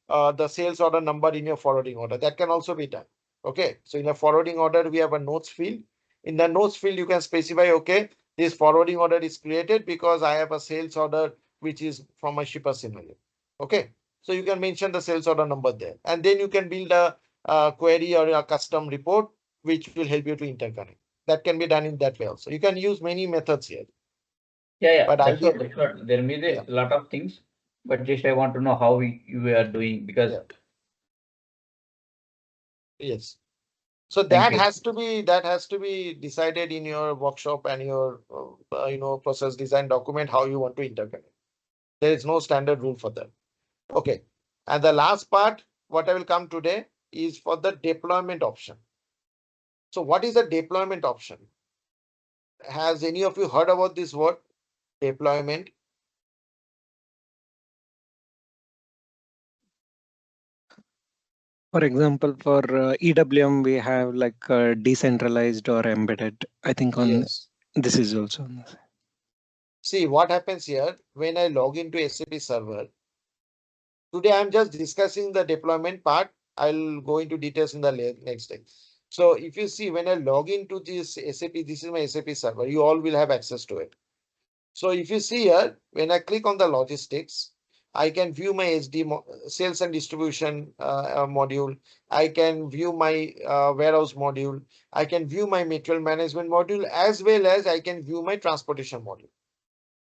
the sales order number in your forwarding order. That can also be done. Okay. So in a forwarding order, we have a notes field. In the notes field, you can specify, okay, this forwarding order is created because I have a sales order which is from a shipper scenario. Okay. So you can mention the sales order number there, and then you can build a query or a custom report which will help you to interconnect. That can be done in that way also. You can use many methods here. Yeah, But that's what there may be a lot of things, but just I want to know how you are doing, because yes. So that has to be decided in your workshop and your process design document how you want to interconnect. There is no standard rule for that. Okay. And the last part, what I will come today, is for the deployment option. So what is the deployment option? Has any of you heard about this word, deployment? For example, for EWM, we have like decentralized or embedded. I think on this is also on this. See what happens here when I log into SAP server. Today I'm just discussing the deployment part. I'll go into details in the next day. So if you see, when I log into this SAP, this is my SAP server, you all will have access to it. So if you see here, when I click on the logistics, I can view my SD sales and distribution module. I can view my warehouse module. I can view my material management module, as well as I can view my transportation module.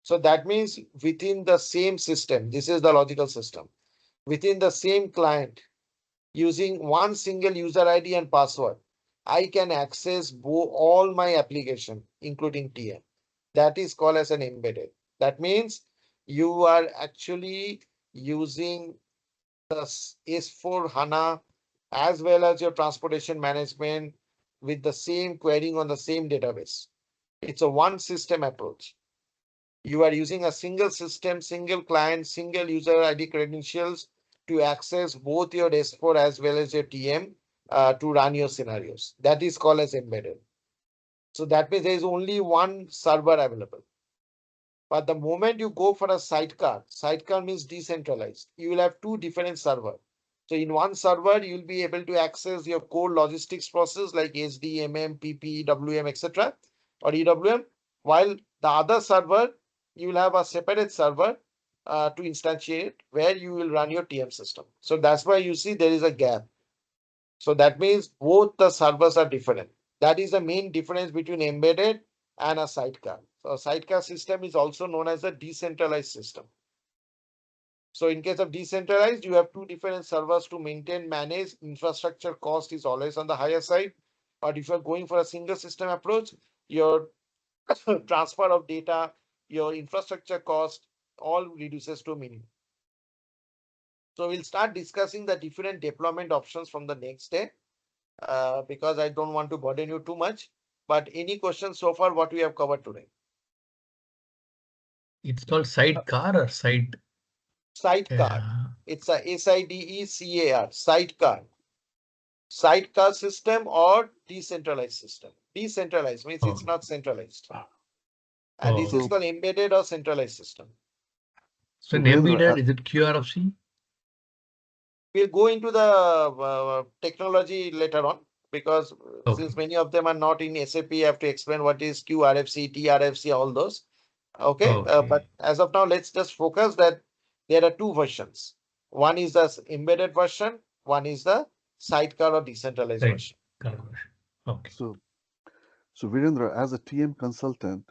So that means within the same system, this is the logical system, within the same client, using one single user ID and password, I can access all my application, including TM. That is called as an embedded. That means you are actually using the S4HANA as well as your transportation management with the same querying on the same database. It's a one system approach. You are using a single system, single client, single user ID credentials to access both your S4 as well as your TM to run your scenarios. That is called as embedded. So that means there is only one server available. But the moment you go for a sidecar means decentralized. You will have two different servers. So in one server, you'll be able to access your core logistics process like SD, PP, WM, etc. or EWM, while the other server, you will have a separate server to instantiate where you will run your TM system. So that's why you see there is a gap. So that means both the servers are different. That is the main difference between embedded and a sidecar. So a sidecar system is also known as a decentralized system. So in case of decentralized, you have two different servers to maintain, manage. Infrastructure cost is always on the higher side. But if you're going for a single system approach, your transfer of data, your infrastructure cost all reduces to minimum. So we'll start discussing the different deployment options from the next day. Because I don't want to burden you too much. But any questions so far what we have covered today? It's called sidecar or side? Sidecar. It's a SIDECAR, sidecar. Sidecar system or decentralized system. Decentralized means it's not centralized. And this is called embedded or centralized system. So in embedded, is it QRFC? We'll go into the technology later on, because since many of them are not in SAP, you have to explain what is QRFC, TRFC, all those. Okay, but as of now, let's just focus that there are two versions. One is the embedded version, one is the sidecar or decentralized version. Okay. So Virendra, as a TM consultant,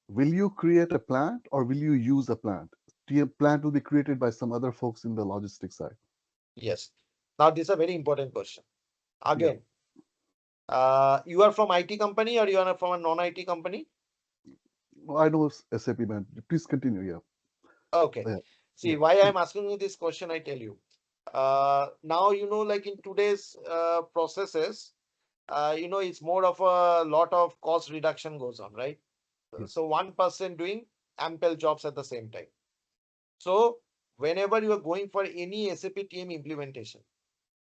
will you create a plant or will you use a plant? TM plant will be created by some other folks in the logistics side. Yes. Now, this is a very important question. Again, you are from IT company or you are from a non-IT company? I know SAP, man. Please continue. Yeah. Okay. See, why I'm asking you this question, I tell you. Now, like in today's processes, it's more of a lot of cost reduction goes on, right? So one person doing ample jobs at the same time. So whenever you are going for any SAP TM implementation,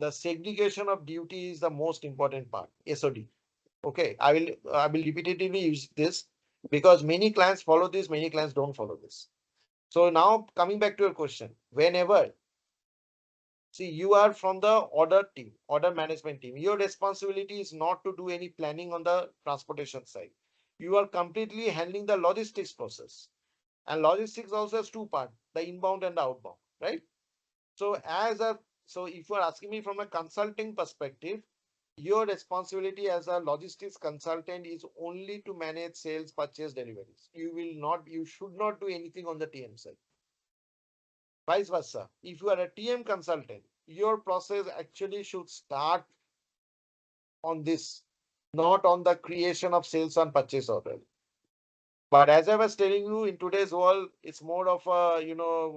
the segregation of duty is the most important part, SOD. Okay, I will repetitively use this because many clients follow this, many clients don't follow this. So now coming back to your question, whenever, see, you are from the order team, order management team, your responsibility is not to do any planning on the transportation side. You are completely handling the logistics process. And logistics also has two parts, the inbound and the outbound, right? So if you are asking me from a consulting perspective, your responsibility as a logistics consultant is only to manage sales, purchase, deliveries. You should not do anything on the TM side. Vice versa. If you are a TM consultant, your process actually should start on this, not on the creation of sales and purchase order. But as I was telling you, in today's world, it's more of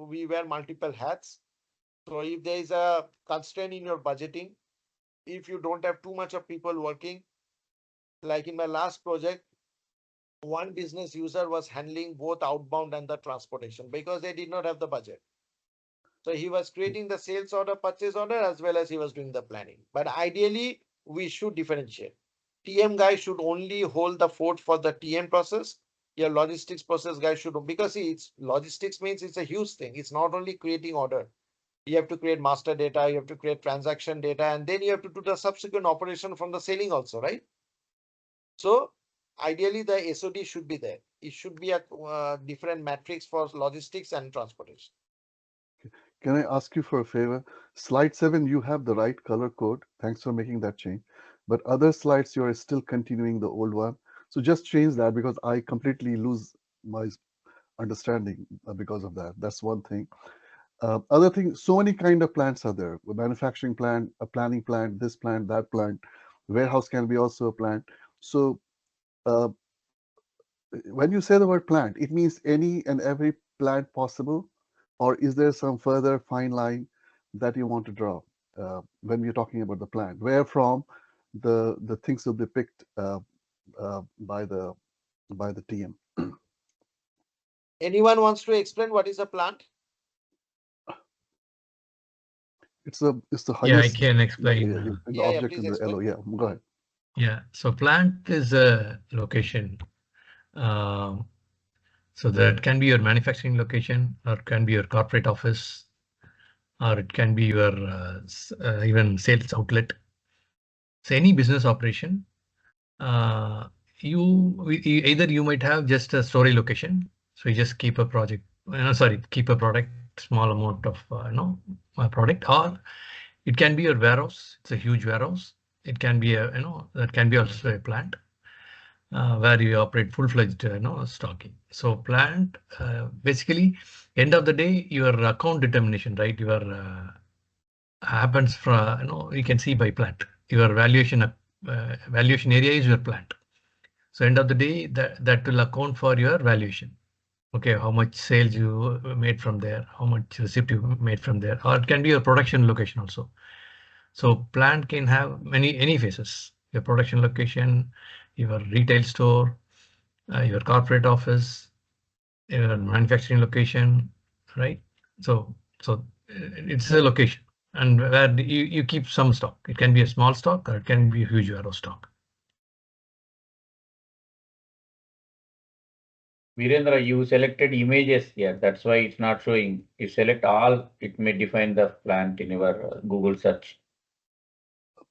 we wear multiple hats. So if there is a constraint in your budgeting, if you don't have too much of people working, like in my last project, one business user was handling both outbound and the transportation because they did not have the budget. So he was creating the sales order, purchase order, as well as he was doing the planning. But ideally, we should differentiate. TM guy should only hold the fort for the TM process. Your logistics process guy should, because see, it's logistics means it's a huge thing. It's not only creating order. You have to create master data, you have to create transaction data, and then you have to do the subsequent operation from the selling also, right? So ideally, the SOD should be there. It should be a different matrix for logistics and transportation. Can I ask you for a favor? Slide 7, you have the right color code. Thanks for making that change. But other slides, you're still continuing the old one. So just change that because I completely lose my understanding because of that. That's one thing. Other thing, so many kind of plants are there. A manufacturing plant, a planning plant, this plant, that plant. Warehouse can be also a plant. So uh, when you say the word plant, it means any and every plant possible, or is there some further fine line that you want to draw when we're talking about the plant? Where from the things will be picked by the by the TM. Anyone wants to explain what is a plant? It's the Yeah, I highest can in explain. the Yeah, object please in the explain. LO. Yeah, go ahead. Yeah, so plant is a location. Um, so that can be your manufacturing location, or it can be your corporate office, or it can be your even sales outlet. So any business operation, uh, either you might have just a storage location, so you just keep a project, sorry, keep a product, small amount of product, or it can be your warehouse. It's a huge warehouse. It can be a that can be also a plant where you operate full-fledged stocking. So plant basically end of the day your account determination, right? Your happens from you can see by plant. Your valuation area is your plant. So end of the day that will account for your valuation. Okay, how much sales you made from there, how much receipt you made from there, or it can be your production location also. So plant can have any phases. Your production location, your retail store, your corporate office, your manufacturing location, right? So it's a location, and where you keep some stock. It can be a small stock or it can be a huge warehouse stock. Virendra, you selected images here. That's why it's not showing. If select all, it may define the plant in your Google search.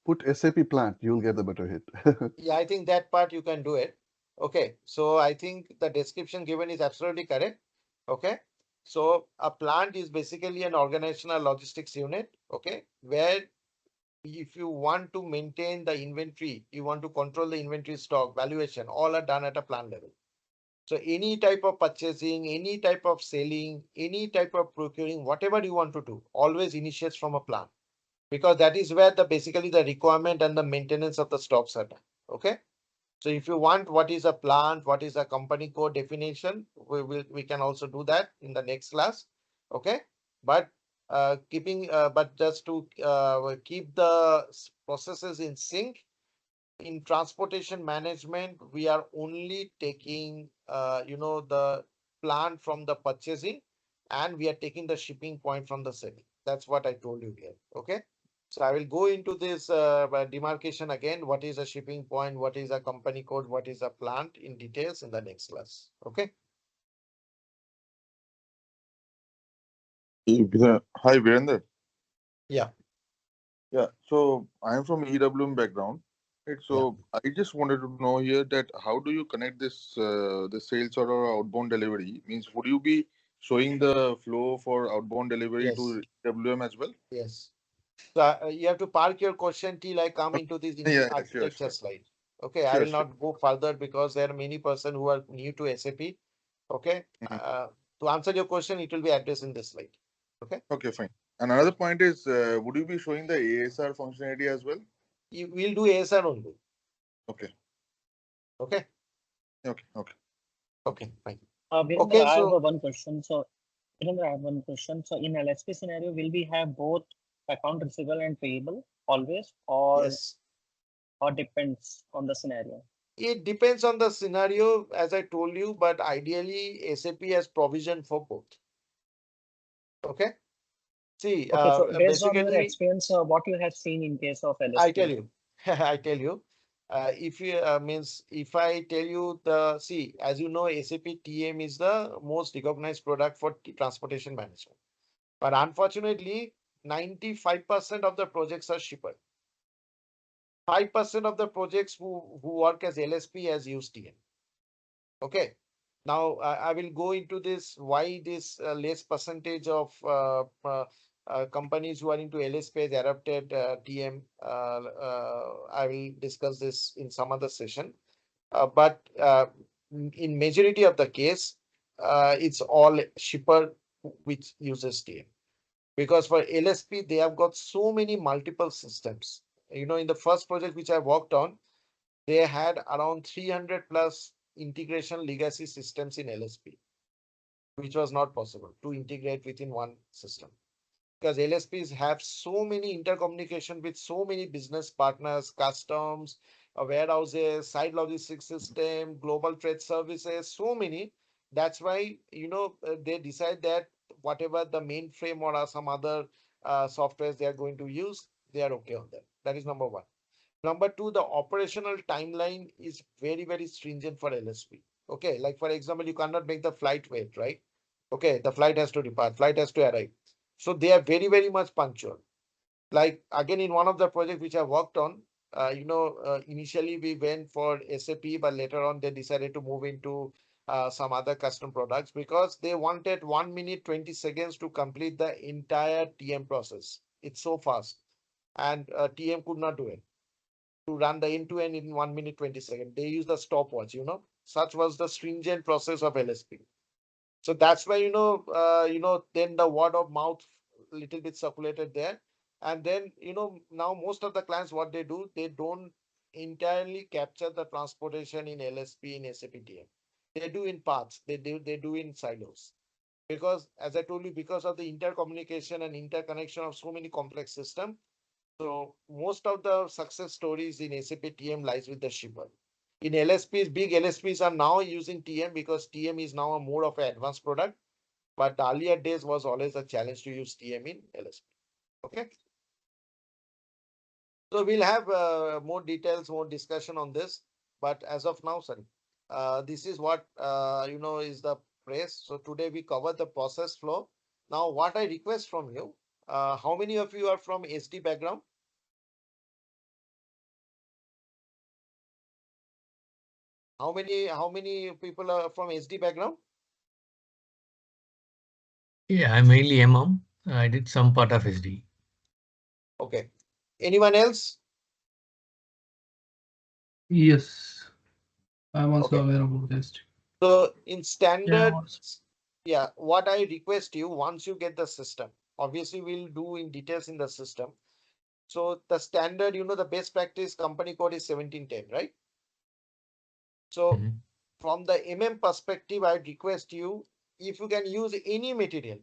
Put SAP plant, you'll get the better hit. Yeah, I think that part you can do it. Okay, so I think the description given is absolutely correct. Okay, so a plant is basically an organizational logistics unit. Okay, where if you want to maintain the inventory, you want to control the inventory stock, valuation, all are done at a plant level. So any type of purchasing, any type of selling, any type of procuring, whatever you want to do, always initiates from a plant, because that is where the basically the requirement and the maintenance of the stocks are done. Okay. So if you want what is a plant, what is a company code definition, we can also do that in the next class. Okay. But but just to keep the processes in sync, in transportation management, we are only taking, the plant from the purchasing, and we are taking the shipping point from the selling. That's what I told you here. Okay. So I will go into this demarcation again. What is a shipping point? What is a company code? What is a plant in details in the next class? Okay. Hi, Virender. Yeah. Yeah, so I'm from EWM background. Right, so I just wanted to know here that how do you connect this the sales order or outbound delivery? Means would you be showing the flow for outbound delivery Yes. to EWM as well? Yes. So you have to park your question till I come into this Yeah, yeah, sure, architecture sure. slide. Okay, I Sure, will sure. not go further because there are many person who are new to SAP. Okay, to answer your question, it will be addressed in this slide. Okay, Okay, fine. And another point is, would you be showing the ASR functionality as well? you will do ASR only. Okay, Okay, okay, okay. okay, fine. Virendra, Okay, I have so one question. So, Virendra, I have one question. So, in LSP scenario, will we have both account receivable and payable always, yes, or depends on the scenario? it depends on the scenario, as I told you, but ideally SAP has provision for both. Okay, see, Okay, so based on your basically, experience, what you have seen in case of I tell LSP? you, I tell you, if you means if I tell you the see, as you know, SAP TM is the most recognized product for transportation management. But unfortunately, 95% of the projects are shipper. 5% of the projects who work as LSP has used TM. Okay. Now I will go into this why this less percentage of companies who are into LSP has adopted TM. I will discuss this in some other session. But in majority of the case, it's all shipper which uses TM. Because for LSP, they have got so many multiple systems. You know, in the first project which I worked on, they had around 300 plus integration legacy systems in LSP, which was not possible to integrate within one system. because LSPs have so many intercommunication with so many business partners, customs, warehouses, site logistics system, global trade services, so many. That's why, they decide that whatever the mainframe or some other softwares they are going to use, they are okay on that. That is number one. Number two, the operational timeline is very, very stringent for LSP. Okay, like for example, you cannot make the flight wait, right? Okay, the flight has to depart, flight has to arrive. So they are very, very much punctual. Like again, in one of the projects which I worked on, initially we went for SAP, but later on they decided to move into some other custom products because they wanted 1 minute 20 seconds to complete the entire TM process. It's so fast, and TM could not do it to run the end-to-end in 1 minute 20 seconds. They use the stopwatch, Such was the stringent process of LSP. So that's why, then the word of mouth little bit circulated there. And then, now most of the clients, what they do, they don't entirely capture the transportation in LSP in SAP TM. They do in parts, they do in silos. Because as I told you, because of the intercommunication and interconnection of so many complex systems, so most of the success stories in SAP TM lies with the shipper. In LSPs, big LSPs are now using TM because TM is now a more of an advanced product. But the earlier days was always a challenge to use TM in LSP. Okay. So we'll have more details, more discussion on this. But as of now, sorry, this is what, is the press. So today we cover the process flow. Now, what I request from you, how many of you are from SD background? How many people are from SD background? Yeah, I'm mainly MM. I did some part of SD. Okay. Anyone else? Yes, I'm also Okay. aware about this. So in Yeah, standard, yeah, what I request you, once you get the system, obviously we'll do in details in the system. So the standard, the best practice company code is 1710, right? So from the perspective, I request you, if you can use any material,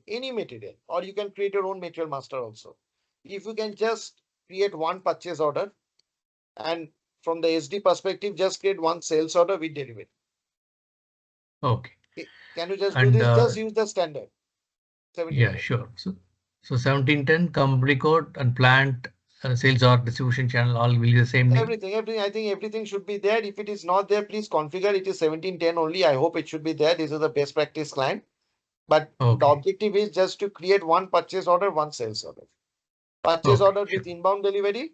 or you can create your own material master also. If you can just create one purchase order, and from the SD perspective, just create one sales order with delivery. Okay. Can you just do this? Just use the standard. Yeah, sure. So 1710 company code and plant sales or distribution channel all will be the same name. Everything. I think everything should be there. If it is not there, please configure. It is 1710 only. I hope it should be there. This is the best practice client. But the objective is just to create one purchase order, one sales order. Purchase order with inbound delivery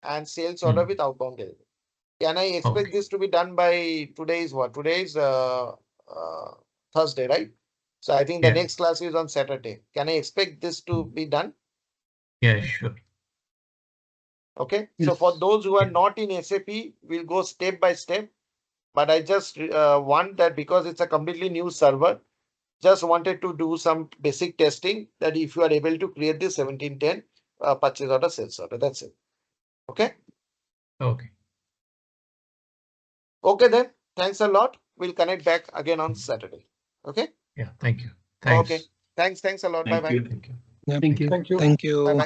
and sales order with outbound delivery. Can I expect this to be done by today's what? Today's Thursday, right? So I think the next class is on Saturday. Can I expect this to be done? Yeah, sure. Okay. So for those who are not in SAP, we'll go step by step. But I just want that because it's a completely new server, just wanted to do some basic testing that if you are able to create this 1710 purchase order, sales order, that's it. Okay. Okay. Okay, then. Thanks a lot. We'll connect back again on Saturday. Okay. Yeah. Thank you. Thanks. Okay. Thanks a lot. Bye bye. Thank you. Yeah, Thank you. thank you. Bye bye.